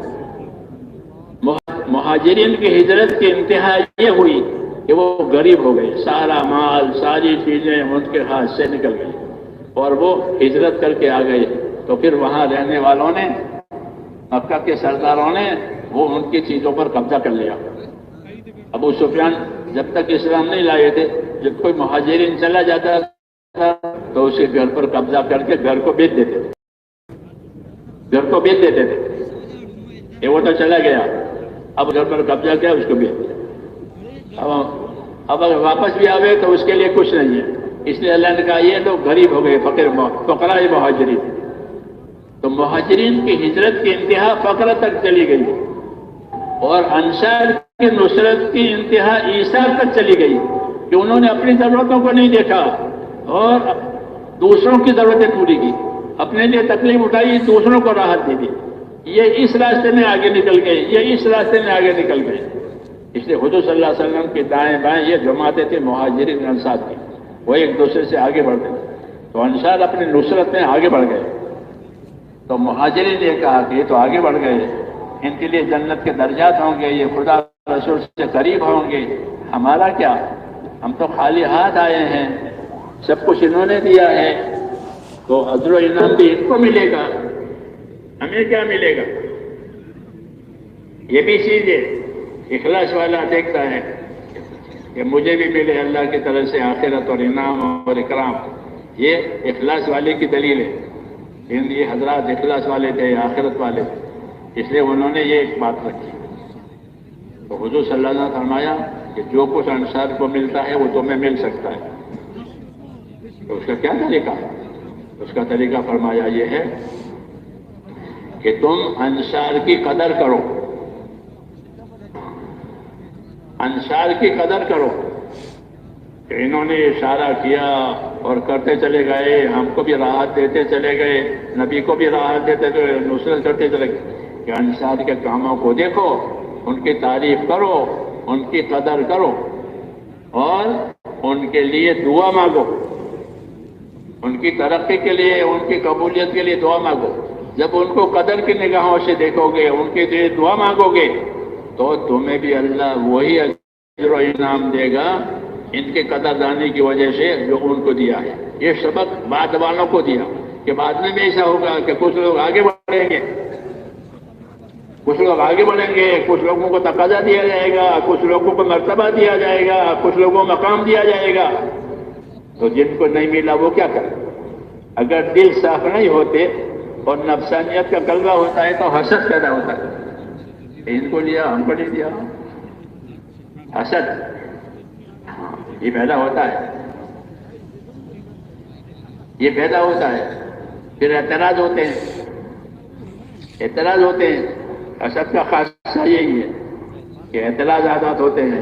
مہاجرین کی ہجرت کی انتہا یہ ہوئی کہ وہ غریب ہو گئے، سارا مال، ساری چیزیں ان کے ہاتھ سے نکل گئی، اور وہ ہجرت کر کے آ گئے. تو پھر وہاں رہنے والوں نے، مکہ کے سرداروں نے، وہ ان کی چیزوں پر قبضہ کر لیا. ابو سفیان جب تک اسلام نہیں لائے تھے، جب کوئی مہاجرین چلا جاتا تھا تو اسے گھر پر قبضہ کر کے گھر کو بیچ دیتے تھے، گھر کو بیچ دیتے تھے. یہ وہ تو چلا گیا، اب گھر پر قبضہ کیا، اس کو بیچ دیا. اب اگر واپس بھی آوے تو اس کے لیے کچھ نہیں ہے. اس لیے اللہ نے کہا یہ لوگ غریب ہو گئے، فقراء مہاجرین. تو مہاجرین کی ہجرت کی انتہا فقر تک چلی گئی، اور انصار کی نصرت کی انتہا ایثار تک چلی گئی، کہ انہوں نے اپنی ضرورتوں کو نہیں دیکھا اور دوسروں کی ضرورتیں پوری کی. اپنے لیے تکلیف اٹھائی، دوسروں کو راحت دے دی. یہ اس راستے میں آگے نکل گئے، یہ اس راستے میں آگے نکل گئے. اس لیے حضور صلی اللہ علیہ وسلم کے دائیں بائیں یہ جماعتیں تھیں مہاجرین انصار کی، وہ ایک دوسرے سے آگے بڑھتے تھے. تو انصار اپنی نصرت میں آگے بڑھ گئے. تو مہاجرین نے کہا کہ یہ تو آگے بڑھ گئے، ان کے لیے جنت کے درجات ہوں گے، یہ خدا رسول سے قریب ہوں گے، ہمارا کیا؟ ہم تو خالی ہاتھ آئے ہیں، سب کچھ انہوں نے دیا ہے، تو اجر و انعام بھی ان کو ملے گا، ہمیں کیا ملے گا؟ یہ بھی چیز ہے. اخلاص والا دیکھتا ہے کہ مجھے بھی ملے اللہ کی طرف سے آخرت اور انعام اور اکرام. یہ اخلاص والے کی دلیل ہے. یہ حضرات اخلاص والے تھے، آخرت والے تھے، اس لیے انہوں نے یہ ایک بات رکھی. تو حضور صلی اللہ علیہ وسلم نے فرمایا کہ جو کچھ انصار کو ملتا ہے وہ تمہیں مل سکتا ہے. تو اس کا کیا طریقہ؟ اس کا طریقہ فرمایا یہ ہے کہ تم انصار کی قدر کرو، انصار کی قدر کرو. کہ انہوں نے اشارہ کیا اور کرتے چلے گئے، ہم کو بھی راحت دیتے چلے گئے، نبی کو بھی راحت دیتے چلے، نصرت کرتے چلے گئے کہ انصار کے کاموں کو دیکھو، ان کی تعریف کرو، ان کی قدر کرو اور ان کے لیے دعا مانگو، ان کی ترقی کے لیے، ان کی قبولیت کے لیے دعا مانگو۔ جب ان کو قدر کی نگاہوں سے دیکھو گے، ان کے لیے دعا مانگو گے، تو تمہیں بھی اللہ وہی اجر و انعام دے گا ان کے قدردانی کی وجہ سے جو ان کو دیا ہے۔ یہ سبق بعد والوں کو دیا کہ بعد میں بھی ایسا ہوگا کہ کچھ لوگ آگے بڑھیں گے، کچھ لوگ آگے بڑھیں گے، کچھ لوگوں کو تقاضا دیا جائے گا، کچھ لوگوں کو مرتبہ دیا جائے گا، کچھ لوگوں کو مقام دیا جائے گا، تو جن کو نہیں ملا وہ کیا کریں؟ اگر دل صاف نہیں ہوتے اور نفسانیت کا غلبہ ہوتا ہے تو حسد پیدا ہوتا ہے، ان کو لیا ہم کو نہیں دیا، حسد یہ پیدا ہوتا ہے، یہ پیدا ہوتا ہے۔ پھر اعتراض ہوتے ہیں، اعتراض ہوتے ہیں۔ حسد کا خاصہ یہی ہے کہ اعتراضات ہوتے ہیں،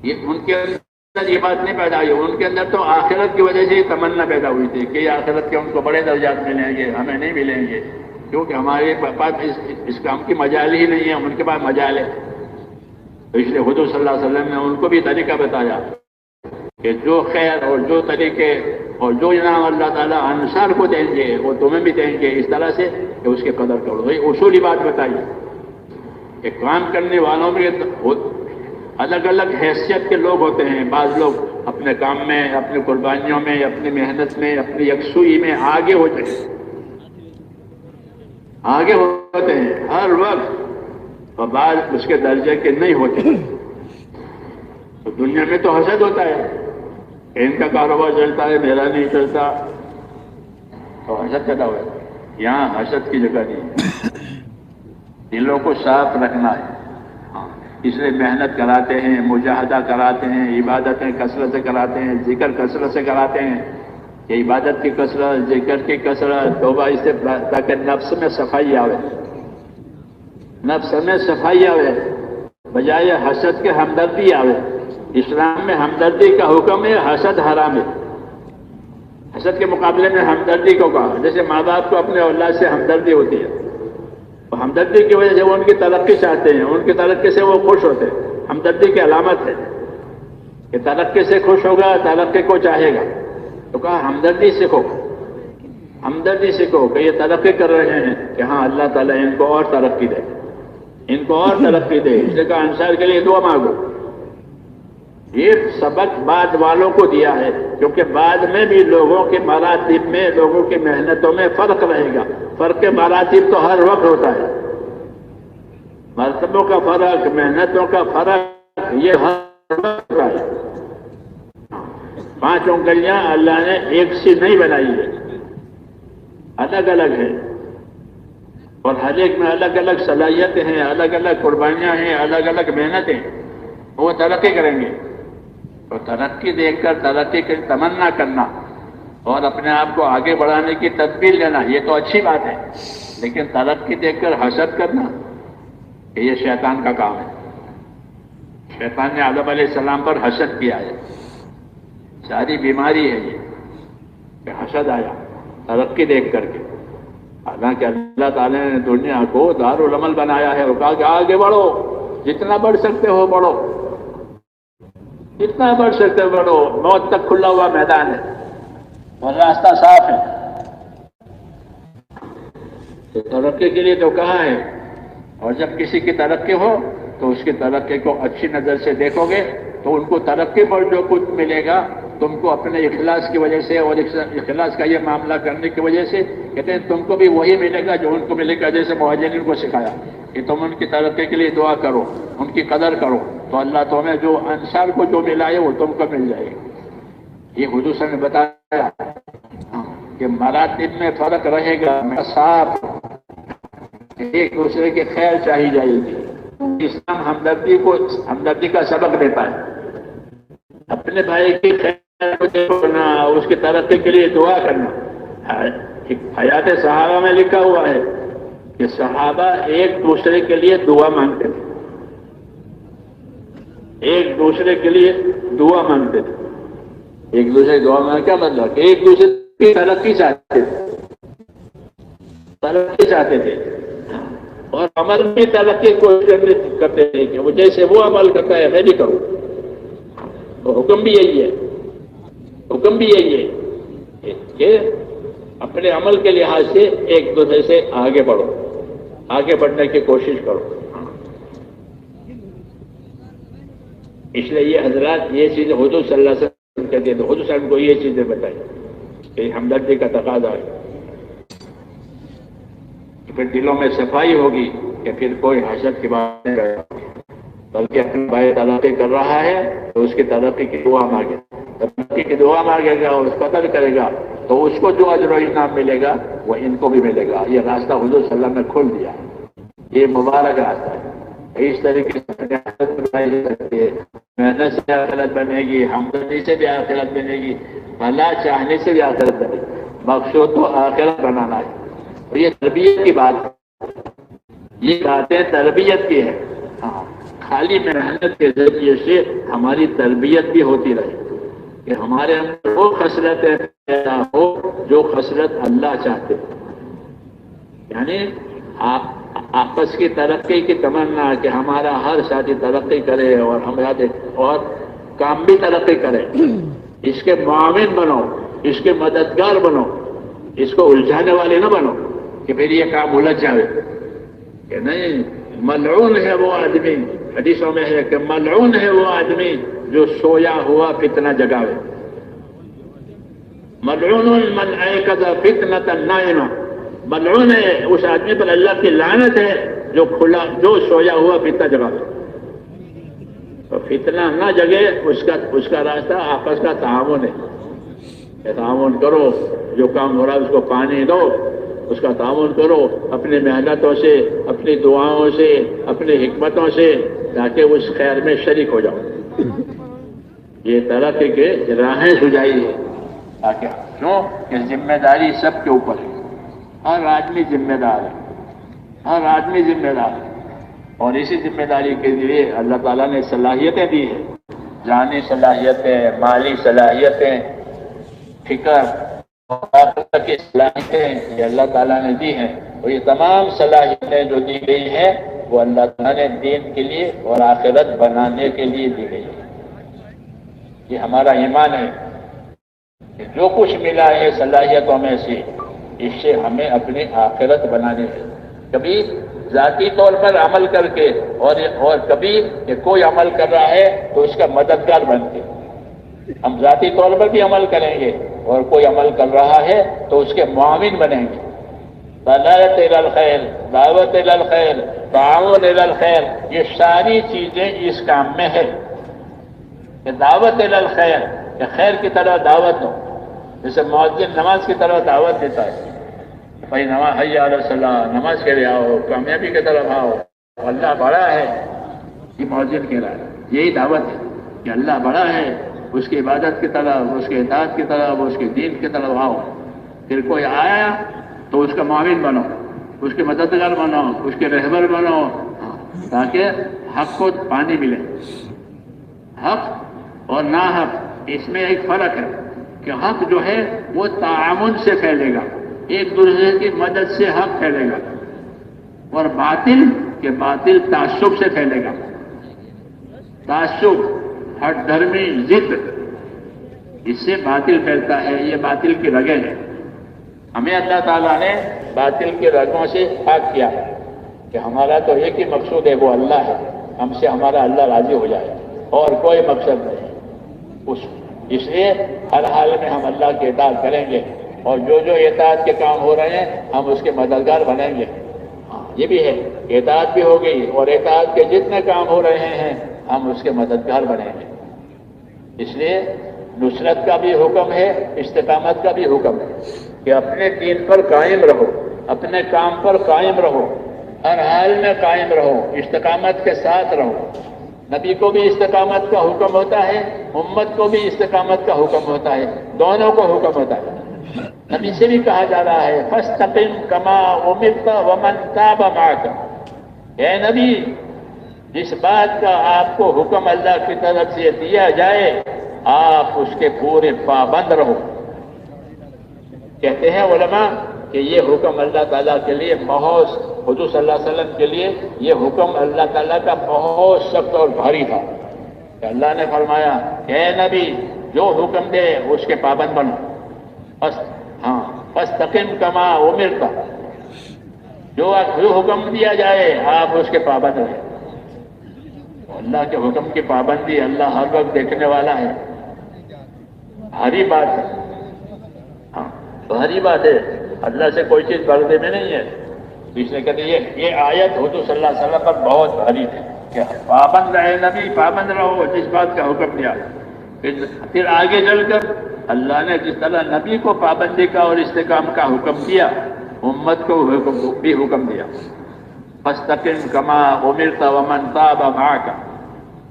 یہ ان کے اندر یہ بات نہیں پیدا ہوئی، ان کے اندر تو آخرت کی وجہ سے تمنا پیدا ہوئی تھی کہ آخرت کے ان کو بڑے درجات ملیں گے، ہمیں نہیں ملیں گے، کیونکہ ہمارے پاس اس کام کی مجال ہی نہیں ہے، ان کے پاس مجال ہے۔ تو اس لیے حضور صلی اللہ علیہ وسلم نے ان کو بھی طریقہ بتایا کہ جو خیر اور جو طریقے اور جو انعام اللہ تعالیٰ انصار کو دیں گے وہ تمہیں بھی دیں گے، اس طرح سے کہ اس کی قدر کرو۔ یہ اصولی بات بتائی کہ کام کرنے والوں میں الگ الگ حیثیت کے لوگ ہوتے ہیں۔ بعض لوگ اپنے کام میں، اپنی قربانیوں میں، اپنی محنت میں، اپنی یکسوئی میں آگے ہوتے ہیں، آگے ہوتے ہیں ہر وقت، اور بعض اس کے درجے کے نہیں ہوتے۔ تو دنیا میں تو حسد ہوتا ہے، ان کا کاروبار چلتا ہے میرا نہیں چلتا، تو حسد پیدا ہوا ہے۔ یہاں حسد کی جگہ نہیں ہے، دلوں کو صاف رکھنا ہے۔ اس لیے محنت کراتے ہیں، مجاہدہ کراتے ہیں، عبادتیں کثرت سے کراتے ہیں، ذکر کثرت سے کراتے ہیں کہ عبادت کی کثرت، ذکر کی کثرت، توبہ اس سے تاکہ نفس میں صفائی آوے، نفس میں صفائی آوے، بجائے حسد کے ہمدردی آوے۔ اسلام میں ہمدردی کا حکم ہے، حسد حرام ہے۔ حسد کے مقابلے میں ہمدردی کو کہا، جیسے ماں باپ کو اپنے اولاد سے ہمدردی ہوتی ہے، ہمدردی کی وجہ سے وہ ان کی ترقی چاہتے ہیں، ان کی ترقی سے وہ خوش ہوتے ہیں، ہمدردی کی علامت ہے کہ ترقی سے خوش ہوگا، ترقی کو چاہے گا، تو کہا ہمدردی سیکھو، ہمدردی سیکھو کہ یہ ترقی کر رہے ہیں کہ ہاں اللہ تعالیٰ ان کو اور ترقی دے، ان کو اور ترقی دے، اس نے کہا انصار کے لیے دعا مانگو۔ یہ سبق بعد والوں کو دیا ہے، کیونکہ بعد میں بھی لوگوں کے مراتب میں، لوگوں کی محنتوں میں فرق رہے گا۔ فرق مراتب تو ہر وقت ہوتا ہے، مرتبوں کا فرق، محنتوں کا فرق، یہ ہر وقت ہوتا ہے۔ 5 انگلیاں اللہ نے ایک سی نہیں بنائی ہے، الگ الگ ہے، اور ہر ایک میں الگ الگ صلاحیتیں ہیں، الگ الگ قربانیاں ہیں، الگ الگ محنتیں، وہ ترقی کریں گے۔ تو ترقی دیکھ کر ترقی کی تمنا کرنا اور اپنے آپ کو آگے بڑھانے کی تدبیر لینا یہ تو اچھی بات ہے، لیکن ترقی دیکھ کر حسد کرنا یہ شیطان کا کام ہے۔ شیطان نے آدم علیہ السلام پر حسد کیا ہے، ساری بیماری ہے یہ کہ حسد آیا ترقی دیکھ کر کے۔ حالانکہ اللہ تعالیٰ نے دنیا کو دارالعمل بنایا ہے اور کہا کہ آگے بڑھو، جتنا بڑھ سکتے ہو بڑھو، جتنا بڑھ سکتے ہو بڑھو، موت تک کھلا ہوا میدان ہے اور راستہ صاف ہے۔ تو ترقی کے لیے تو کہا ہے، اور جب کسی کی ترقی ہو تو اس کی ترقی کو اچھی نظر سے دیکھو گے تو ان کو ترقی پر جو کچھ ملے گا تم کو اپنے اخلاص کی وجہ سے اور اخلاص کا یہ معاملہ کرنے کی وجہ سے کہتے ہیں تم کو بھی وہی ملے گا جو ان کو ملے گا، جیسے مہاجرین کو سکھایا کہ تم ان کی ترقی کے لیے دعا کرو، ان کی قدر کرو، تو اللہ تمہیں جو انصار کو جو ملا ہے وہ تم کو مل جائے گا۔ یہ حضور صلی اللہ علیہ وسلم نے بتایا کہ مراتب میں فرق رہے گا، صاف ایک دوسرے کے خیر چاہی جائے گی۔ اسلام ہمدردی کا سبق دیتا ہے، اپنے بھائی کی خیر کو دیکھنا، اس کی ترقی کے لیے دعا کرنا۔ حیات صحابہ میں لکھا ہوا ہے کہ صحابہ ایک دوسرے کے لیے دعا مانگتے تھے، ایک دوسرے کے لیے دعا مانگتے تھے۔ ایک دوسرے دعا میں کیا مطلب؟ ایک دوسرے کی ترقی چاہتے تھے اور عمل میں ترقی کوشش کرتے تھے کہ وہ جیسے وہ عمل کرتا ہے میں بھی کروں. تو حکم بھی یہی ہے کہ اپنے عمل کے لحاظ سے ایک دوسرے سے آگے بڑھو، آگے بڑھنے کی کوشش کرو. اس لیے یہ حضرات یہ چیزیں حضور صلی اللہ علیہ وسلم کہتے ہیں، تو حضور صلی اللہ علیہ وسلم کو یہ چیزیں بتائی کہ ہمدردی کا تقاضا ہے. پھر دلوں میں صفائی ہوگی کہ پھر کوئی حسد کی بات نہیں کرے گا، بلکہ اپنی بھائی ترقی کر رہا ہے تو اس کی ترقی کی دعا مانگے، ترقی کی دعا مانگے گا اور اس قدر کرے گا تو اس کو جو اجر و انعام ملے گا وہ ان کو بھی ملے گا. یہ راستہ حضور صلی اللہ علیہ وسلم نے کھول دیا ہے، یہ مبارک راستہ ہے. اس طریقے سے محنت سے آخرت بنے گی، ہمدردی سے بھی آخرت بنے گی، بھلا چاہنے سے بھی آخرت بنے گی. مقصود تو آخرت بنانا ہے. اور یہ تربیت کی بات ہے، یہ باتیں تربیت کی ہے. ہاں، خالی محنت کے ذریعے سے ہماری تربیت بھی ہوتی رہے کہ ہمارے اندر وہ خصلتیں پیدا ہو جو خصلت اللہ چاہتے. یعنی آپس کی ترقی کی تمنا کہ ہمارا ہر ساتھی ترقی کرے اور ہمارے اور کام بھی ترقی کرے. اس کے معاون بنو، اس کے مددگار بنو، اس کو الجھانے والے نہ بنو کہ پھر یہ کام الجھ جائے. کہ نہیں، ملعون ہے وہ آدمی، حدیثوں میں ہے کہ ملعون ہے وہ آدمی جو سویا ہوا فتنہ جگاوے. ملعون من ایقظ فتنۃ النائم، ملعون ہے اس آدمی پر اللہ کی لعنت ہے جو سویا ہوا فتنہ جگاوے. تو فتنہ نہ جگے اس کا راستہ آپس کا تعاون ہے. تعاون کرو، جو کام ہو رہا ہے اس کو پانی دو، اس کا تعاون کرو اپنی محنتوں سے، اپنی دعاؤں سے، اپنی حکمتوں سے، تاکہ اس خیر میں شریک ہو جاؤ. یہ ترقی کے راہیں سجائی ہے. تاکہ کیوں کہ ذمہ داری سب کے اوپر ہے، ہر آدمی ذمہ دار ہے، ہر آدمی ذمہ دار ہے. اور اسی ذمہ داری کے لیے اللہ تعالیٰ نے صلاحیتیں دی ہیں، جانی صلاحیتیں، مالی صلاحیتیں، فکر کی صلاحیتیں یہ اللہ تعالیٰ نے دی ہیں. اور یہ تمام صلاحیتیں جو دی گئی ہیں وہ اللہ تعالیٰ نے دین کے لیے اور آخرت بنانے کے لیے دی گئی ہے. یہ ہمارا ایمان ہے کہ جو کچھ ملا ہے صلاحیتوں میں سے، اس سے ہمیں اپنی آخرت بنانی ہے. کبھی ذاتی طور پر عمل کر کے اور کبھی کہ کوئی عمل کر رہا ہے تو اس کا مددگار بن کے. ہم ذاتی طور پر بھی عمل کریں گے اور کوئی عمل کر رہا ہے تو اس کے معاون بنیں گے. دعوت الی الخیر، دعوت الی الخیر، تعاون الی الخیر، یہ ساری چیزیں اس کام میں ہے کہ دعوت الی الخیر، کہ خیر کی طرح دعوت دو. جیسے مؤذن نماز کی طرح دعوت دیتا ہے، بھائی نماز حی علی الصلاۃ، نماز کے لیے آؤ، کامیابی کی طرف آؤ، اللہ بڑا ہے. یہ مؤذن کہہ رہا ہے، یہی دعوت ہے کہ اللہ بڑا ہے، اس کی عبادت کی طرف، اس کے اطاعت کی طرف، اس کے دین کی طرف آؤ. پھر کوئی آیا تو اس کا معاون بنو، اس کے مددگار بنو، اس کے رہبر بنو، تاکہ حق کو پانی ملے. حق اور ناحق اس میں ایک فرق ہے کہ حق جو ہے وہ تعاون سے پھیلے گا، ایک دوسرے کی مدد سے حق پھیلے گا. اور باطل کہ باطل تعصب سے پھیلے گا. تعصب، ہٹ دھرمی، ضد، اس سے باطل پھیلتا ہے. یہ باطل کی رگیں ہیں. ہمیں اللہ تعالیٰ نے باطل کی رگوں سے پاک کیا ہے کہ ہمارا تو ایک ہی مقصود ہے، وہ اللہ ہے. ہم سے ہمارا اللہ راضی ہو جائے اور کوئی مقصد نہیں. اس لیے ہر حال میں ہم اللہ کی اطاعت کریں گے اور جو اطاعت کے کام ہو رہے ہیں ہم اس کے مددگار بنیں گے. یہ بھی ہے، اطاعت بھی ہو گئی اور اطاعت کے جتنے کام ہو رہے ہیں ہم اس کے مددگار بنیں گے. اس لیے نصرت کا بھی حکم ہے، استقامت کا بھی حکم ہے کہ اپنے دین پر قائم رہو، اپنے کام پر قائم رہو، ہر حال میں قائم رہو، استقامت کے ساتھ رہو. نبی کو بھی استقامت کا حکم ہوتا ہے، امت کو بھی استقامت کا حکم ہوتا ہے، دونوں کو حکم ہوتا ہے. نبی سے بھی کہا جا رہا ہے فاستقم کما امرت ومن تاب معک. اے نبی، جس بات کا آپ کو حکم اللہ کی طرف سے دیا جائے آپ اس کے پورے پابند رہو۔ کہتے ہیں علماء کہ یہ حکم اللہ تعالیٰ کے لیے بہت، حضور صلی اللہ علیہ وسلم کے لیے یہ حکم اللہ تعالیٰ کا بہت سخت اور بھاری تھا کہ اللہ نے فرمایا کہ اے نبی جو حکم دے اس کے پابند بنو، فاستقم کما امرت، جو حکم دیا جائے آپ اس کے پابند رہیں۔ اللہ کے حکم کی پابندی اللہ ہر وقت دیکھنے والا ہے، بھاری بات ہے، ہاں بھاری بات ہے، اللہ سے کوئی چیز پردے میں نہیں ہے۔ اس نے کہتے یہ آیت حضور صلی اللہ علیہ وسلم پر بہت بھاری تھی کہ پابند رہے نبی، پابند رہو جس بات کا حکم دیا۔ پھر آگے چل کر اللہ نے جس طرح نبی کو پابندی کا اور استقامت کا حکم دیا، امت کو بھی حکم دیا، فاستقم کما امرت ومن تاب معک،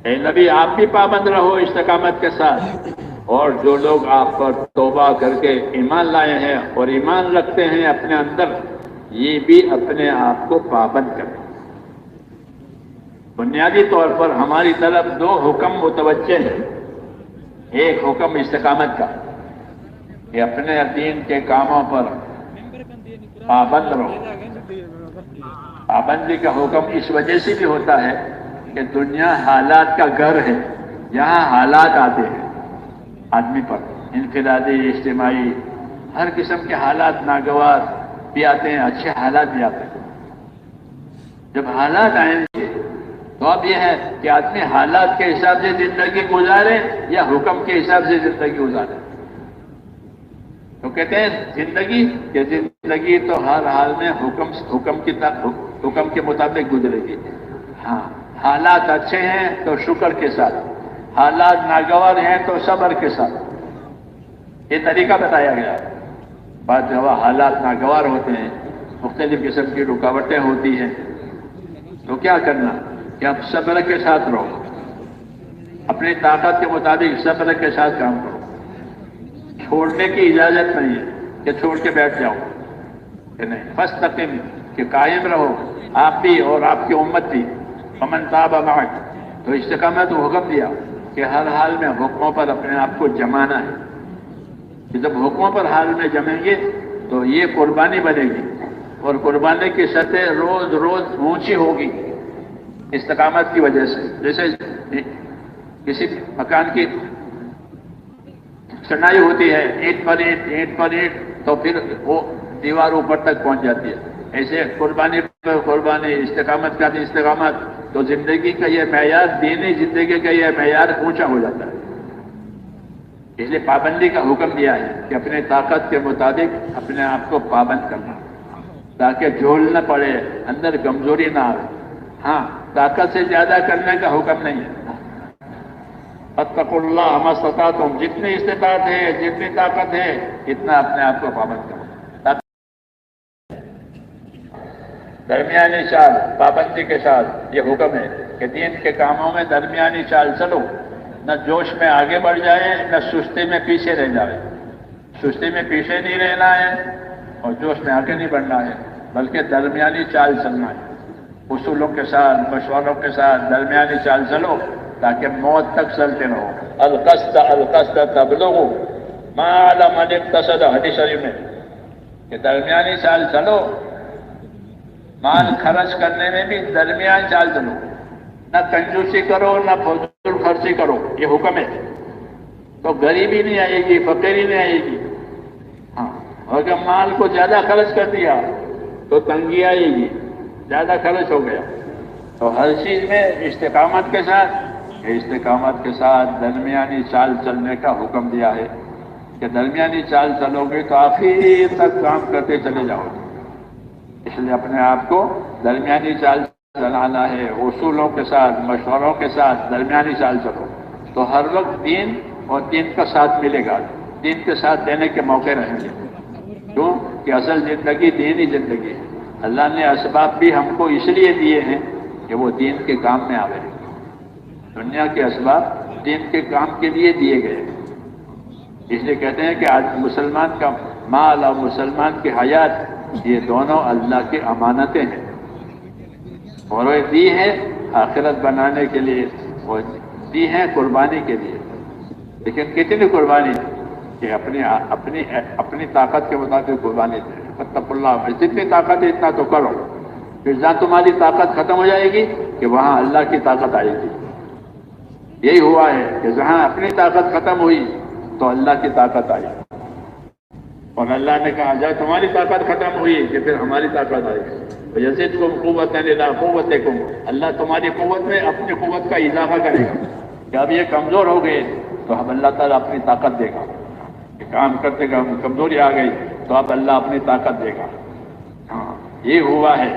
اے نبی آپ بھی پابند رہو استقامت کے ساتھ، اور جو لوگ آپ پر توبہ کر کے ایمان لائے ہیں اور ایمان رکھتے ہیں اپنے اندر، یہ بھی اپنے آپ کو پابند کریں۔ بنیادی طور پر ہماری طرف دو حکم متوجہ ہیں، ایک حکم استقامت کا کہ اپنے دین کے کاموں پر پابند رہو۔ پابندی کا حکم اس وجہ سے بھی ہوتا ہے کہ دنیا حالات کا گھر ہے، یہاں حالات آتے ہیں آدمی پر، انفرادی، اجتماعی، ہر قسم کے حالات ناگوار بھی آتے ہیں، اچھے حالات بھی آتے ہیں۔ جب حالات آئیں گے تو اب یہ ہے کہ آدمی حالات کے حساب سے زندگی گزارے یا حکم کے حساب سے زندگی گزارے۔ تو کہتے ہیں زندگی تو ہر حال میں حکم کے مطابق گزرے گی۔ ہاں حالات اچھے ہیں تو شکر کے ساتھ، حالات ناگوار ہیں تو صبر کے ساتھ، یہ طریقہ بتایا گیا۔ بعض جب حالات ناگوار ہوتے ہیں، مختلف قسم کی رکاوٹیں ہوتی ہیں، تو کیا کرنا کہ آپ صبر کے ساتھ رہو، اپنی طاقت کے مطابق صبر کے ساتھ کام کرو۔ چھوڑنے کی اجازت نہیں ہے کہ چھوڑ کے بیٹھ جاؤ، کہ نہیں، فاستقم کہ قائم رہو آپ بھی اور آپ کی امت بھی، ومن تاب معک، تو استقامت کو حکم دیا کہ ہر حال میں حکموں پر اپنے آپ کو جمانا ہے، کہ جب حکموں پر حال میں جمیں گے تو یہ قربانی بنے گی، اور قربانی کی سطح روز روز اونچی ہوگی استقامت کی وجہ سے۔ جیسے کسی مکان کی چنائی ہوتی ہے، اینٹ پر اینٹ، تو پھر وہ دیوار اوپر تک پہنچ جاتی ہے، ایسے قربانی پر قربانی، استقامت کا استقامت، تو زندگی کا یہ معیار، دینی زندگی کا یہ معیار اونچا ہو جاتا ہے۔ اس لیے پابندی کا حکم دیا ہے کہ اپنے طاقت کے مطابق اپنے آپ کو پابند کرنا، تاکہ جھول نہ پڑے، اندر کمزوری نہ آئے۔ ہاں طاقت سے زیادہ کرنے کا حکم نہیں ہے۔ فاتقوا اللہ ما استطعتم، جتنی استطاعت ہے، جتنی طاقت ہے، اتنا اپنے آپ کو پابند کرو۔ درمیانی چال پابندی کے ساتھ، یہ حکم ہے کہ دین کے کاموں میں درمیانی چال چلو، نہ جوش میں آگے بڑھ جائے، نہ سستی میں پیچھے رہ جائے۔ سستی میں پیچھے نہیں رہنا ہے اور جوش میں آگے نہیں بڑھنا ہے، بلکہ درمیانی چال چلنا ہے۔ اصولوں کے ساتھ، مشوروں کے ساتھ درمیانی چال چلو، تاکہ موت تک چلتے رہو۔ القصد تبلغ ما علی من اقتصد، حدیث شریف میں کہ درمیانی چال چلو، مال خرچ کرنے میں بھی درمیان چال چلو، نہ کنجوسی کرو نہ فضول خرچی کرو، یہ حکم ہے۔ تو غریبی نہیں آئے گی، فقیری نہیں آئے گی۔ ہاں، اور اگر مال کو زیادہ خرچ کر دیا تو تنگی آئے گی، زیادہ خرچ ہو گیا۔ تو ہر چیز میں استقامت کے ساتھ درمیانی چال چلنے کا حکم دیا ہے کہ درمیانی چال چلو گے تو آخر تک کام کرتے چلے جاؤ گے۔ اس لیے اپنے آپ کو درمیانی چال چلانا ہے، اصولوں کے ساتھ، مشوروں کے ساتھ درمیانی چال چلو، تو ہر وقت دین اور دین کا ساتھ ملے گا، دین کے ساتھ دینے کے موقع رہیں گے۔ کیوں کہ اصل زندگی دینی زندگی ہے۔ اللہ نے اسباب بھی ہم کو اس لیے دیے ہیں کہ وہ دین کے کام میں آوے۔ دنیا کے اسباب دین کے کام کے لیے دیے گئے ہیں۔ اس لیے کہتے ہیں کہ آج مسلمان کا مال اور مسلمان کی حیات، یہ دونوں اللہ کی امانتیں ہیں، اور وہ دی ہے آخرت بنانے کے لیے، وہ دی ہے قربانی کے لیے۔ لیکن کتنی قربانی کہ اپنی طاقت کے مطابق قربانی دے. فتقوا اللہ، جتنی طاقت ہے اتنا تو کرو. پھر جہاں تمہاری طاقت ختم ہو جائے گی کہ وہاں اللہ کی طاقت آئے گی. یہی ہوا ہے کہ جہاں اپنی طاقت ختم ہوئی تو اللہ کی طاقت آئی، اور اللہ نے کہا جب تمہاری طاقت ختم ہوئی کہ پھر ہماری طاقت آئے گی. وَيَزِدْكُمْ قُوَّةً إِلَىٰ قُوَّتِكُمْ، اللہ تمہاری قوت میں اپنی قوت کا اضافہ کرے گا. کہ اب یہ کمزور ہو گئے تو اب اللہ تعالیٰ اپنی طاقت دے گا. یہ کام کرتے گا، کمزوری آ گئی تو اب اللہ اپنی طاقت دے گا. ہاں یہ ہوا ہے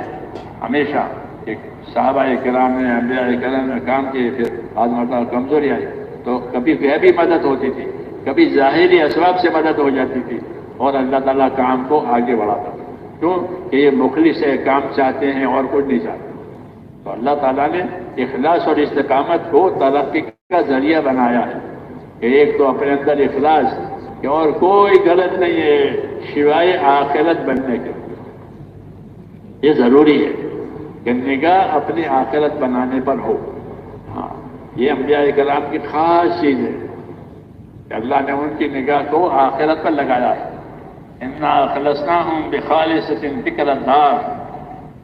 ہمیشہ کہ صحابہ کرام نے، انبیاء کرام نے کام کیے، پھر بعض مرتبہ کمزوری آئی تو کبھی غیبی مدد ہوتی تھی، کبھی ظاہری اسباب سے مدد ہو جاتی تھی، اور اللہ تعالیٰ کام کو آگے بڑھاتا تھا. کیوں کہ یہ مخلص ہے، کام چاہتے ہیں اور کچھ نہیں چاہتے. تو اللہ تعالیٰ نے اخلاص اور استقامت کو ترقی کا ذریعہ بنایا ہے کہ ایک تو اپنے اندر اخلاص کہ اور کوئی غلط نہیں ہے سوائے آخرت بننے کے. یہ ضروری ہے کہ نگاہ اپنی آخرت بنانے پر ہو. ہاں یہ انبیاء کرام کی خاص چیز ہے کہ اللہ نے ان کی نگاہ کو آخرت پر لگایا ہے. اِنَّا أَخْلَصْنَاهُمْ بِخَالِصَةٍ ذِكْرَ الدَّارِ،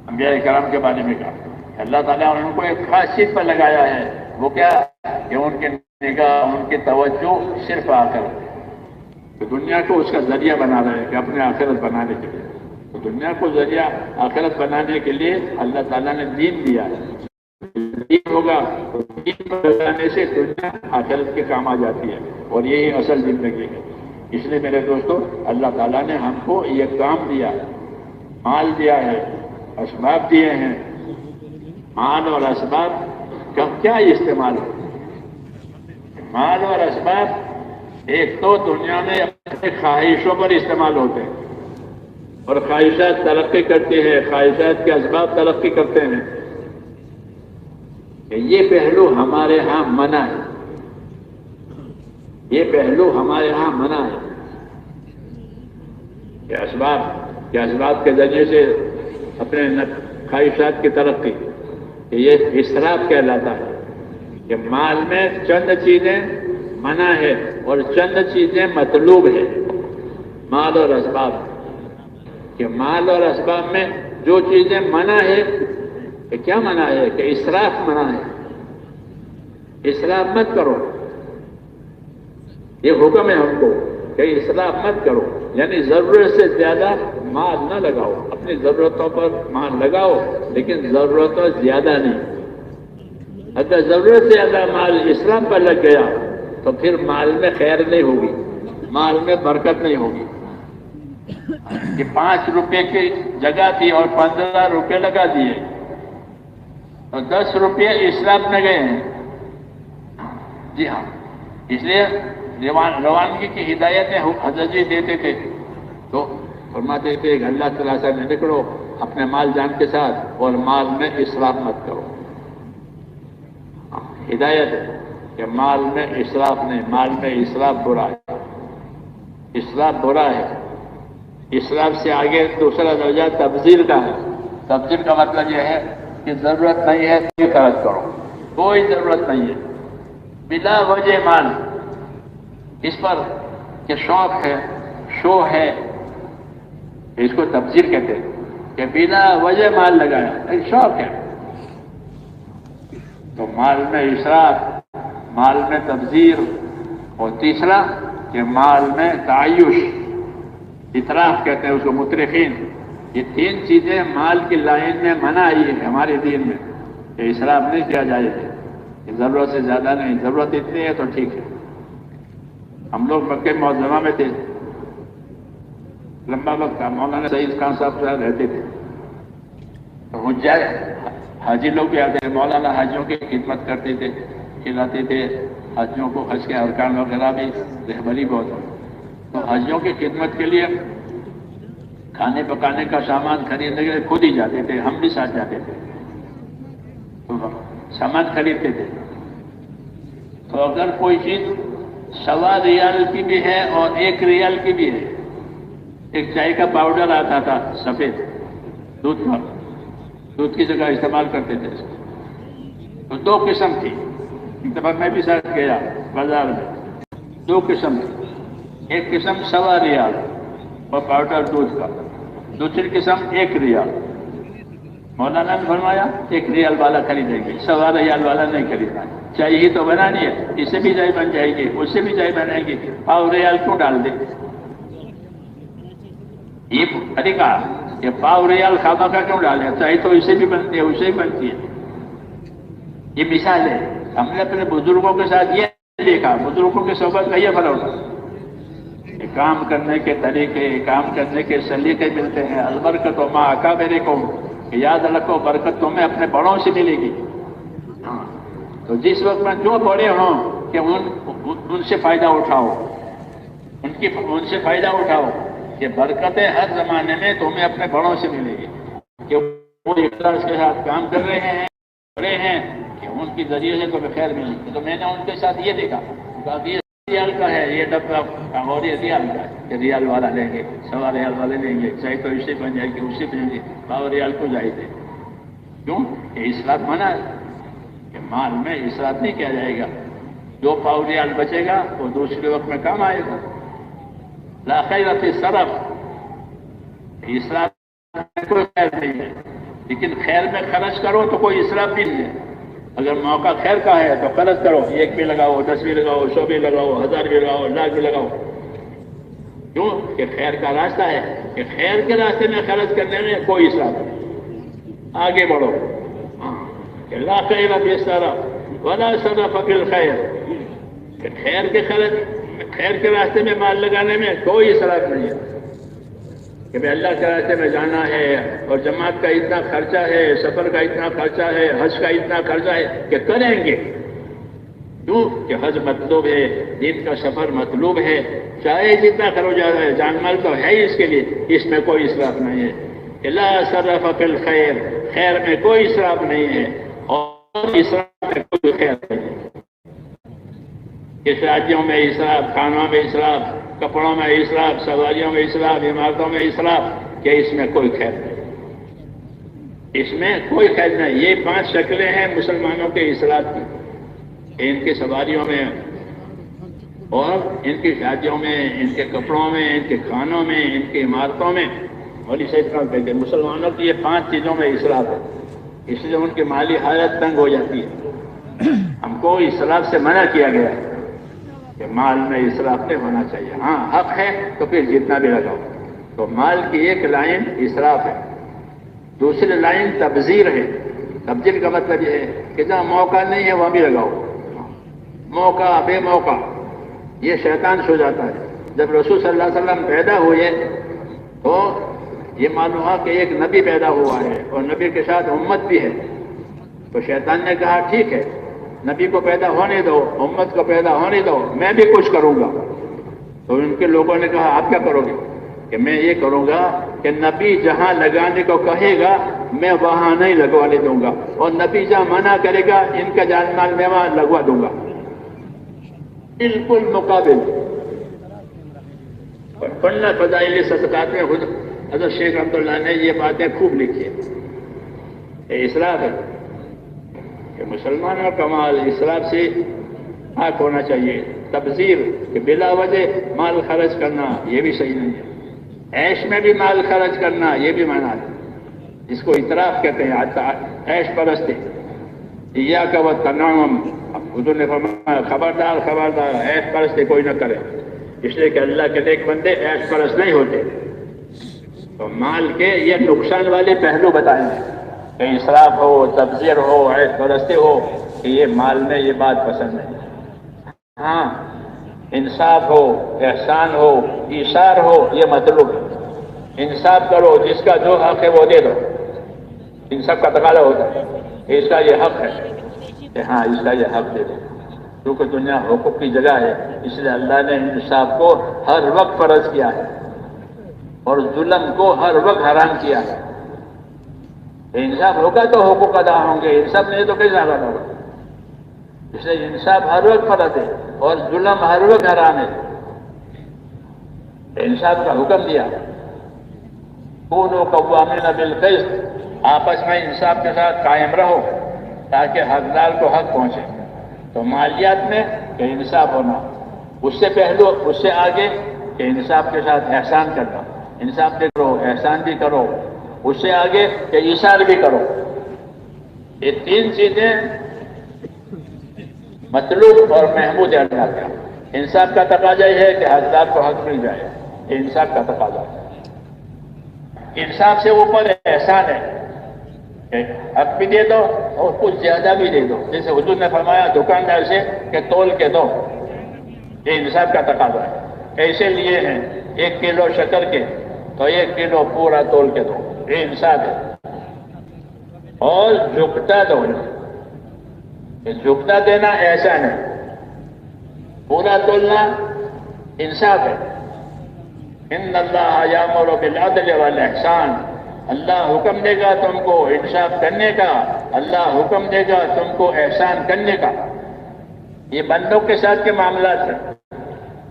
انبیاء کرام کے بارے میں کہا اللہ تعالیٰ نے ان کو ایک خاص چیز پر لگایا ہے. وہ کیا کہ ان کی نگاہ، ان کی توجہ صرف آخرت ہے. تو دنیا کو اس کا ذریعہ بنا رہے ہیں کہ اپنے آخرت بنانے کے لیے. تو دنیا کو ذریعہ آخرت بنانے کے لیے اللہ تعالیٰ نے دین دیا ہے. دین ہوگا تو دین کو لگانے سے دنیا آخرت کے کام آ جاتی ہے، اور یہی اصل زندگی ہے. اس لیے میرے دوستو اللہ تعالیٰ نے ہم کو یہ کام دیا، مال دیا ہے، اسباب دیے ہیں. مال اور اسباب کا کیا استعمال ہے؟ مال اور اسباب ایک تو دنیا میں اپنے خواہشوں پر استعمال ہوتے ہیں، اور خواہشات ترقی کرتی ہیں، خواہشات کے اسباب ترقی کرتے ہیں. کہ یہ پہلو ہمارے ہاں منع ہے، یہ پہلو ہمارے ہاں منع ہے کہ اسباب کے ذریعے سے اپنے خواہشات کی ترقی، کہ یہ اسراف کہلاتا ہے. کہ مال میں چند چیزیں منع ہے اور چند چیزیں مطلوب ہے. مال اور اسباب، کہ مال اور اسباب میں جو چیزیں منع ہے کہ کیا منع ہے کہ اسراف منع ہے. اسراف مت کرو، یہ حکم ہے ہم کو کہ اسراف مت کرو. یعنی ضرورت سے زیادہ مال نہ لگاؤ، اپنی ضرورتوں پر مال لگاؤ لیکن ضرورتوں زیادہ نہیں. اگر ضرورت سے زیادہ مال اسراف پر لگ گیا تو پھر مال میں خیر نہیں ہوگی، مال میں برکت نہیں ہوگی. کہ 5 روپے کی جگہ تھی اور 15 روپے لگا دیے تو 10 روپے اسراف میں گئے ہیں. جی ہاں، اس لیے روانگی کی ہدایتیں حضرت جی دیتے تھے تو فرماتے تھے کہ اللہ تعالیٰ سے نکلو اپنے مال جان کے ساتھ اور مال میں اسراف مت کرو. ہدایت ہے کہ مال میں اسراف نہیں، مال میں اسراف برا ہے، اسراف برا ہے. اسراف سے آگے دوسرا درجہ تبذیر کا ہے. تبذیر کا مطلب یہ ہے کہ ضرورت نہیں ہے تو خرچ کرو، کوئی ضرورت نہیں ہے بلا وجہ مال اس پر کہ شوق ہے، شو ہے، اس کو تبذیر کہتے ہیں کہ بلا وجہ مال لگایا، ایک شوق ہے. تو مال میں اسراف، مال میں تبذیر، اور تیسرا کہ مال میں تعیش، اطراف کہتے ہیں اس کو، مترفین. یہ 3 چیزیں مال کی لائن میں منع آئی ہے ہمارے دین میں کہ اسراف نہیں کیا جائے گا. ضرورت سے زیادہ نہیں، ضرورت اتنی ہے تو ٹھیک ہے. ہم لوگ مکہ معظمہ میں تھے، لمبا وقت تھا، مولانا سعید خان صاحب رہتے تھے. تو حاجی لوگ بھی آتے تھے، مولانا حاجیوں کی خدمت کرتے تھے، کھلاتے تھے حاجیوں کو، حج کے ارکان وغیرہ بھی رہبری بہت ہوئی. تو حاجیوں کی خدمت کے لیے کھانے پکانے کا سامان خریدنے کے لیے خود ہی جاتے تھے، ہم بھی ساتھ جاتے تھے. تو سامان خریدتے تھے تو اگر کوئی چیز 1.25 ریال کی بھی ہے اور 1 ریال کی بھی ہے. ایک چائے کا پاؤڈر آتا تھا سفید، دودھ کی جگہ استعمال کرتے تھے اس کو. تو 2 قسم تھی. ایک دفعہ میں بھی ساتھ گیا بازار میں دو قسم، ایک قسم 1.25 ریال اور پاؤڈر دودھ کا، دوسری قسم 1 ریال۔ مولانا نے فرمایا 1 ریال والا خریدیں گے، 1.25 ریال والا نہیں خریدنا، چائے ہی تو بنانی ہے، اس سے بھی چائے بن جائے گی، اس سے بھی چائے بنائے گی، 1.25 ریال کیوں ڈال دے؟ یہ طریقہ، یہ 1.25 ریال خامہ کا کیوں ڈالے؟ چائے تو اسے بھی بنتی ہے، اسے بھی بنتی ہے۔ یہ مثال ہے، ہم نے اپنے بزرگوں کے ساتھ یہ دیکھا، بزرگوں کی صحبت کا یہ فرق ہے، کام کرنے کے طریقے، کام کرنے کے سلیقے ملتے ہیں۔ البرکت ما اکابرکم، یاد رکھو برکت تمہیں اپنے بڑوں سے ملے گی۔ تو جس وقت میں جو بڑے ہوں کہ ان سے فائدہ اٹھاؤ، ان سے فائدہ اٹھاؤ، کہ برکتیں ہر زمانے میں تمہیں اپنے بڑوں سے ملے گی، کہ وہ اخلاص کے ساتھ کام کر رہے ہیں، بڑے ہیں، کہ ان کے ذریعے سے تمہیں خیر ملے گی۔ تو میں نے ان کے ساتھ یہ دیکھا، یہ ریال کا ہے یہ ڈبہ، اور یہ ریال کا ہے، کہ ریال والا لیں گے، 1.25 ریال والے لیں گے، چاہے تو اس سے بن جائے گی، اس سے بن جائے گی، 1.25 ریال کو جائز ہے۔ کیوں؟ کہ اسراف منع ہے، کہ مال میں اسراف نہیں کیا جائے گا، جو 1.25 ریال بچے گا وہ دوسرے وقت میں کام آئے گا۔ لا خیر فی الصرف، اسراف میں کوئی خیر نہیں ہے، لیکن خیر میں خرچ کرو تو کوئی اسراف بھی نہیں ہے۔ اگر موقع خیر کا ہے تو خرچ کرو، 1 بھی لگاؤ، 10 بھی لگاؤ، 100 بھی لگاؤ، 1000 بھی لگاؤ، 1,00,000 بھی لگاؤ۔ کیوں؟ کہ خیر کا راستہ ہے، کہ خیر کے راستے میں خرچ کرنے میں کوئی اسراف نہیں۔ آگے بڑھو، کہ لا خیر فی الصرف ولا صرف فی الخیر، کہ خیر کے راستے میں مال لگانے میں کوئی اسراف نہیں ہے، کہ بھائی اللہ کے راستے میں جانا ہے اور جماعت کا اتنا خرچہ ہے، سفر کا اتنا خرچہ ہے، حج کا اتنا خرچہ ہے، کہ کریں گے۔ کیوں؟ کہ حج مطلوب ہے، دین کا سفر مطلوب ہے، چاہے جتنا خرچ جا رہا ہے، جان مال تو ہے ہی اس کے لیے، اس میں کوئی اسراف نہیں ہے۔ کہ لا صرف فی الخیر، خیر میں کوئی اسراف نہیں ہے، اور اسراف میں کوئی خیر نہیں ہے۔ شادیوں میں اسراف، کھانوں میں اسراف، کپڑوں میں اسراف، سواریوں میں اسراف، عمارتوں میں اسراف، کہ اس میں کوئی خیر نہیں، اس میں کوئی خیر نہیں۔ یہ 5 شکلیں ہیں مسلمانوں کے اسراف کی، ان کی سواریوں میں اور ان کی شادیوں میں، ان کے کپڑوں میں، ان کے کھانوں میں، ان کی عمارتوں میں۔ اور اسے اتنا کہتے ہیں مسلمانوں کی یہ 5 چیزوں میں اسراف ہے، اس لیے ان کی مالی حالت تنگ ہو جاتی ہے۔ ہم کو اسراف سے منع کیا گیا ہے کہ مال میں اسراف نہیں ہونا چاہیے۔ ہاں حق ہے تو پھر جتنا بھی لگاؤ۔ تو مال کی ایک لائن اسراف ہے، دوسری لائن تبذیر ہے۔ تبذیر کا مطلب یہ ہے کہ جہاں موقع نہیں ہے وہاں بھی لگاؤ، موقع بے موقع، یہ شیطان سو جاتا ہے۔ جب رسول صلی اللہ علیہ وسلم پیدا ہوئے تو یہ معلوم ہوا کہ ایک نبی پیدا ہوا ہے اور نبی کے ساتھ امت بھی ہے، تو شیطان نے کہا ٹھیک ہے، نبی کو پیدا ہونے دو، امت کو پیدا ہونے دو، میں بھی کچھ کروں گا۔ تو ان کے لوگوں نے کہا آپ کیا کرو گے؟ کہ میں یہ کروں گا کہ نبی جہاں لگانے کو کہے گا میں وہاں نہیں لگوانے دوں گا، اور نبی جہاں منع کرے گا ان کا جان مال میں وہاں لگوا دوں گا، بالکل مقابل۔ پڑھنا فضائل صدقات میں حضرت شیخ عبداللہ نے یہ باتیں خوب لکھی ہیں۔ یہ اسراف ہے کہ مسلمانوں کا مال اسراف سے پاک ہونا چاہیے۔ تبذیر کہ بلا وجہ مال خرچ کرنا یہ بھی صحیح نہیں ہے۔ عیش میں بھی مال خرچ کرنا یہ بھی منع ہے، جس کو اطراف کہتے ہیں، عیش پرستی۔ ایاک والتنعم، حضور نے فرمایا خبردار خبردار عیش پرستی کوئی نہ کرے، اس لیے کہ اللہ کے نیک بندے عیش پرست نہیں ہوتے۔ تو مال کے یہ نقصان والے پہلو بتائیں گے کہ اسراف ہو، تبذیر ہو، عیش پرستی ہو، کہ یہ مال میں یہ بات پسند نہیں۔ ہاں انصاف ہو، احسان ہو، ایثار ہو، یہ مطلوب ہے۔ انصاف کرو، جس کا جو حق ہے وہ دے دو، انصاف کا تقاضا ہوتا ہے کہ اس کا یہ حق ہے، کہ ہاں اس کا یہ حق دے دو، کیونکہ دنیا حقوق کی جگہ ہے، اس لیے اللہ نے انصاف کو ہر وقت فرض کیا ہے اور ظلم کو ہر وقت حرام کیا ہے۔ انصاف ہوگا تو حقوق ادا ہوں گے، انصاف نہیں تو کیسے ادا ہوگا؟ اس لیے انصاف ہر وقت فرض ہے اور ظلم ہر وقت حرام ہے۔ انصاف کا حکم دیا، کونوا قوامین بالقسط، آپس میں انصاف کے ساتھ قائم رہو تاکہ حقدار کو حق پہنچے۔ تو مالیات میں کہ انصاف ہونا، اس سے پہلو، اس سے آگے کہ انصاف کے ساتھ احسان کرنا، انصاف بھی کرو، احسان بھی کرو، اس سے آگے کہ ایثار بھی کرو۔ یہ تین چیزیں مطلوب اور محمود اللہ کا۔ انصاف کا تقاضا یہ ہے کہ حقدار کو حق مل جائے، یہ انصاف کا تقاضا ہے۔ انصاف سے اوپر احسان ہے کہ حق بھی دے دو اور کچھ زیادہ بھی دے دو، جیسے حضور نے فرمایا دکاندار سے کہ تول کے دو، یہ انصاف کا تقاضا ہے۔ ایسے لیے ہیں 1 کلو شکر کے تو 1 کلو پورا تول کے دو، یہ انصاف ہے۔ اور جھکتا دو، جھکتا دینا احسان ہے، پورا تولنا انصاف ہے۔ ان اللہ یامر بالعدل والاحسان، اللہ حکم دے گا تم کو انصاف کرنے کا، اللہ حکم دے گا تم کو احسان کرنے کا۔ یہ بندوں کے ساتھ کے معاملات ہیں۔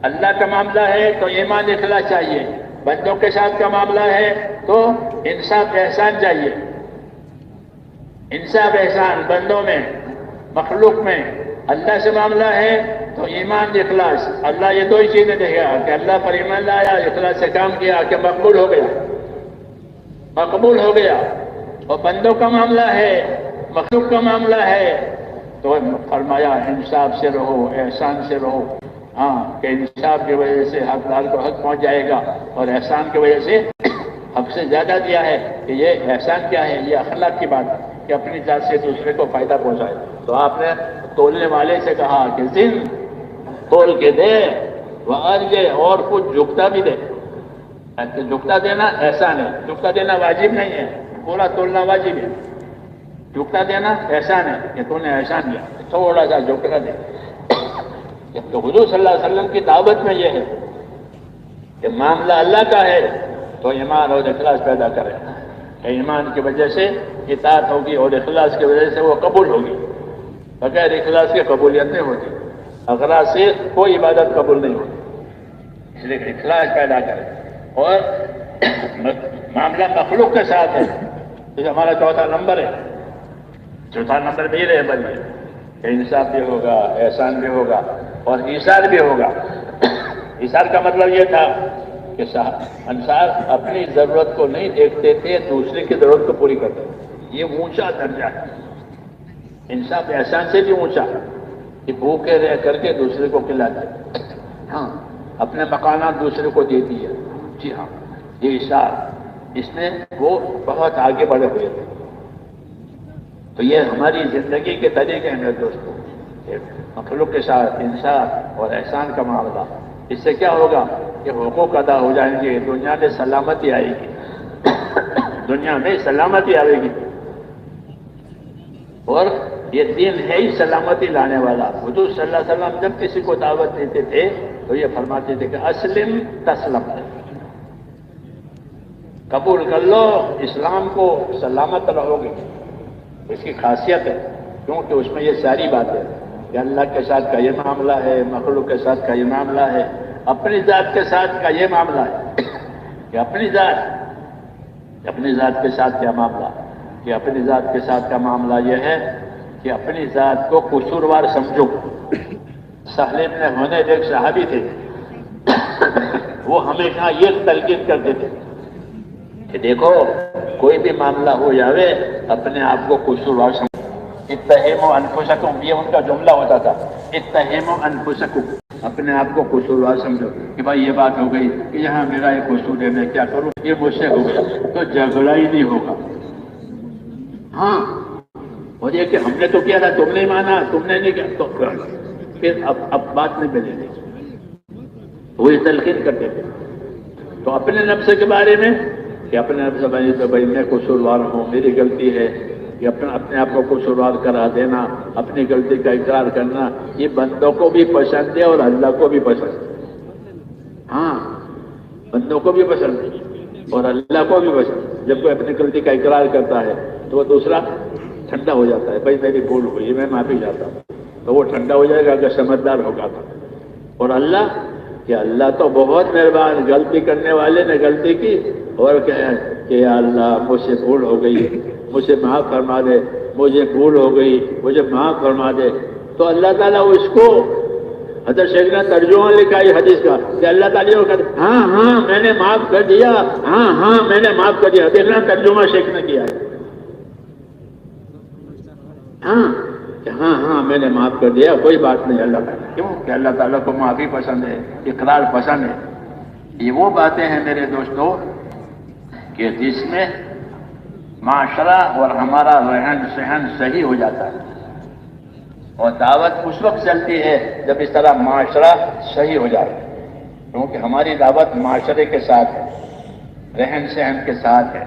اللہ کا معاملہ ہے تو ایمان اخلاص چاہیے، بندوں کے ساتھ کا معاملہ ہے تو انصاف احسان چاہیے۔ انصاف احسان بندوں میں، مخلوق میں۔ اللہ سے معاملہ ہے تو ایمان اخلاص، اللہ یہ 2 ہی چیزیں دے گا کہ اللہ پر ایمان لایا، اخلاص سے کام کیا کہ مقبول ہو گیا، مقبول ہو گیا۔ اور بندوں کا معاملہ ہے، مخلوق کا معاملہ ہے تو فرمایا انصاف سے رہو، احسان سے رہو۔ ہاں کہ انصاف کی وجہ سے حقدار کو حق پہنچ جائے گا، اور احسان کی وجہ سے حق سے زیادہ دیا ہے کہ یہ احسان کیا ہے، یہ اخلاق کی بات ہے کہ اپنی ذات سے دوسرے کو فائدہ پہنچائے۔ تو آپ نے تولنے والے سے کہا کہ زن تول کے دے، وارجے اور کچھ جھکتا بھی دے۔ جھکتا دینا احسان ہے، جھکتا دینا واجب نہیں ہے، پورا تولنا واجب ہے۔ جھکتا دینا احسان ہے کہ تو نے احسان دیا، تھوڑا سا جھکتا دے۔ تو حضور صلی اللہ علیہ وسلم کی دعوت میں یہ ہے کہ معاملہ اللہ کا ہے تو ایمان اور اخلاص پیدا کرے، کہ ایمان کی وجہ سے اطاعت ہوگی اور اخلاص کی وجہ سے وہ قبول ہوگی۔ بغیر اخلاص کی قبولیت نہیں ہوتی، اخلاص سے کوئی عبادت قبول نہیں ہوتی، اس لیے اخلاص پیدا کرے۔ اور معاملہ مخلوق کے ساتھ ہے، یہ ہمارا 4تھا نمبر ہے۔ 4تھا نمبر بھی رہے بنیے کہ انصاف بھی ہوگا، احسان بھی ہوگا اور ایثار بھی ہوگا۔ ایثار کا مطلب یہ تھا کہ انصار اپنی ضرورت کو نہیں دیکھتے تھے، دوسرے کی ضرورت کو پوری کرتے تھے۔ یہ اونچا درجہ ہے، انصاف احسان سے بھی اونچا، کہ بھوکے رہ کر کے دوسرے کو کھلاتے، ہاں اپنے مکانات دوسرے کو دے دیے۔ جی ہاں، یہ ایثار، اس میں وہ بہت آگے بڑھے ہوئے تھے۔ تو یہ ہماری زندگی کے طریقے ہیں میرے دوستوں، مخلوق کے ساتھ انصاف اور احسان کا معاملہ۔ اس سے کیا ہوگا کہ حقوق ادا ہو جائیں گے، دنیا میں سلامتی آئے گی، دنیا میں سلامتی آئے گی۔ اور یہ دین ہے ہی سلامتی لانے والا۔ حضور صلی اللہ علیہ وسلم جب کسی کو دعوت دیتے تھے تو یہ فرماتے تھے کہ اسلم تسلم، قبول کر لو اسلام کو، سلامت رہو گے۔ اس کی خاصیت ہے کیونکہ اس میں یہ ساری باتیں کہ اللہ کے ساتھ کا یہ معاملہ ہے، مخلوق کے ساتھ کا یہ معاملہ ہے، اپنی ذات کے ساتھ کا یہ معاملہ ہے کہ اپنی ذات کے ساتھ کیا معاملہ، کہ اپنی ذات کے ساتھ کا معاملہ یہ ہے کہ اپنی ذات کو قصوروار سمجھو۔ سہل ابن حنیف ایک صحابی تھے، وہ ہمیشہ یہ تلقین کرتے تھے کہ دیکھو کوئی بھی معاملہ ہو جاوے اپنے آپ کو قصوروار سمجھو۔ اتہموا انفسکم، یہ ان کا جملہ ہوتا تھا، اتہموا انفسکم، اپنے آپ کو قصوروار سمجھو کہ بھائی یہ بات ہو گئی کہ یہاں میرا یہ قصور ہے، میں کیا کروں، یہ مجھ سے ہو گیا، تو جھگڑا ہی نہیں ہوگا۔ ہاں، اور یہ کہ ہم نے تو کیا تھا، تم نے مانا، تم نے نہیں کیا، تو پھر اب بات نہیں بنے گی۔ وہ یہ تلقین کرتے تھے۔ تو اپنے نفس کے بارے میں کہ اپنے نفس بنی تو بھائی میں قصوروار ہوں، میری غلطی ہے، کہ اپنے آپ کو قصوروار کرا دینا، اپنی غلطی کا اقرار کرنا، یہ بندوں کو بھی پسند ہے اور اللہ کو بھی پسند ہے۔ ہاں، بندوں کو بھی پسند ہے اور اللہ کو بھی پسند۔ جب کوئی اپنی غلطی کا اقرار کرتا ہے تو وہ دوسرا ٹھنڈا ہو جاتا ہے، بھائی میری بھول ہوئی، میں معافی چاہتا ہوں، تو وہ ٹھنڈا ہو جائے گا اگر سمجھدار ہوگا تو۔ اور اللہ کہ اللہ تو بہت مہربان، غلطی کرنے والے نے غلطی کی اور کہے کہ یا اللہ مجھ سے بھول ہو گئی، مجھے معاف فرما دے، مجھے بھول ہو گئی، مجھے معاف فرما دے، تو اللہ تعالیٰ اس کو حضرت شیخ نے ترجمہ لکھا ہے حدیث کا کہ اللہ تعالیٰ کو کہتے ہاں ہاں میں نے معاف کر دیا، ہاں ہاں میں نے معاف کر دیا، ابھی اللہ ترجمہ شیخ نے کیا ہے، ہاں کہ ہاں ہاں میں نے معاف کر دیا، کوئی بات نہیں اللہ تعالیٰ، کیوں کہ اللہ تعالیٰ کو معافی پسند ہے، اقرار پسند ہے۔ یہ وہ باتیں ہیں میرے دوستو کہ جس میں معاشرہ اور ہمارا رہن سہن صحیح ہو جاتا ہے، اور دعوت اس وقت چلتی ہے جب اس طرح معاشرہ صحیح ہو جائے، کیونکہ ہماری دعوت معاشرے کے ساتھ ہے، رہن سہن کے ساتھ ہے۔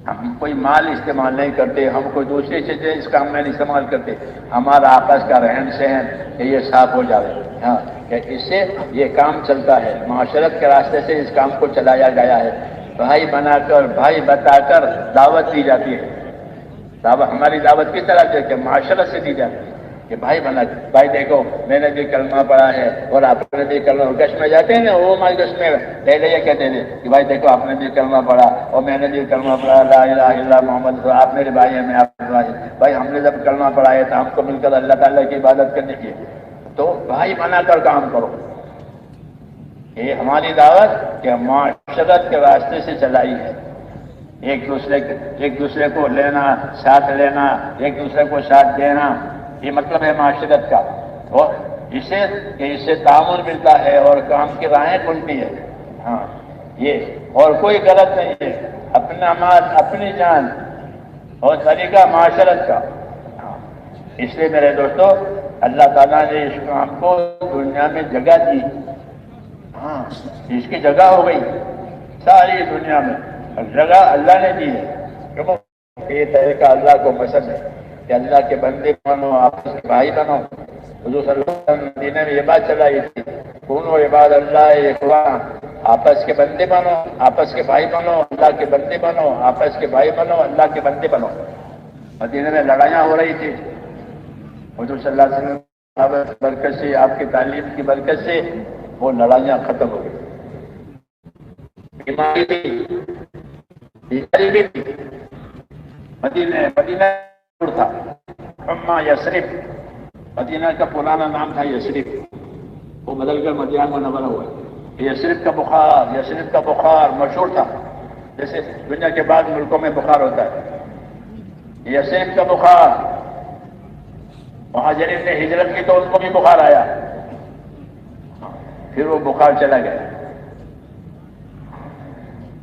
ہم کوئی مال استعمال نہیں کرتے، ہم کوئی دوسری چیزیں اس کام میں نہیں استعمال کرتے، ہمارا آپس کا رہن سہن کہ یہ صاف ہو جائے، ہاں کہ اس سے یہ کام چلتا ہے، معاشرت کے راستے سے اس کام کو چلایا گیا ہے، بھائی بنا کر بھائی بتا کر دعوت دی جاتی ہے۔ دعوت ہماری دعوت کس طرح سے کہ معاشرت سے دی جاتی ہے کہ بھائی بنا، بھائی دیکھو میں نے بھی کلمہ پڑھا ہے اور آپ نے بھی کلمہ، گشت میں جاتے ہیں نا، وہ ہمارے گشت میں لے لے کہتے ہیں کہ بھائی دیکھو آپ نے بھی کلمہ پڑھا اور میں نے بھی کلمہ پڑھا، لا الہ الا اللہ محمد رسول اللہ، آپ میرے بھائی ہیں میں آپ کے بھائی، بھائی ہم نے جب کلمہ پڑھا ہے تو ہم کو مل کر اللہ تعالیٰ کی عبادت کرنے کی، تو بھائی بنا کر کام کرو۔ یہ ہماری دعوت کہ معاشرت کے راستے سے چلائی ہے، ایک دوسرے کو لینا، ساتھ لینا، ایک دوسرے کو ساتھ دینا، یہ مطلب ہے معاشرت کا، اور اس سے تعاون ملتا ہے اور کام کی راہیں کھلتی ہے، ہاں یہ اور کوئی غلط نہیں ہے، اپنا مال اپنی جان اور طریقہ معاشرت کا، ہاں اس لیے میرے دوستو اللہ تعالیٰ نے اس کام کو دنیا میں جگہ دی، ہاں اس کی جگہ ہو گئی ساری دنیا میں، جگہ اللہ نے دی ہے، یہ طریقہ اللہ کو پسند ہے کہ اللہ کے بندے بنو، آپس کے بھائی بنو۔ حضور صلی اللہ علیہ وسلم مدینے میں یہ بات چلائی تھی، کونوا عباد اللہ اخوانا، آپس کے بندے بنو، آپس کے بھائی بنو، اللہ کے بندے بنو، آپس کے بھائی بنو، اللہ کے بندے بنو۔ مدینے میں لڑائیاں ہو رہی تھی، حضور صلی اللہ علیہ وسلم کی برکت سے، آپ کی تعلیم کی برکت سے وہ لڑائیاں ختم ہو گئی، بیماری بھی تھی، مدینہ تھا اما یثرب، مدینہ کا پرانا نام تھا یثرب، وہ بدل کر مدینہ منورہ ہوا۔ یثرب کا بخار مشہور تھا، جیسے دنیا کے بعض ملکوں میں بخار ہوتا ہے، یثرب کا بخار، مہاجرین نے ہجرت کی تو ان کو بھی بخار آیا، پھر وہ بخار چلا گیا۔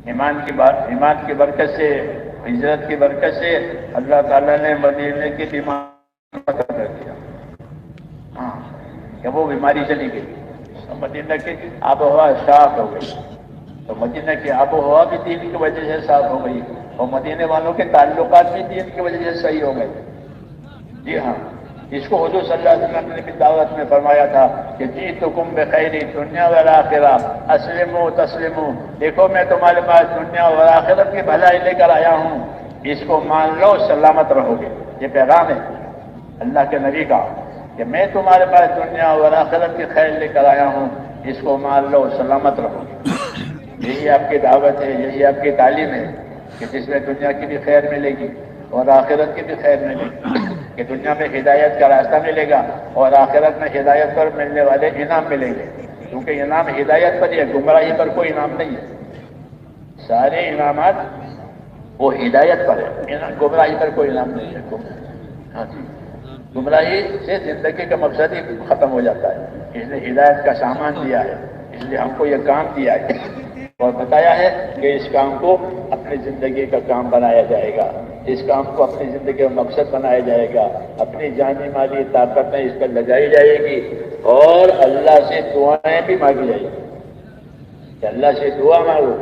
ایمان کی برکت سے، ہجرت کی برکت سے اللہ تعالیٰ نے مدینے کی بیماری ختم کر دیا، ہاں کہ وہ بیماری چلی گئی، مدینہ کی آب و ہوا صاف ہو گئی، تو مدینہ کی آب و ہوا بھی دین کی وجہ سے صاف ہو گئی، اور مدینے والوں کے تعلقات بھی دین کی وجہ سے صحیح ہو گئے۔ جی ہاں، اس کو حضور صلی اللہ علیہ وسلم نے بھی دعوت میں فرمایا تھا کہ جئتکم بخیر دنیا والآخرہ اسلموا تسلموا، دیکھو میں تمہارے پاس دنیا اور آخرت کی بھلائی لے کر آیا ہوں، اس کو مان لو سلامت رہو گے۔ یہ پیغام ہے اللہ کے نبی کا کہ میں تمہارے پاس دنیا اور آخرت کی خیر لے کر آیا ہوں، اس کو مان لو سلامت رہو گے۔ یہی آپ کی دعوت ہے، یہی آپ کی تعلیم ہے کہ جس میں دنیا کی بھی خیر ملے گی اور آخرت کی بھی خیر ملے گی، کہ دنیا میں ہدایت کا راستہ ملے گا اور آخرت میں ہدایت پر ملنے والے انعام ملیں گے، کیونکہ انعام ہدایت پر ہی ہے، گمراہی پر کوئی انعام نہیں ہے، سارے انعامات وہ ہدایت پر ہے، گمراہی پر کوئی انعام نہیں ہے۔ ہاں جی، گمراہی سے زندگی کا مقصد ہی ختم ہو جاتا ہے، اس نے ہدایت کا سامان دیا ہے، اس لیے ہم کو یہ کام دیا ہے اور بتایا ہے کہ اس کام کو اپنی زندگی کا کام بنایا جائے گا، اس کام کو اپنی زندگی کا مقصد بنایا جائے گا، اپنی جانی مالی طاقتیں اس پر لگائی جائے گی اور اللہ سے دعائیں بھی مانگی جائے گی کہ اللہ سے دعا مانگو،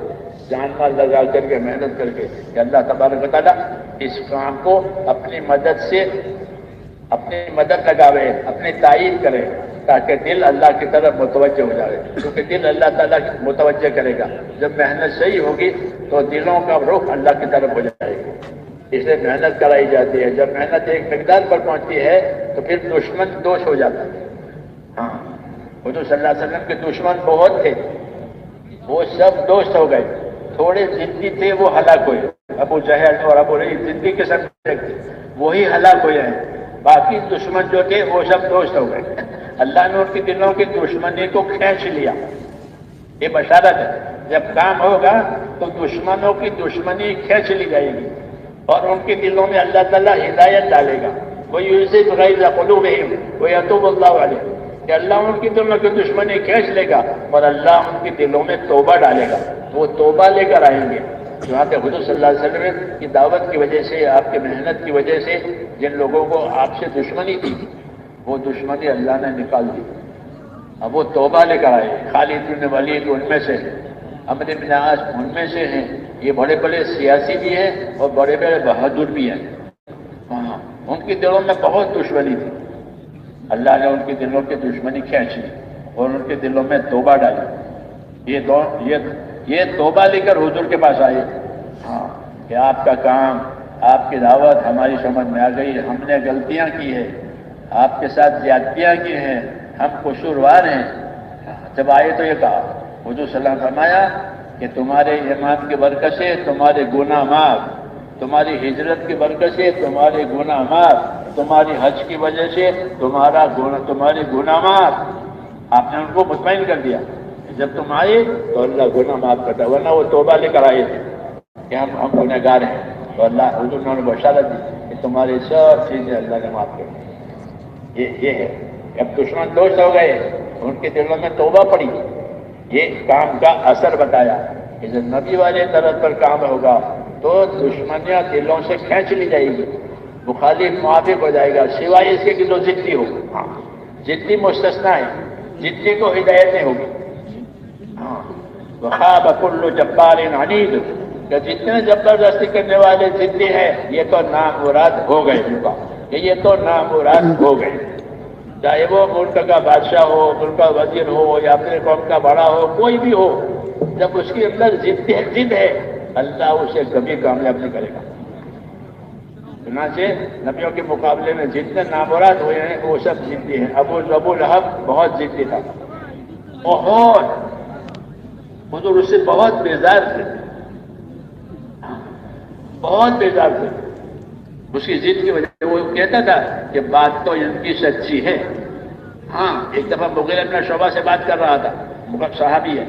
جان مال لگا کر کے، محنت کر کے، کہ اللہ تبارک و تعالیٰ اس کام کو اپنی مدد لگاوے، اپنی تائید کرے، تاکہ دل اللہ کی طرف متوجہ ہو جائے، کیونکہ دل اللہ تعالیٰ متوجہ کرے گا۔ جب محنت صحیح ہوگی تو دلوں کا رخ اللہ کی طرف ہو جائے گا، اس لیے محنت کرائی جاتی ہے۔ جب محنت ایک مقدار پر پہنچتی ہے تو پھر دشمن دوش ہو جاتا ہے۔ ہاں، حضور صلی اللہ علیہ وسلم کے دشمن بہت تھے، وہ سب دوست ہو گئے، تھوڑے ضدی تھے وہ ہلاک ہوئے، ابو جہل اور ابو لہب ضدی کے سب وہی ہلاک ہوئے ہیں، باقی دشمن جو تھے وہ سب دوست ہو گئے۔ اللہ نے ان کے دلوں کی دشمنی کو کھینچ لیا. یہ بشارت ہے، جب کام ہوگا تو دشمنوں کی دشمنی کھینچ لی جائے گی اور ان کے دلوں میں اللہ تعالیٰ ہدایت ڈالے گا. وَيُذْهِبْ غَيْظَ قُلُوبِهِمْ وَيَتُوبُ اللَّهُ عَلَيْهِمْ، کہ اللہ ان کی دلوں کی دشمنی کھینچ لے گا اور اللہ ان کے دلوں میں توبہ ڈالے گا. وہ توبہ لے کر آئیں گے. جہاں پہ حضور صلی اللہ علیہ وسلم کی دعوت کی وجہ سے، آپ کی محنت کی وجہ سے جن لوگوں کو آپ سے دشمنی تھی، وہ دشمنی اللہ نے نکال دی. اب وہ توبہ لے کر آئے. خالد بن ولید ان میں سے ہیں، عمرو بن عاص ان میں سے ہیں. یہ بڑے بڑے سیاسی بھی ہیں اور بڑے بڑے بہادر بھی ہیں. ہاں، ان کے دلوں میں بہت دشمنی تھی. اللہ نے ان کے دلوں کی دشمنی کھینچی اور ان کے دلوں میں توبہ ڈالی. یہ توبہ لے کر حضور کے پاس آئے. ہاں، کہ آپ کا کام، آپ کی دعوت ہماری سمجھ میں آ گئی، ہم نے غلطیاں کی ہیں، آپ کے ساتھ زیادتیاں کی ہیں، ہم قصوروار ہیں. جب آئے تو یہ کہا، حضور صلی اللہ علیہ وسلم فرمایا کہ تمہارے ایمان کی برکت سے تمہارے گناہ معاف، تمہاری ہجرت کی برکت سے تمہارے گناہ معاف، تمہاری حج کی وجہ سے تمہاری گناہ معاف. آپ نے ان کو مطمئن کر دیا. جب تم آئے تو اللہ گناہ معاف کرتا، ورنہ وہ توبہ لے کر آئے تھے کہ ہم گناہ گار ہیں. تو اللہ حضور نے انہیں بشارت دی کہ تمہاری سب چیزیں اللہ نے معاف کر دی. یہ ہے. اب دشمن دوست ہو گئے، ان کے دلوں میں توبہ پڑی. یہ کام کا اثر بتایا کہ جب نبی والے طرف پر کام ہوگا تو دشمنیاں دلوں سے کھینچ لی جائے گی، مخالف موافق ہو جائے گا، سوائے اس کے کہ جو ضدی ہو. ضدی مستثنیٰ ہے، ضدی کو ہدایت نہیں ہوگی. وَخَابَ كُلُّ جَبَّارٍ عَنِيدٍ، کہ جتنے زبردستی کرنے والے ضدی ہیں یہ تو نامراد ہو گئے. کہ یہ تو نامراد ہو گئے. چاہے وہ ملک کا بادشاہ ہو، ملک کا وزیر ہو، یا اپنے قوم کا بڑا ہو، کوئی بھی ہو، جب اس کے اندر ضد ہے اللہ اسے کبھی کامیاب نہیں کرے گا. چنانچہ نبیوں کے مقابلے میں جتنے نامراد ہوئے ہیں وہ سب ضدی ہیں. ابو لہب بہت ضدی تھا، حضور اس سے بہت بیزار تھے، بہت بیزار تھے. اس کی ضد کی وجہ سے وہ کہتا تھا کہ بات تو ان کی سچی ہے. ہاں، ایک دفعہ مغیرہ بن شعبہ سے بات کر رہا تھا، صحابی ہے.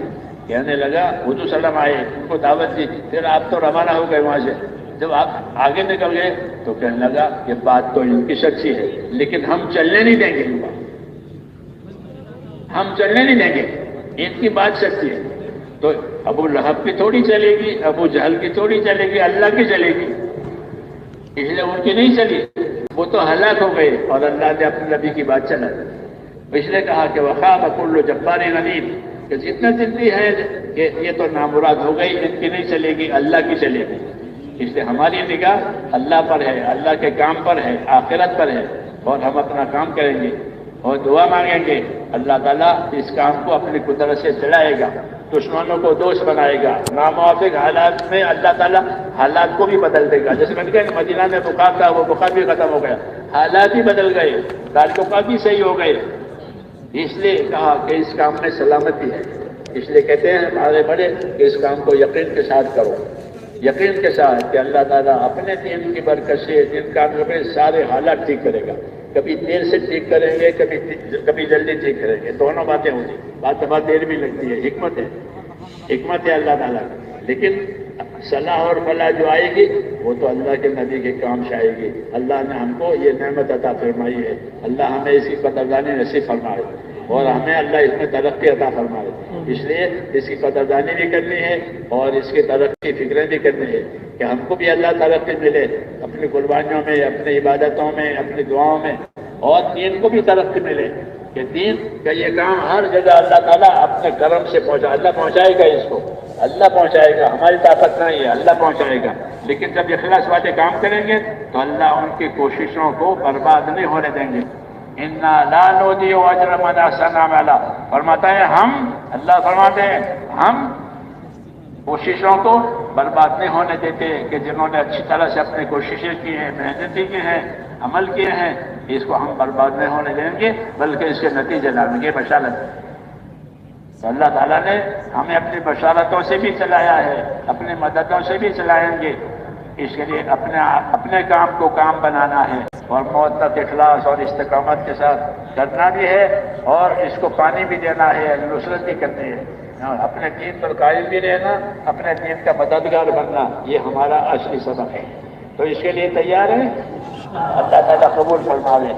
کہنے لگا حضور صلی اللہ علیہ وسلم آئے، ان کو دعوت دی، پھر آپ تو روانہ ہو گئے وہاں سے. جب آپ آگے نکل گئے تو کہنے لگا کہ بات تو ان کی سچی ہے لیکن ہم چلنے نہیں دیں گے، ہم چلنے نہیں دیں گے، ان کی بات سچی ہے. تو ابو لہب کی تھوڑی چلے گی، ابو جہل کی تھوڑی چلے گی، اللہ کی چلے گی. اس لیے ان کی نہیں چلی، وہ تو ہلاک ہو گئے اور اللہ نے اپنے نبی کی بات چلا. اس لیے کہا کہ وَخَابَ كُلُّ جَبَّارٍ عَنِيدٍ، کہ جتنے ضدی ہے کہ یہ تو نامراد ہو گئی، ان کی نہیں چلے گی، اللہ کی چلے گی. اس لیے ہماری نگاہ اللہ پر ہے، اللہ کے کام پر ہے، آخرت پر ہے، اور ہم اپنا کام کریں گے اور دعا مانگیں گے. اللہ تعالیٰ اس کام کو اپنی قدرت سے چلائے گا، دشمنوں کو دوست بنائے گا. ناموافق حالات میں اللہ تعالیٰ حالات کو بھی بدل دے گا. جیسے میں نے کہا مدینہ میں بخار تھا، وہ بخار بھی ختم ہو گیا، حالات ہی بدل گئے، تعلقات بھی صحیح ہو گئے. اس لیے کہا کہ اس کام میں سلامتی ہے. اس لیے کہتے ہیں ہمارے بڑے کہ اس کام کو یقین کے ساتھ کرو، یقین کے ساتھ کہ اللہ تعالیٰ اپنے دین کی برکت سے دن کاموں میں سارے حالات ٹھیک کرے گا. کبھی دیر سے ٹھیک کریں گے، کبھی جلدی ٹھیک کریں گے، دونوں باتیں ہوتی. بات بہت دیر بھی لگتی ہے، حکمت ہے اللہ تعالیٰ. لیکن صلاح اور فلاح جو آئے گی وہ تو اللہ کے نبی کے کام سے آئے گی. اللہ نے ہم کو یہ نعمت عطا فرمائی ہے، اللہ ہمیں اس کی قدردانی نصیب فرمائے اور ہمیں اللہ اس میں ترقی عطا فرمائے. اس لیے اس کی قدردانی بھی کرنی ہے اور اس کی ترقی فکریں بھی کرنی ہے کہ ہم کو بھی اللہ ترقی ملے اپنی قربانیوں میں، اپنی عبادتوں میں، اپنی دعاؤں میں، اور دین کو بھی ترقی ملے کہ دین کا یہ کام ہر جگہ اللہ تعالیٰ اپنے کرم سے اللہ پہنچائے گا. اس کو اللہ پہنچائے گا، ہماری طاقت نہیں ہے، اللہ پہنچائے گا. لیکن جب اخلاص والے کام کریں گے تو اللہ ان کی کوششوں کو برباد نہیں ہونے دیں گے. اِنَّا لَا نُضِيعُ أَجْرَ مَنْ أَحْسَنَ عَمَلًا، فرماتا ہے اللہ فرماتے ہیں ہم کوششوں کو برباد نہیں ہونے دیتے کہ جنہوں نے اچھی طرح سے اپنی کوششیں کی ہیں، محنتیں کی ہیں، عمل کیے ہیں، اس کو ہم برباد نہیں ہونے دیں گے بلکہ اس کے نتیجے لائیں گے. بشارت. تو اللہ تعالیٰ نے ہمیں اپنی بشارتوں سے بھی چلایا ہے، اپنی مددوں سے بھی چلائیں گے. اس کے لیے اپنے کام کو کام بنانا ہے اور معتق اخلاص اور استقامت کے ساتھ کرنا بھی ہے، اور اس کو پانی بھی دینا ہے، نصرت بھی کرنی ہے، اور اپنے دین پر قائم بھی رہنا، اپنے دین کا مددگار بننا، یہ ہمارا اصلی سبق ہے۔ تو اس کے لیے تیار ہیں؟ اللہ تعالیٰ قبول فرما لے۔